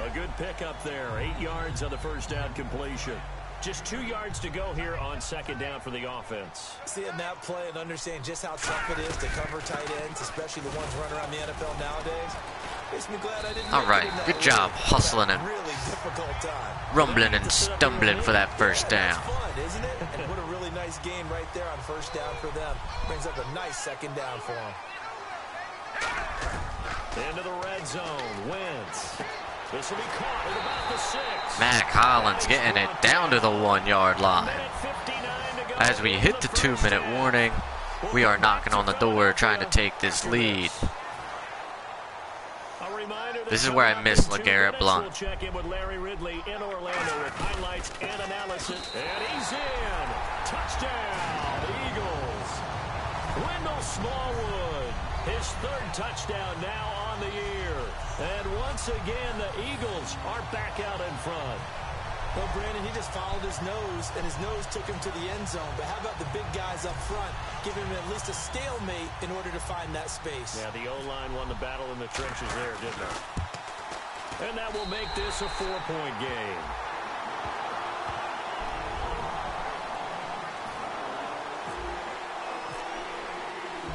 A good pickup there. 8 yards on the first down completion. Just 2 yards to go here on second down for the offense. Seeing that play and understanding just how tough it is to cover tight ends, especially the ones running around the NFL nowadays, makes me glad I didn't. All right, good job hustling and really difficult time. Rumbling and stumbling for that first down. That's fun, isn't it? And what a really nice game right there on first down for them. Brings up a nice second down for them. Into the red zone, Wentz. This will be caught at about the 6. Matt Collins getting it down to the 1-yard line. As we hit the 2-minute warning, we are knocking on the door trying to take this lead. This is where I miss LeGarrette Blount. We'll check in with Larry Ridley in Orlando with highlights and analysis. And he's in. Touchdown, Eagles. Wendell Smallwood, his 3rd touchdown now on the year. And once again, the Eagles are back out in front. Well, Brandon, he just followed his nose, and his nose took him to the end zone. But how about the big guys up front, giving him at least a stalemate in order to find that space? Yeah, the O-line won the battle in the trenches there, didn't it? And that will make this a 4-point game.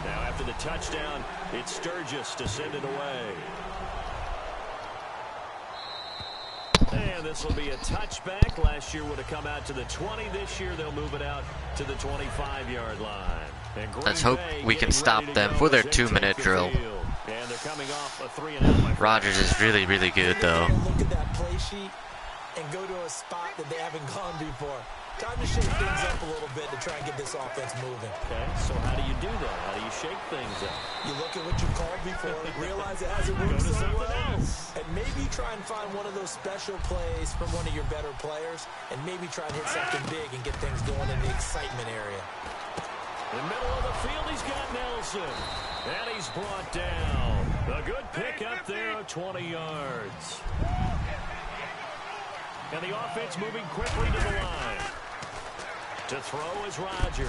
Now, after the touchdown, it's Sturgis to send it away. And this will be a touchback. Last year would have come out to the 20. This year they'll move it out to the 25-yard line. Let's hope we can stop them for their 2-minute drill. And they're coming off a 3-and-out. Rodgers is really, really good, though. Look at that play sheet and go to a spot that they haven't gone before. Time to shake things up a little bit to try and get this offense moving. Okay, so how do you do that? How do you shake things up? You look at what you called before, realize it hasn't worked so well, and maybe try and find one of those special plays from one of your better players, and maybe try and hit something big and get things going in the excitement area. In the middle of the field, he's got Nelson. And he's brought down. A good pick up there of 20 yards. And the offense moving quickly to the line. To throw is Rodgers.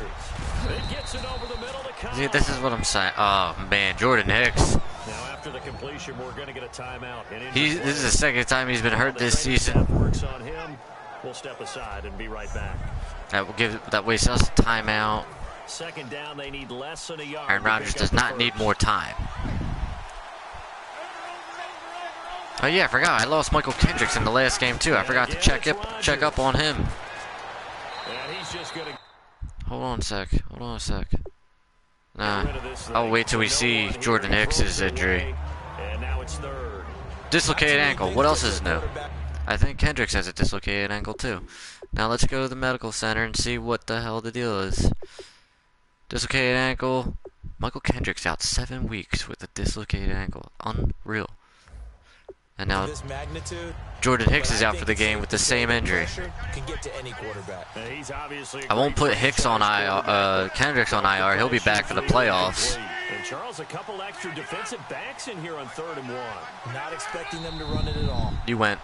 It gets it over the middle to Kyle. See, this is what I'm saying. Oh, man, Jordan Hicks. Now, after the completion, we're going to get a timeout. This is the second time he's been hurt this season. Works on him. We'll step aside and be right back. That wastes us a timeout. Second down, they need less than a yard. Aaron Rodgers does not need more time. Oh yeah, I forgot. I lost Michael Kendricks in the last game too. I forgot to check up on him. And he's just gonna... Hold on a sec. Nah, I'll wait till we see Jordan Hicks' injury. And now it's 3rd. Dislocated ankle. What else is new? I think Kendricks has a dislocated ankle too. Now let's go to the medical center and see what the hell the deal is. Dislocated ankle. Michael Kendricks out 7 weeks with a dislocated ankle. Unreal. And now Jordan Hicks is out for the game with the same injury. I won't put Hicks on IR, Kendricks on IR. He'll be back for the playoffs. And Charles, a couple extra defensive backs in here on 3rd and 1. Not expecting them to run it at all. You went.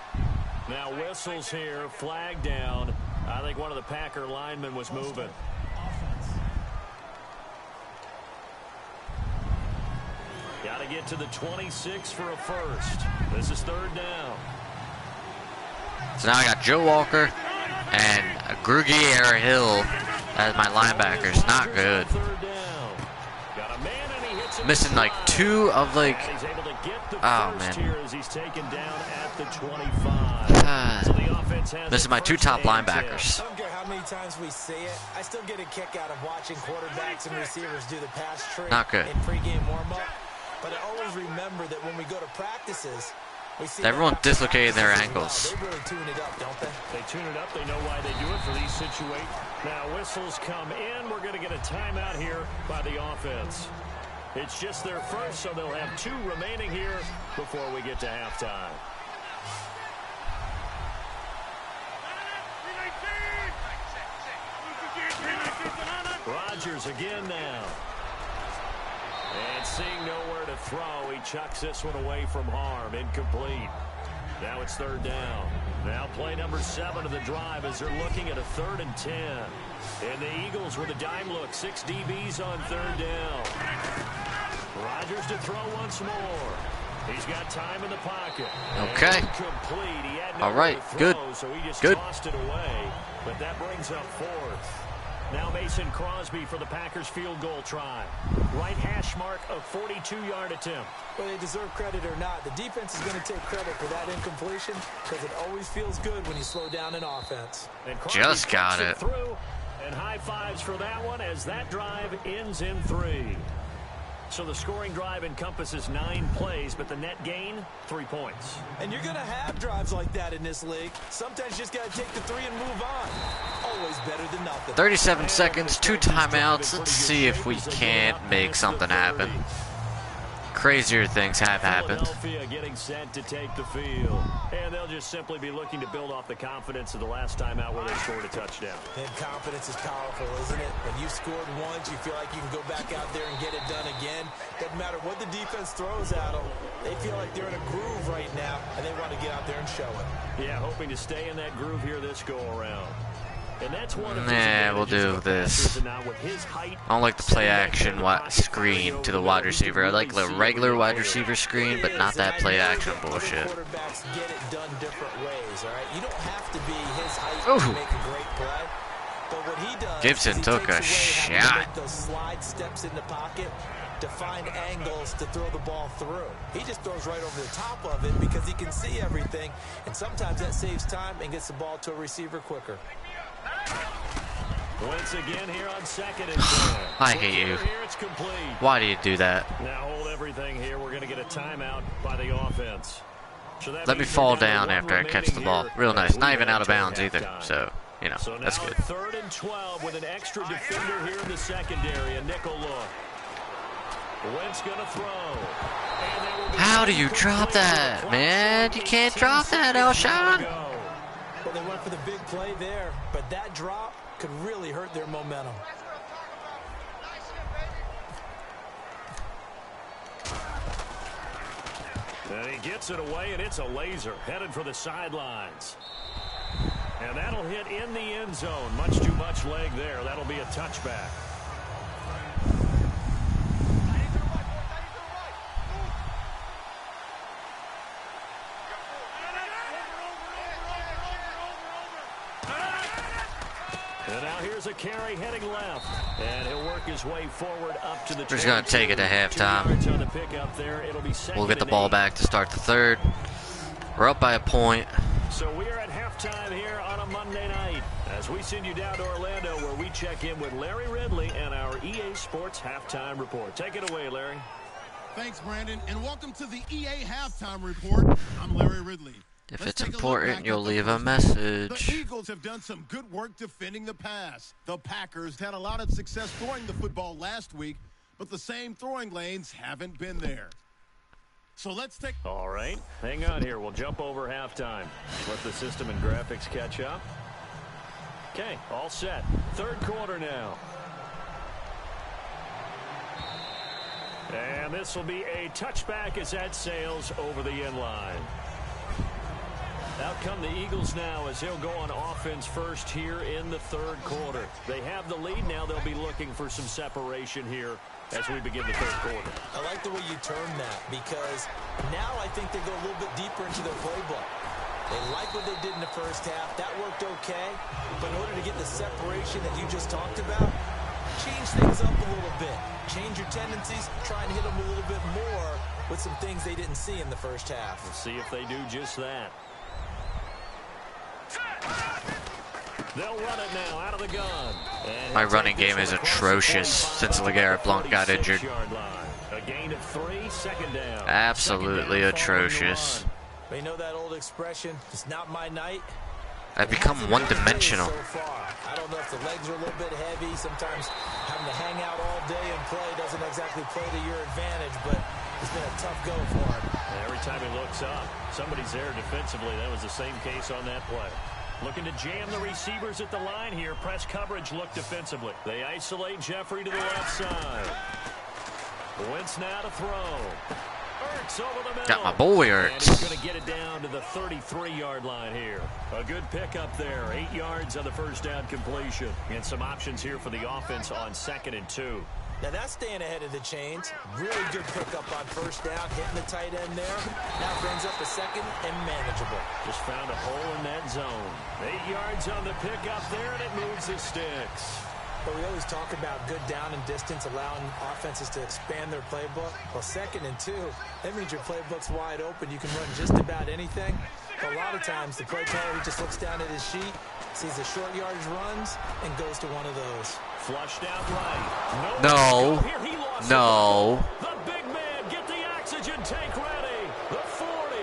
Now whistles here, flag down. I think one of the Packer linemen was moving. Got to get to the 26 for a first. This is 3rd down. So now I got Joe Walker and Grugier Hill as my linebackers. Not good. Missing like 2 of like. Oh man. This is my 2 top linebackers. I don't care how many times we say it. I still get a kick out of watching quarterbacks and receivers do the pass trick Not good. in pregame warm-up. But I always remember that when we go to practices, we see everyone dislocating their ankles. They really tune it up, don't they? They tune it up. They know why they do it for these situations. Now whistles come in. We're going to get a timeout here by the offense. It's just their first, so they'll have 2 remaining here before we get to halftime. Rodgers again now. And seeing nowhere to throw, he chucks this one away from harm. Incomplete. Now it's 3rd down. Now play number 7 of the drive as they're looking at a 3rd and 10. And the Eagles with a dime look. 6 DBs on 3rd down. Rodgers to throw once more. He's got time in the pocket. Okay. He had all right. Throw, Good. so he just Good. tossed it away. But that brings up 4th. Now Mason Crosby for the Packers field goal try. Right hash mark, a 42-yard attempt. Whether they deserve credit or not, the defense is going to take credit for that incompletion because it always feels good when you slow down an offense. And Crosby Just got puts it. Through, and high fives for that one as that drive ends in 3. So the scoring drive encompasses 9 plays, but the net gain, 3 points. And you're going to have drives like that in this league. Sometimes you just got to take the 3 and move on. Always better than nothing. 37 seconds, 2 timeouts. Let's see if we can't make something happen. Crazier things have happened. Philadelphia getting set to take the field. And they'll just simply be looking to build off the confidence of the last time out where they scored a touchdown. And confidence is powerful, isn't it? When you scored once, you feel like you can go back out there and get it done again. Doesn't matter what the defense throws at them. They feel like they're in a groove right now, and they want to get out there and show it. Yeah, hoping to stay in that groove here this go-around. And that's one of we'll do this. I don't like the play action screen to the wide receiver. I like the regular wide receiver screen, but not that play action bullshit. Quarterbacks get it done different ways, all right? You don't have to be his height to make a great play. But what he does Gibson took a shot. Those slide steps in the pocket to find angles to throw the ball through. He just throws right over the top of it because he can see everything, and sometimes that saves time and gets the ball to a receiver quicker. Once again here on 2nd and 10. I hate you. Why do you do that? Now hold everything here. We're going to get a timeout by the offense. So let me fall down after I catch the ball. Real nice. Not even out of bounds either. So, you know, that's good. 3rd and 12 with an extra defender here in the secondary. A nickel look. Wentz going to throw. How do you drop that, man? You can't drop that, Elshon. Well, they went for the big play there, but that drop could really hurt their momentum. And he gets it away, and it's a laser headed for the sidelines. And that'll hit in the end zone. Much too much leg there. That'll be a touchback. And now here's a carry heading left. And he'll work his way forward up to the... We're just going to take it to halftime. We'll get the ball back to start the 3rd. We're up by a point. So we are at halftime here on a Monday night as we send you down to Orlando where we check in with Larry Ridley and our EA Sports Halftime Report. Take it away, Larry. Thanks, Brandon, and welcome to the EA Halftime Report. I'm Larry Ridley. If it's important, you'll leave a message. The Eagles have done some good work defending the pass. The Packers had a lot of success throwing the football last week, but the same throwing lanes haven't been there. So let's take... All right, hang on here. We'll jump over halftime. Let the system and graphics catch up. Okay, all set. 3rd quarter now. And this will be a touchback as that sails over the end line. Out come the Eagles now as he'll go on offense first here in the third quarter. They have the lead now. They'll be looking for some separation here as we begin the third quarter. I like the way you term that because now I think they go a little bit deeper into their playbook. They like what they did in the first half. That worked okay. But in order to get the separation that you just talked about, change things up a little bit. Change your tendencies. Try and hit them a little bit more with some things they didn't see in the first half. We'll see if they do just that. They'll run it now out of the gun. My running game is atrocious since LeGarrette Blount got injured. A gain of 3, second down. Absolutely atrocious. You know that old expression, it's not my night? I've become one-dimensional. So I don't know if the legs are a little bit heavy. Sometimes having to hang out all day and play doesn't exactly play to your advantage, but it's been a tough go for him. Every time he looks up, somebody's there defensively. That was the same case on that play. Looking to jam the receivers at the line here. Press coverage look defensively. They isolate Jeffrey to the left side. Wentz now to throw. Ertz over the middle. Got my boy And he's Ertz. going to get it down to the 33-yard line here. A good pickup there. 8 yards on the first down completion. And some options here for the offense on 2nd and 2. Now that's staying ahead of the chains. Really good pickup on first down, hitting the tight end there. Now brings up the second and manageable. Just found a hole in that zone. 8 yards on the pickup there, and it moves the sticks. But we always talk about good down and distance, allowing offenses to expand their playbook. Well, 2nd and 2, that means your playbook's wide open. You can run just about anything. But a lot of times, the play caller, he just looks down at his sheet, sees the short yardage runs, and goes to one of those. Flushed out right. No. Here he lost No. it. The big man, get the oxygen tank ready. The 40,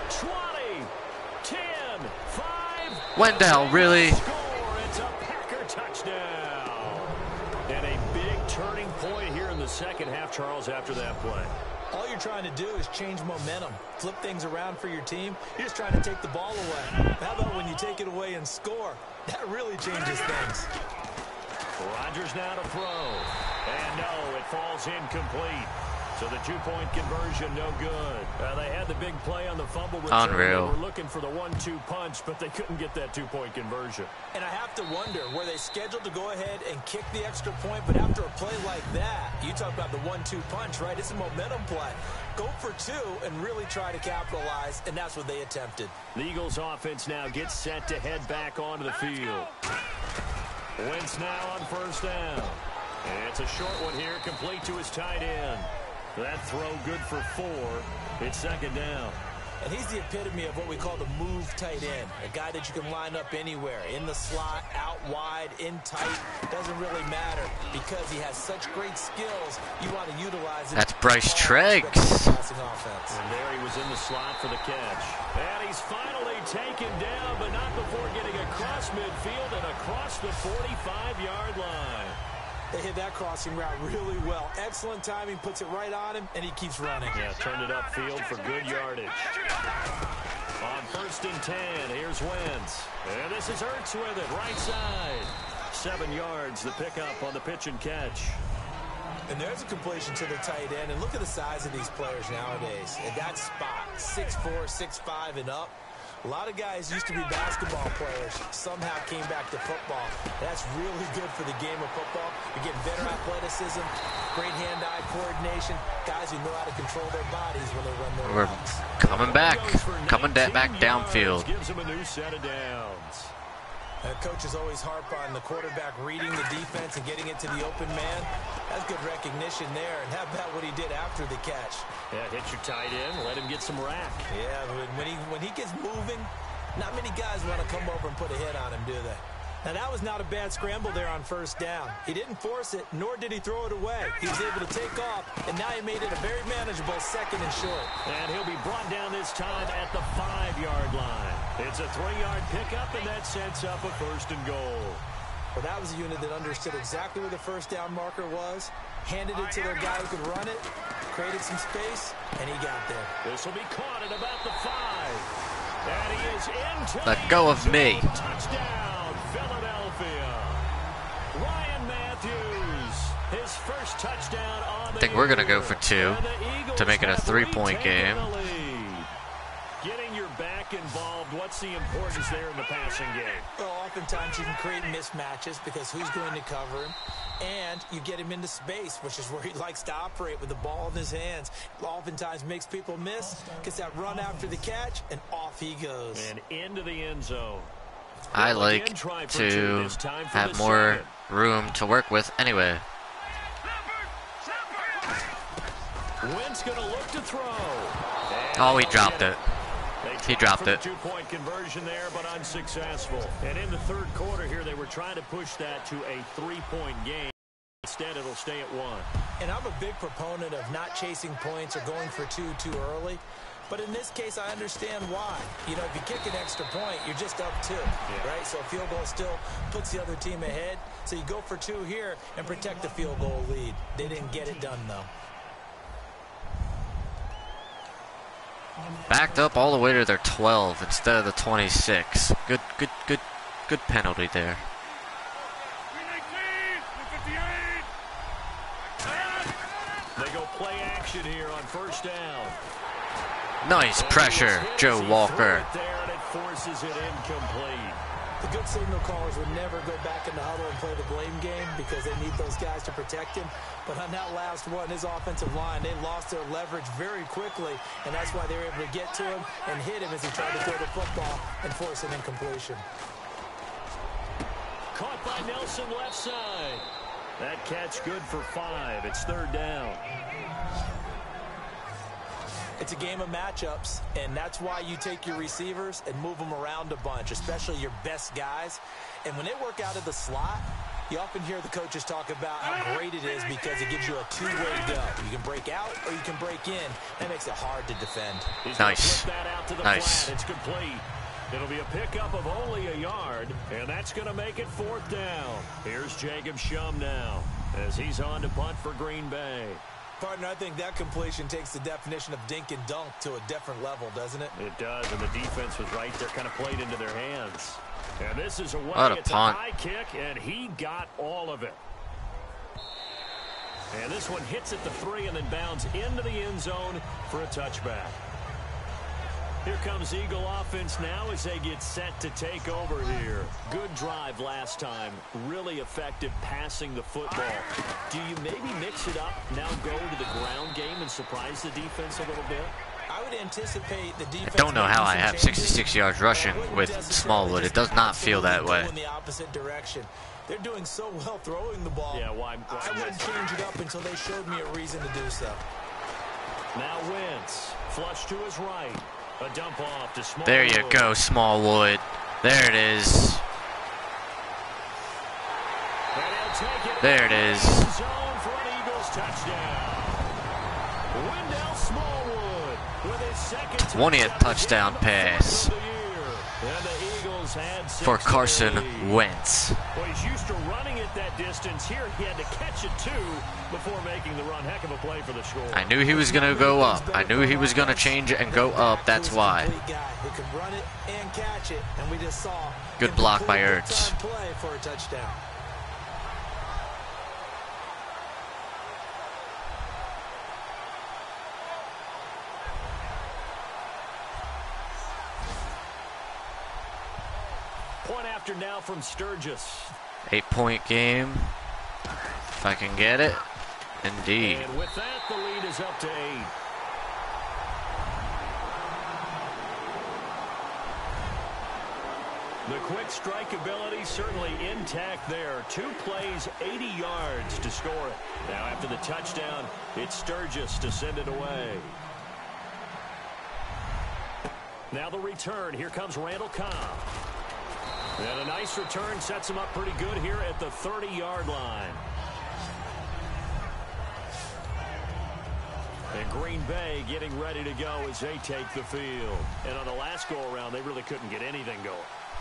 20, 10, 5. Wendell, really? Score. It's a Packer touchdown. And a big turning point here in the second half, Charles, after that play. All you're trying to do is change momentum, flip things around for your team. You're just trying to take the ball away. How about when you take it away and score? That really changes things. Rodgers now to throw. And no, it falls incomplete. So the 2-point conversion, no good. They had the big play on the fumble return. Unreal. They were looking for the 1-2 punch, but they couldn't get that 2-point conversion. And I have to wonder, were they scheduled to go ahead and kick the extra point? But after a play like that, you talk about the 1-2 punch, right? It's a momentum play. Go for 2 and really try to capitalize, and that's what they attempted. The Eagles offense now gets set to head back onto the field. Wentz now on first down. And it's a short one here, complete to his tight end. That throw good for 4. It's 2nd down. And he's the epitome of what we call the move tight end. A guy that you can line up anywhere. In the slot, out wide, in tight. Doesn't really matter because he has such great skills. You want to utilize it. That's Bryce Treggs. And there he was in the slot for the catch. And he's finally taken down, but not before getting across midfield and across the 45-yard line. They hit that crossing route really well. Excellent timing, puts it right on him, and he keeps running. Yeah, turned it upfield for good yardage. On 1st and 10, here's Wentz. And this is Ertz with it, right side. 7 yards, the pickup on the pitch and catch. And there's a completion to the tight end. And look at the size of these players nowadays. At that spot, 6'4", 6'5", and up. A lot of guys used to be basketball players, somehow came back to football. That's really good for the game of football. You're getting better athleticism, great hand-eye coordination, guys who know how to control their bodies when they run their We're routes. coming back back downfield. Gives him a new set of downs. And coaches always harp on the quarterback reading the defense and getting it to the open man. That's good recognition there. And how about what he did after the catch? Yeah, hit your tight end, let him get some rack. Yeah, when he gets moving, not many guys want to come over and put a hit on him, do they? Now, that was not a bad scramble there on first down. He didn't force it, nor did he throw it away. He was able to take off, and now he made it a very manageable 2nd and short. And he'll be brought down this time at the 5-yard line. It's a 3-yard pickup, and that sets up a 1st and goal. Well, that was a unit that understood exactly where the first down marker was, handed it to their guy who could run it, created some space, and he got there. This will be caught at about the 5. And he is into Let go of me. Touchdown, Philadelphia. Ryan Matthews, his first touchdown on the I think we're going to go year. for 2 And the Eagles to make it a have 3-point retaken game. the lead. Getting your back quarterback involved, what's the importance there in the passing game? Well, oftentimes you can create mismatches because who's going to cover him? And you get him into space, which is where he likes to operate with the ball in his hands. Oftentimes makes people miss, gets that run after the catch, and off he goes. And into the end zone. I like to have more room to work with anyway. Wentz going to look to throw. Oh, he dropped it. He dropped it. Two-point conversion there, but unsuccessful. And in the third quarter here, they were trying to push that to a three-point game. Instead, it'll stay at one. And I'm a big proponent of not chasing points or going for two too early. But in this case, I understand why. You know, if you kick an extra point, you're just up two, right? So a field goal still puts the other team ahead. So you go for two here and protect the field goal lead. They didn't get it done, though. Backed up all the way to their 12 instead of the 26. Good penalty there. They go play action here on first down. Nice pressure, Joe Walker. There, and it forces it incomplete. The good signal callers would never go back in the huddle and play the blame game because they need those guys to protect him. But on that last one, his offensive line, they lost their leverage very quickly, and that's why they were able to get to him and hit him as he tried to throw the football and force an incompletion. Caught by Nelson left side. That catch good for 5. It's third down. It's a game of matchups, and that's why you take your receivers and move them around a bunch, especially your best guys. And when they work out of the slot, you often hear the coaches talk about how great it is because it gives you a two-way go. You can break out or you can break in. That makes it hard to defend. Nice. Flip that out to the Nice. flat. It's complete. It'll be a pickup of only a yard, and that's going to make it fourth down. Here's Jacob Shum now as he's on to punt for Green Bay. Partner, I think that completion takes the definition of dink and dunk to a different level, doesn't it? It does, and the defense was right there, kind of played into their hands. And this is away. What a It's punt. a high kick, and he got all of it. And this one hits at the 3 and then bounds into the end zone for a touchback. Here comes Eagle offense now as they get set to take over here. Good drive last time. Really effective passing the football. Do you maybe mix it up, now go to the ground game and surprise the defense a little bit? I would anticipate the defense. I don't know how I making have some changes, 66 yards rushing with Smallwood. It does not feel that way. In the opposite direction. They're doing so well throwing the ball. Yeah, why I wouldn't change it up until they showed me a reason to do so. Now Wentz, flush to his right. A dump off to Smallwood. There you go, Smallwood. There it is. There it is. Zone for an Eagles touchdown. Wendell Smallwood with his second 20th touchdown pass of the year. And the Eagles had 6 for in Carson their lead. Wentz. Well, he's used to running it that distance. Here he had to catch it too before making the run. Heck of a play for the score. I knew he was going to go up. I knew he was going to change it and go up. That's why. Guy who could run it and catch it, and we just saw Good block by Ertz. play for a touchdown. Point after now from Sturgis. 8-point game. If I can get it. Indeed. And with that, the lead is up to 8. The quick strike ability certainly intact there. 2 plays, 80 yards to score it. Now after the touchdown, it's Sturgis to send it away. Now the return. Here comes Randall Cobb. And a nice return sets him up pretty good here at the 30-yard line. And Green Bay getting ready to go as they take the field. And on the last go-around, they really couldn't get anything going.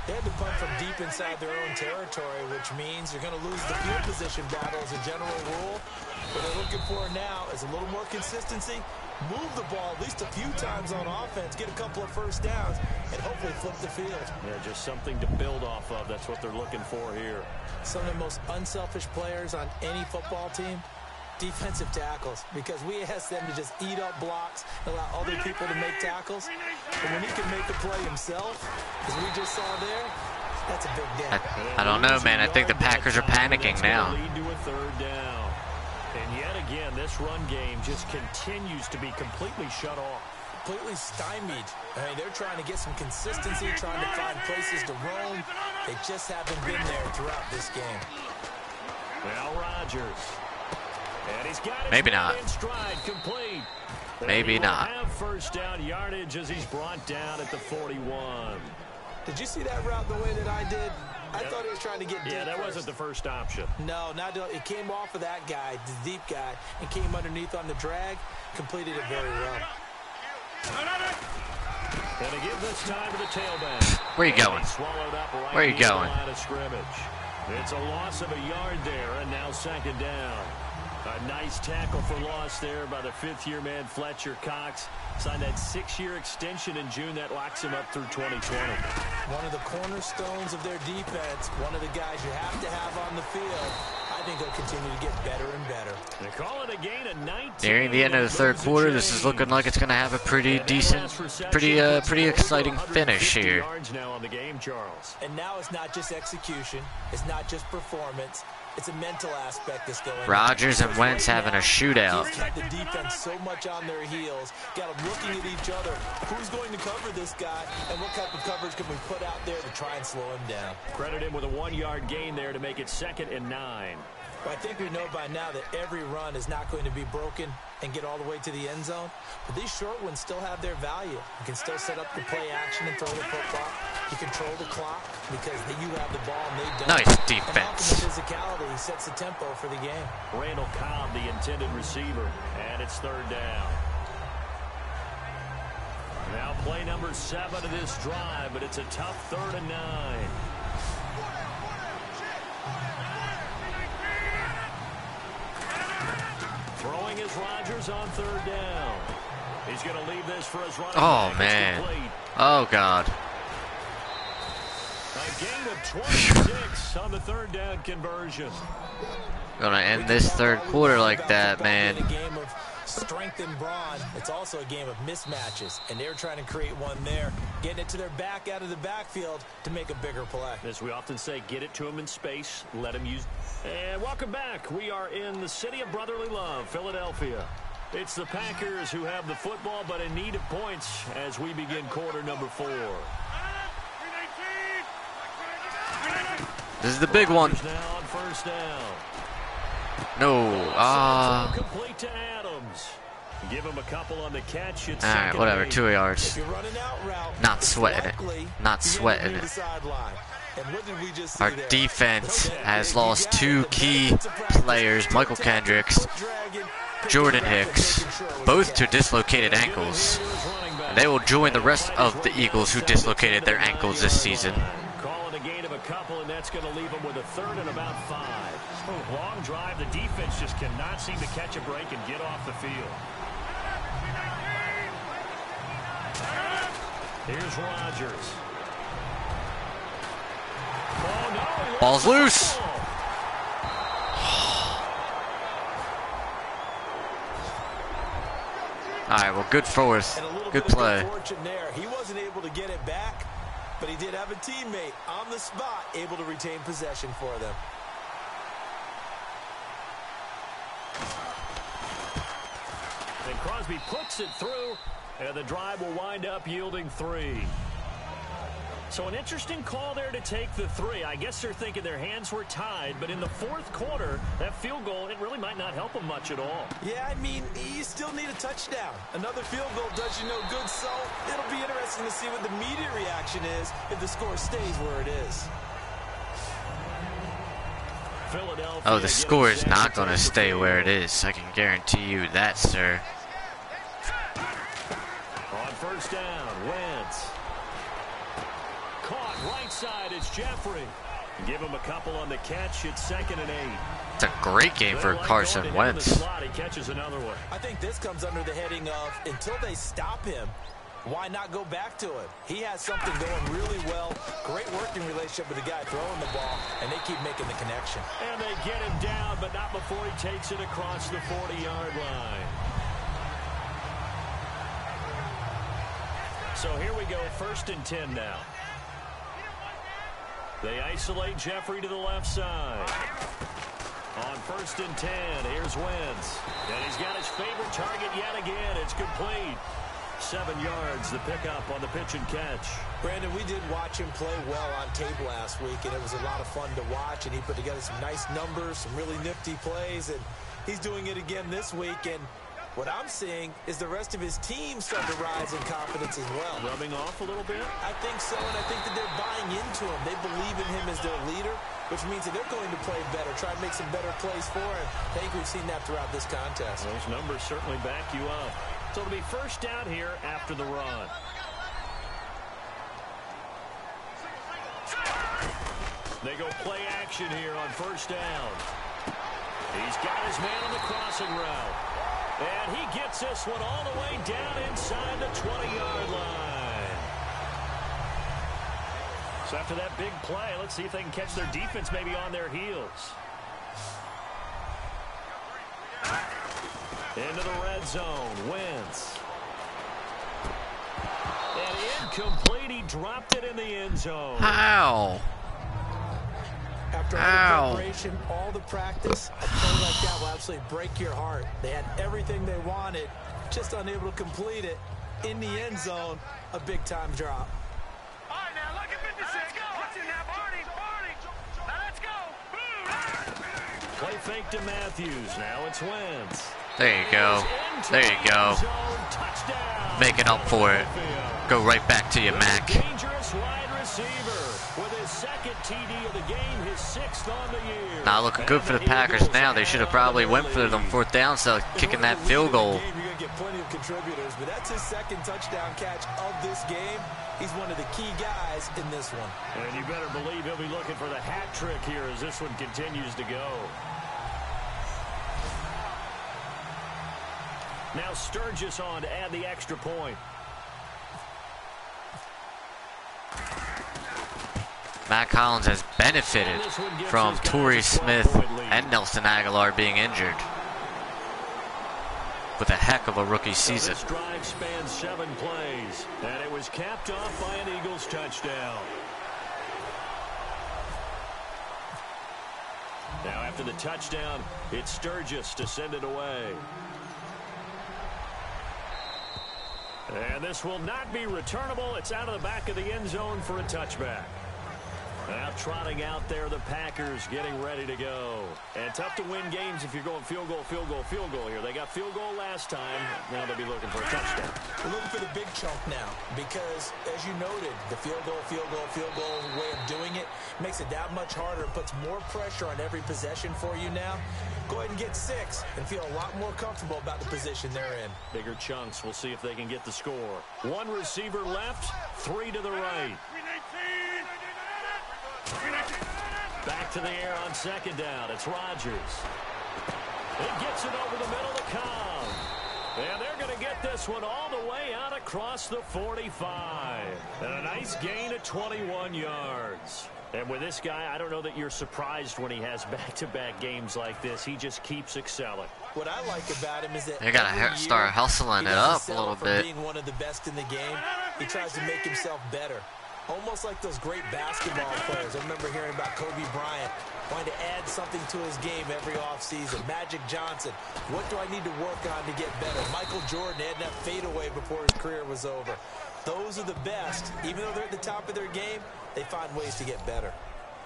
They had to punt from deep inside their own territory, which means you're going to lose the field position battle as a general rule. What they're looking for now is a little more consistency, move the ball at least a few times on offense, get a couple of first downs, and hopefully flip the field. Yeah, just something to build off of. That's what they're looking for here. Some of the most unselfish players on any football team, defensive tackles, because we asked them to just eat up blocks and allow other people to make tackles. But when he can make the play himself, as we just saw there, that's a big game. I don't know, man. I think the Packers are panicking now. Lead to a third down. And yet again, this run game just continues to be completely shut off. Completely stymied. I mean, they're trying to get some consistency, trying to find places to roam. They just haven't been there throughout this game. Now Rodgers. And he's got his Maybe not. in stride, complete. Maybe not. Have first down yardage as he's brought down at the 41. Did you see that route the way that I did? I thought he was trying to get deep. Yeah, that first. wasn't the first option. No, not it came off of that guy, the deep guy, and came underneath on the drag. Completed it very well. And again this time to the tailback. Where you going? Swallowed up right Where you near the going? line of scrimmage. It's a loss of a yard there, and now second down. A nice tackle for loss there by the fifth-year man Fletcher Cox. Signed that 6-year extension in June that locks him up through 2020. One of the cornerstones of their defense, one of the guys you have to have on the field. I think he'll continue to get better and better. They call it a gain of 19. Nearing the end of the third quarter, this is looking like it's going to have a pretty decent, pretty exciting finish here. Yards now on the game, Charles. And now it's not just execution. It's not just performance. It's a mental aspect that's going on. Rodgers and Wentz having a shootout. He's kept the defense so much on their heels. Got them looking at each other. Who's going to cover this guy? And what type of coverage can we put out there to try and slow him down? Credit him with a 1-yard gain there to make it 2nd and 9. Well, I think we know by now that every run is not going to be broken and get all the way to the end zone. But these short ones still have their value. You can still set up the play action and throw the football. You control the clock because you have the ball and they don't. Nice defense. And often the physicality sets the tempo for the game. Randall Cobb, the intended receiver, and it's third down. Now play number 7 of this drive, but it's a tough 3rd and 9. Throwing is Rodgers on 3rd down. He's going to leave this for his running back. Oh, man. Oh, God. A gain of 26 on the 3rd down conversion. Gonna end this third quarter like that, man. A game of strength and brawn. It's also a game of mismatches, and they're trying to create one there, getting it to their back out of the backfield to make a bigger play. As we often say, get it to him in space, let him use. And welcome back. We are in the city of brotherly love, Philadelphia. It's the Packers who have the football, but in need of points as we begin quarter number 4. This is the big one. Now on first down. No. Complete to Adams. Give him a couple on the catch. All right, whatever. 2 yards. If you're running out route, Not sweating it. Not sweating it. And what did we just see Our there? defense has lost 2 key players, Michael Kendricks, Jordan Hicks, both to dislocated ankles. And they will join the rest of the Eagles who dislocated their ankles this season. Calling a gain of a couple, and that's going to leave them with a 3rd and about 5. Long drive. The defense just cannot seem to catch a break and get off the field. Here's Rodgers. Oh, no. Ball's loose. All right, well, good fourth. Good play. There. He wasn't able to get it back, but he did have a teammate on the spot able to retain possession for them. And Crosby puts it through, and the drive will wind up yielding 3. So an interesting call there to take the 3. I guess they're thinking their hands were tied, but in the 4th quarter, that field goal, it really might not help them much at all. Yeah, I mean, you still need a touchdown. Another field goal does you no good, so it'll be interesting to see what the media reaction is if the score stays where it is. Oh, the score is not going to stay where it is. I can guarantee you that, sir. On first down, Wentz. Caught right side, it's Jeffrey. Give him a couple on the catch. It's 2nd and 8. It's a great game for Carson Wentz. He catches another one. I think this comes under the heading of until they stop him, why not go back to it? He has something going really well. Great working relationship with the guy throwing the ball, and they keep making the connection. And they get him down, but not before he takes it across the 40-yard line. So here we go, 1st and 10 now. They isolate Jeffrey to the left side. On 1st and 10, here's Wentz. And he's got his favorite target yet again. It's complete. 7 yards, the pickup on the pitch and catch. Brandon, we did watch him play well on tape last week, and it was a lot of fun to watch, and he put together some nice numbers, some really nifty plays, and he's doing it again this week. And what I'm seeing is the rest of his team start to rise in confidence as well. Rubbing off a little bit? I think so, and I think that they're buying into him. They believe in him as their leader, which means that they're going to play better, try and make some better plays for him. I think we've seen that throughout this contest. Those numbers certainly back you up. So it'll be 1st down here after the run. They go play action here on 1st down. He's got his man on the crossing route. And he gets this one all the way down inside the 20-yard line. So after that big play, let's see if they can catch their defense maybe on their heels. Into the red zone, Wentz. And incomplete, he dropped it in the end zone. How? After all the preparation, all the practice, a play like that will absolutely break your heart. They had everything they wanted, just unable to complete it. In the end zone, a big-time drop. All right, now look at 56. What's in that party? Now let's go. Play fake to Matthews. Now it's Wentz. There you go. There you go. Making up for it. Go right back to you, Mac. Dangerous wide receiver with his 2nd TD of the game, his 6th on the year. Not looking good for the Packers now. They should have probably went for it on 4th down, so kicking that field goal. You're going to get plenty of contributors, but that's his 2nd touchdown catch of this game. He's one of the key guys in this one. And you better believe he'll be looking for the hat trick here as this one continues to go. Now Sturgis on to add the extra point. Matt Collins has benefited from Torrey Smith and Nelson Aguilar being injured with a heck of a rookie season. This drive spans 7 plays, and it was capped off by an Eagles touchdown. Now after the touchdown, it's Sturgis to send it away. And this will not be returnable. It's out of the back of the end zone for a touchback. Now trotting out there, the Packers getting ready to go. And tough to win games if you're going field goal, field goal, field goal here. They got field goal last time. Now they'll be looking for a touchdown. We're looking for the big chunk now because, as you noted, the field goal way of doing it makes it that much harder. It puts more pressure on every possession for you now. Go ahead and get 6 and feel a lot more comfortable about the position they're in. Bigger chunks. We'll see if they can get the score. 1 receiver left, 3 to the right. Back to the air on 2nd down. It's Rodgers. He gets it over the middle to Cobb. And they're going to get this one all the way out across the 45. And a nice gain of 21 yards. And with this guy, I don't know that you're surprised when he has back-to-back games like this. He just keeps excelling. What I like about him is that They got to start hustling it up a little bit. Being one of the best in the game, he tries to make himself better. Almost like those great basketball players. I remember hearing about Kobe Bryant wanting to add something to his game every offseason. Magic Johnson, what do I need to work on to get better? Michael Jordan had that fadeaway before his career was over. Those are the best. Even though they're at the top of their game, they find ways to get better.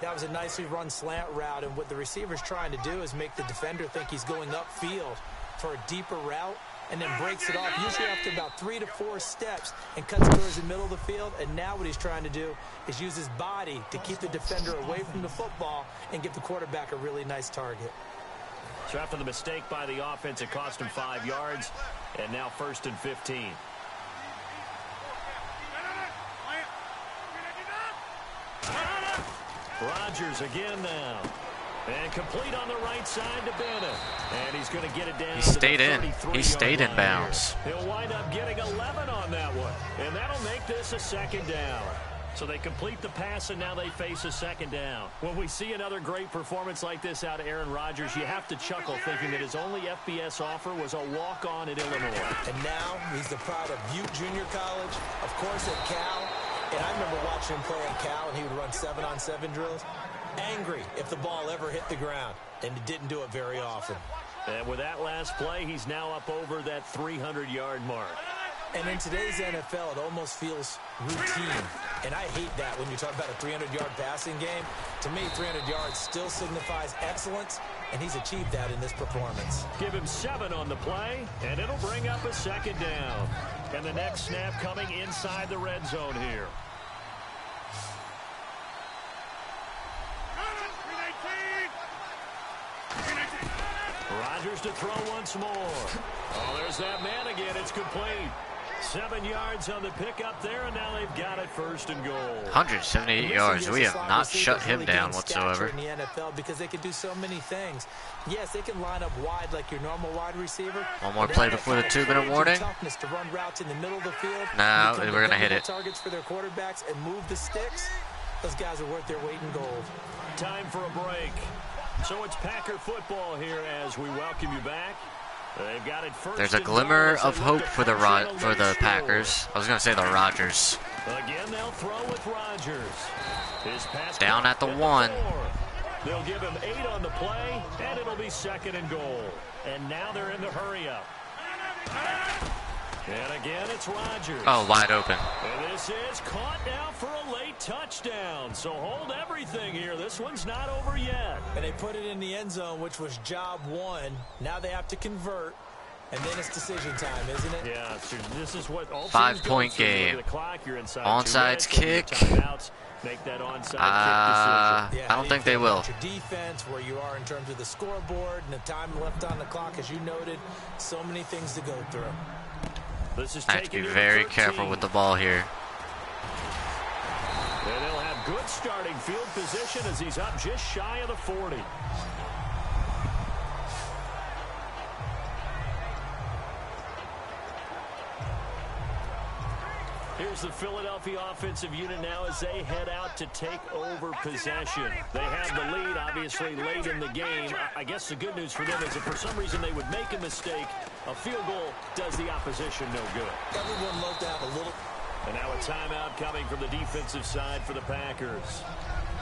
That was a nicely run slant route, and what the receiver's trying to do is make the defender think he's going upfield for a deeper route, and then breaks it off, usually after about 3 to 4 steps, and cuts towards the middle of the field. And now what he's trying to do is use his body to keep the defender away from the football and give the quarterback a really nice target. So after the mistake by the offense, it cost him 5 yards, and now 1st and 15. Rodgers again now. And complete on the right side to Bennett. And he's going to get it down. He stayed in. He stayed in bounds. He'll wind up getting 11 on that one. And that'll make this a second down. So they complete the pass, and now they face a second down. When we see another great performance like this out of Aaron Rodgers, you have to chuckle thinking that his only FBS offer was a walk-on at Illinois. And now he's the pride of Butte Junior College, of course at Cal. And I remember watching him play at Cal, and he would run 7-on-7 drills. Angry if the ball ever hit the ground, and didn't do it very often. And with that last play, he's now up over that 300-yard mark. And in today's NFL, it almost feels routine. And I hate that when you talk about a 300-yard passing game. To me, 300 yards still signifies excellence, and he's achieved that in this performance. Give him 7 on the play, and it'll bring up a second down. And the next snap coming inside the red zone here. Rodgers to throw once more. Oh, there's that man again. It's complete. 7 yards on the pickup there, and now they've got it first and goal. 178 yards. We have not shut him down whatsoever. In the NFL because they can do so many things. Yes, they can line up wide like your normal wide receiver. One more play before the 2-minute warning. Toughness to run routes in the middle of the field. No, we're going to hit it. Targets for their quarterbacks and move the sticks. Those guys are worth their weight in gold. Time for a break. So it's Packer football here as we welcome you back. They've got it first. There's a glimmer of hope for the Packers. I was going to say the Rodgers. Again, they'll throw with Rodgers. His pass down at the 1. They'll give him 8 on the play, and it'll be second and goal. And now they're in the hurry up. And again, it's Rodgers. Oh, wide open. And this is caught now for a late touchdown. So hold everything here. This one's not over yet. And they put it in the end zone, which was job 1. Now they have to convert. And then it's decision time, isn't it? Yeah, so this is what all 5-point game. Onside kick. Make that onside kick decision. Yeah, I don't think they will. Your defense, where you are in terms of the scoreboard and the time left on the clock, as you noted, so many things to go through. This is I have to be very careful with the ball here. And he'll have good starting field position as he's up just shy of the 40. Here's the Philadelphia offensive unit now as they head out to take over possession. They have the lead, obviously, late in the game. I guess the good news for them is if for some reason they would make a mistake, a field goal does the opposition no good. Everyone loves to have a little. And now a timeout coming from the defensive side for the Packers.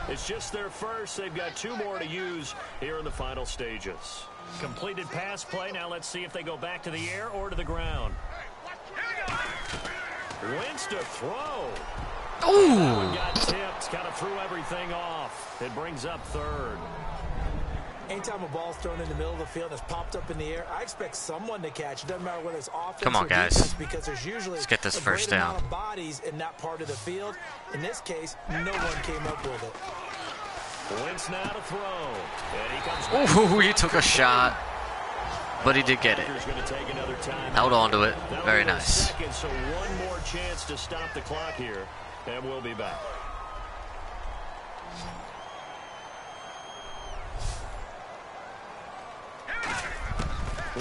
It's just their first. They've got 2 more to use here in the final stages. Completed pass play. Now let's see if they go back to the air or to the ground. Wentz to throw. Ooh. Got tipped, kind of threw everything off. It brings up third. Anytime a ball's thrown in the middle of the field and it's popped up in the air, I expect someone to catch. It doesn't matter whether it's offense Come on, or guys. defense, because there's usually Let's get this a first great down. amount of bodies in that part of the field. In this case, no one came up with it. Wentz now to throw. And he comes back. Ooh, he took a shot. But he did get it. Held on to it. Very nice. Second, so one more chance to stop the clock here, and we'll be back.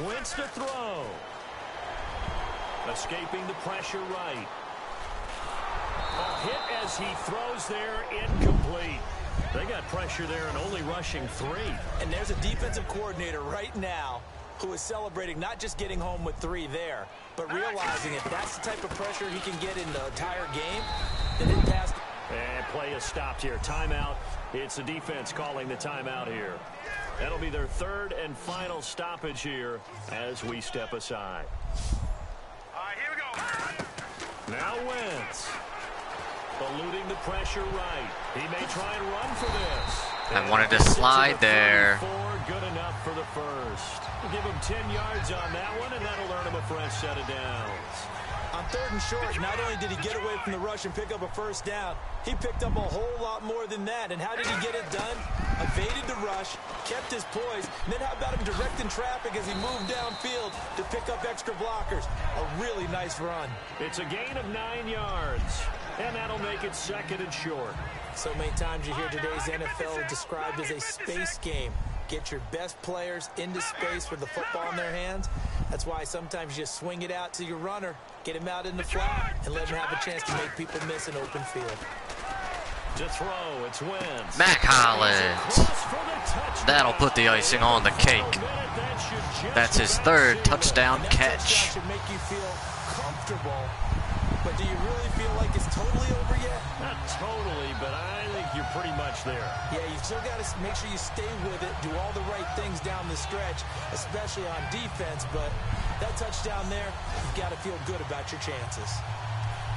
Wentz to throw. Escaping the pressure right. A hit as he throws there, incomplete. They got pressure there and only rushing 3. And there's a defensive coordinator right now who is celebrating not just getting home with 3 there, but realizing if that's the type of pressure he can get in the entire game, then it passed. And play is stopped here. Timeout. It's the defense calling the timeout here. That'll be their 3rd and final stoppage here as we step aside. All right, here we go. Now Wentz. Eluding the pressure right. He may try and run for this. I wanted to slide there. Good enough for the first. We'll give him 10 yards on that one, and that'll earn him a fresh set of downs. On 3rd and short, not only did he get away from the rush and pick up a first down, he picked up a whole lot more than that. And how did he get it done? Evaded the rush, kept his poise, and then how about him directing traffic as he moved downfield to pick up extra blockers? A really nice run. It's a gain of 9 yards, and that'll make it 2nd and short. So many times you hear today's NFL described as a space game. Get your best players into space with the football in their hands. That's why sometimes you just swing it out to your runner, get him out in the flat, and let him have a chance to make people miss an open field. To throw, it's Wentz. Mac Hollins. That'll put the icing on the cake. That's his third touchdown catch. That should make you feel comfortable. But do you really feel like it's totally over yet? Not totally, but I think you're pretty much there. Yeah, you've still got to make sure you stay with it, do all the right things down the stretch, especially on defense. But that touchdown there, you've got to feel good about your chances.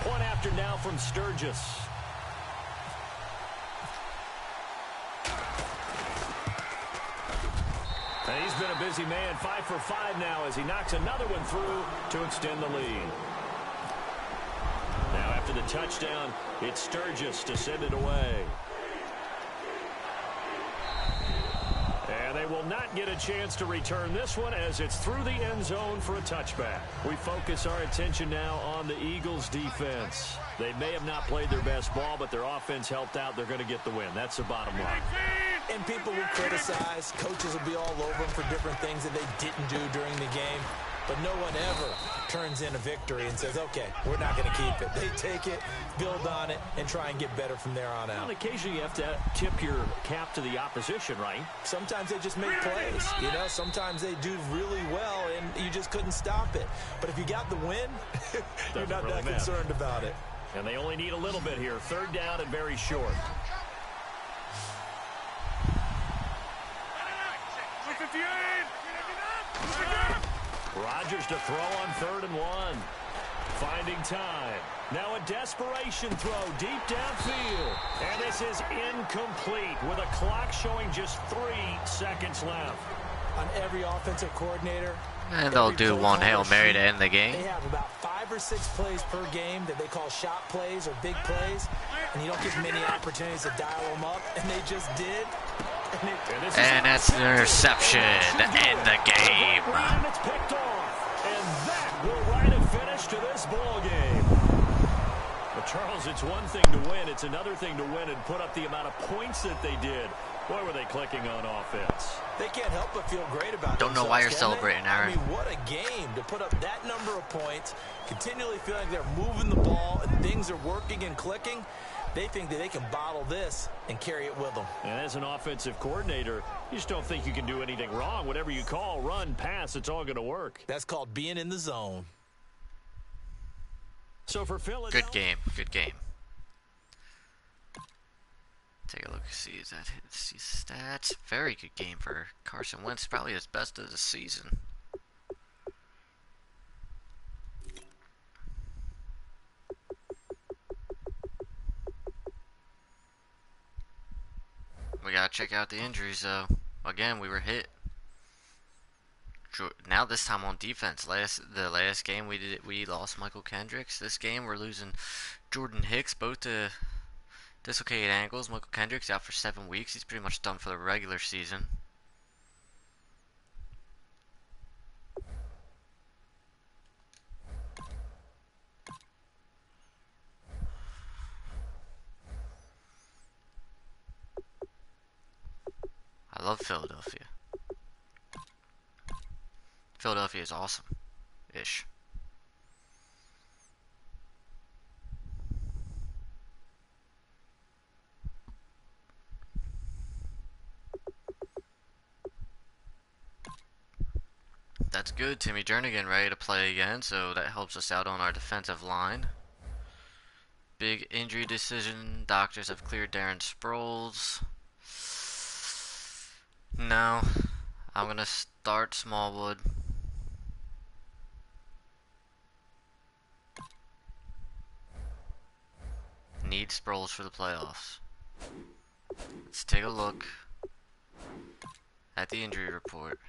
Point after now from Sturgis. And he's been a busy man, 5 for 5 now as he knocks another one through to extend the lead. Now after the touchdown, it's Sturgis to send it away. And they will not get a chance to return this one as it's through the end zone for a touchback. We focus our attention now on the Eagles' defense. They may have not played their best ball, but their offense helped out. They're going to get the win. That's the bottom line. And people will criticize. Coaches will be all over them for different things that they didn't do during the game. But no one ever turns in a victory and says, okay, we're not going to keep it. They take it, build on it, and try and get better from there on out. On occasion, you have to tip your cap to the opposition, right? Sometimes they just make plays. You know, sometimes they do really well, and you just couldn't stop it. But if you got the win, you're not really that concerned about it. And they only need a little bit here. Third down and very short. Rodgers to throw on 3rd and 1. Finding time. Now a desperation throw deep downfield. And this is incomplete with a clock showing just 3 seconds left. On every offensive coordinator. And they'll do one Hail Mary to end the game. They have about 5 or 6 plays per game that they call shot plays or big plays. And you don't get many opportunities to dial them up. And they just did. And that's an interception to end the game. And it's picked off. And that will write a finish to this ball game. But Charles, it's one thing to win. It's another thing to win and put up the amount of points that they did. Boy, were they clicking on offense. They can't help but feel great about Don't know why you're celebrating, Aaron. I mean, what a game to put up that number of points, continually feeling like they're moving the ball and things are working and clicking. They think that they can bottle this and carry it with them. And as an offensive coordinator, you just don't think you can do anything wrong. Whatever you call, run, pass, it's all going to work. That's called being in the zone. So for Philadelphia, Good game. Good game. Take a look. See stats. Very good game for Carson Wentz. Probably his best of the season. We gotta check out the injuries though. Again, we were hit. Now this time on defense. The last game we lost Michael Kendricks. This game we're losing Jordan Hicks, both to dislocated ankles. Michael Kendricks out for 7 weeks. He's pretty much done for the regular season. I love Philadelphia. Philadelphia is awesome-ish. That's good. Timmy Jernigan ready to play again, so that helps us out on our defensive line. Big injury decision. Doctors have cleared Darren Sproles. No, I'm going to start Smallwood. Need Sproles for the playoffs. Let's take a look at the injury report.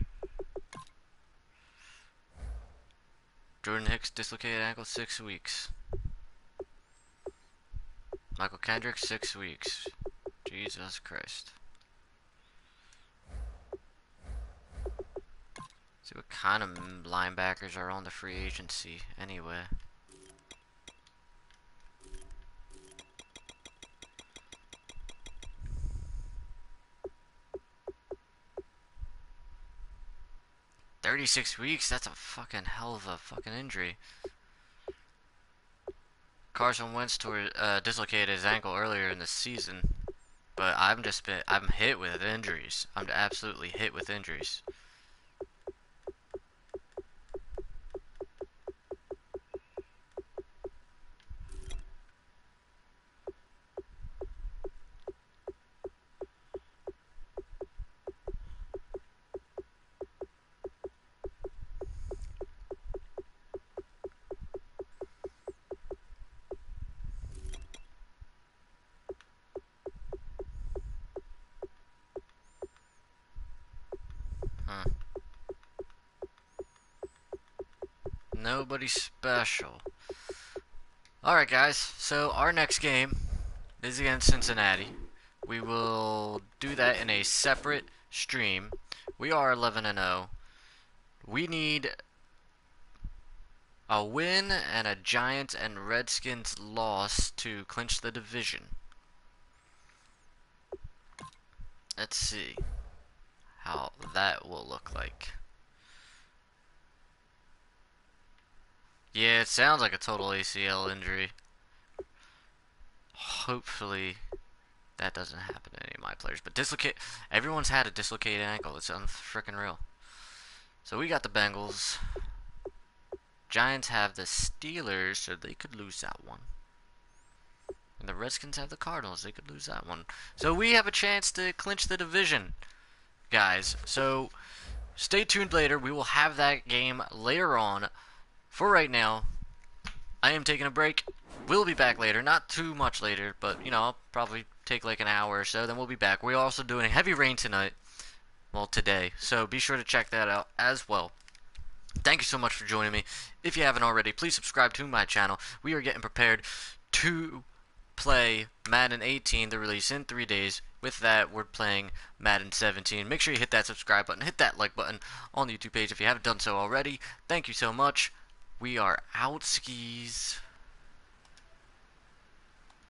Jordan Hicks dislocated ankle 6 weeks. Michael Kendrick 6 weeks. Jesus Christ. See what kind of linebackers are on the free agency anyway. 36 weeks? That's a fucking hell of a fucking injury. Carson Wentz dislocated his ankle earlier in the season, but I'm hit with injuries. I'm absolutely hit with injuries. Huh. Nobody special. Alright, guys, so our next game is against Cincinnati. We will do that in a separate stream. We are 11-0. We need a win and a Giants and Redskins loss to clinch the division. Let's see how that will look like. Yeah, it sounds like a total ACL injury. Hopefully that doesn't happen to any of my players. But everyone's had a dislocated ankle. It's unfreaking real. So we got the Bengals. Giants have the Steelers, so they could lose that one. And the Redskins have the Cardinals. They could lose that one. So we have a chance to clinch the division, guys. So stay tuned later. We will have that game later on. For right now, I am taking a break. We'll be back later. Not too much later, but, you know, I'll probably take like an hour or so. Then we'll be back. We're also doing heavy rain tonight. Well, today. So be sure to check that out as well. Thank you so much for joining me. If you haven't already, please subscribe to my channel. We are getting prepared to play Madden 18, the release in 3 days. With that, we're playing Madden 17. Make sure you hit that subscribe button, hit that like button on the YouTube page if you haven't done so already. Thank you so much. We are out skis.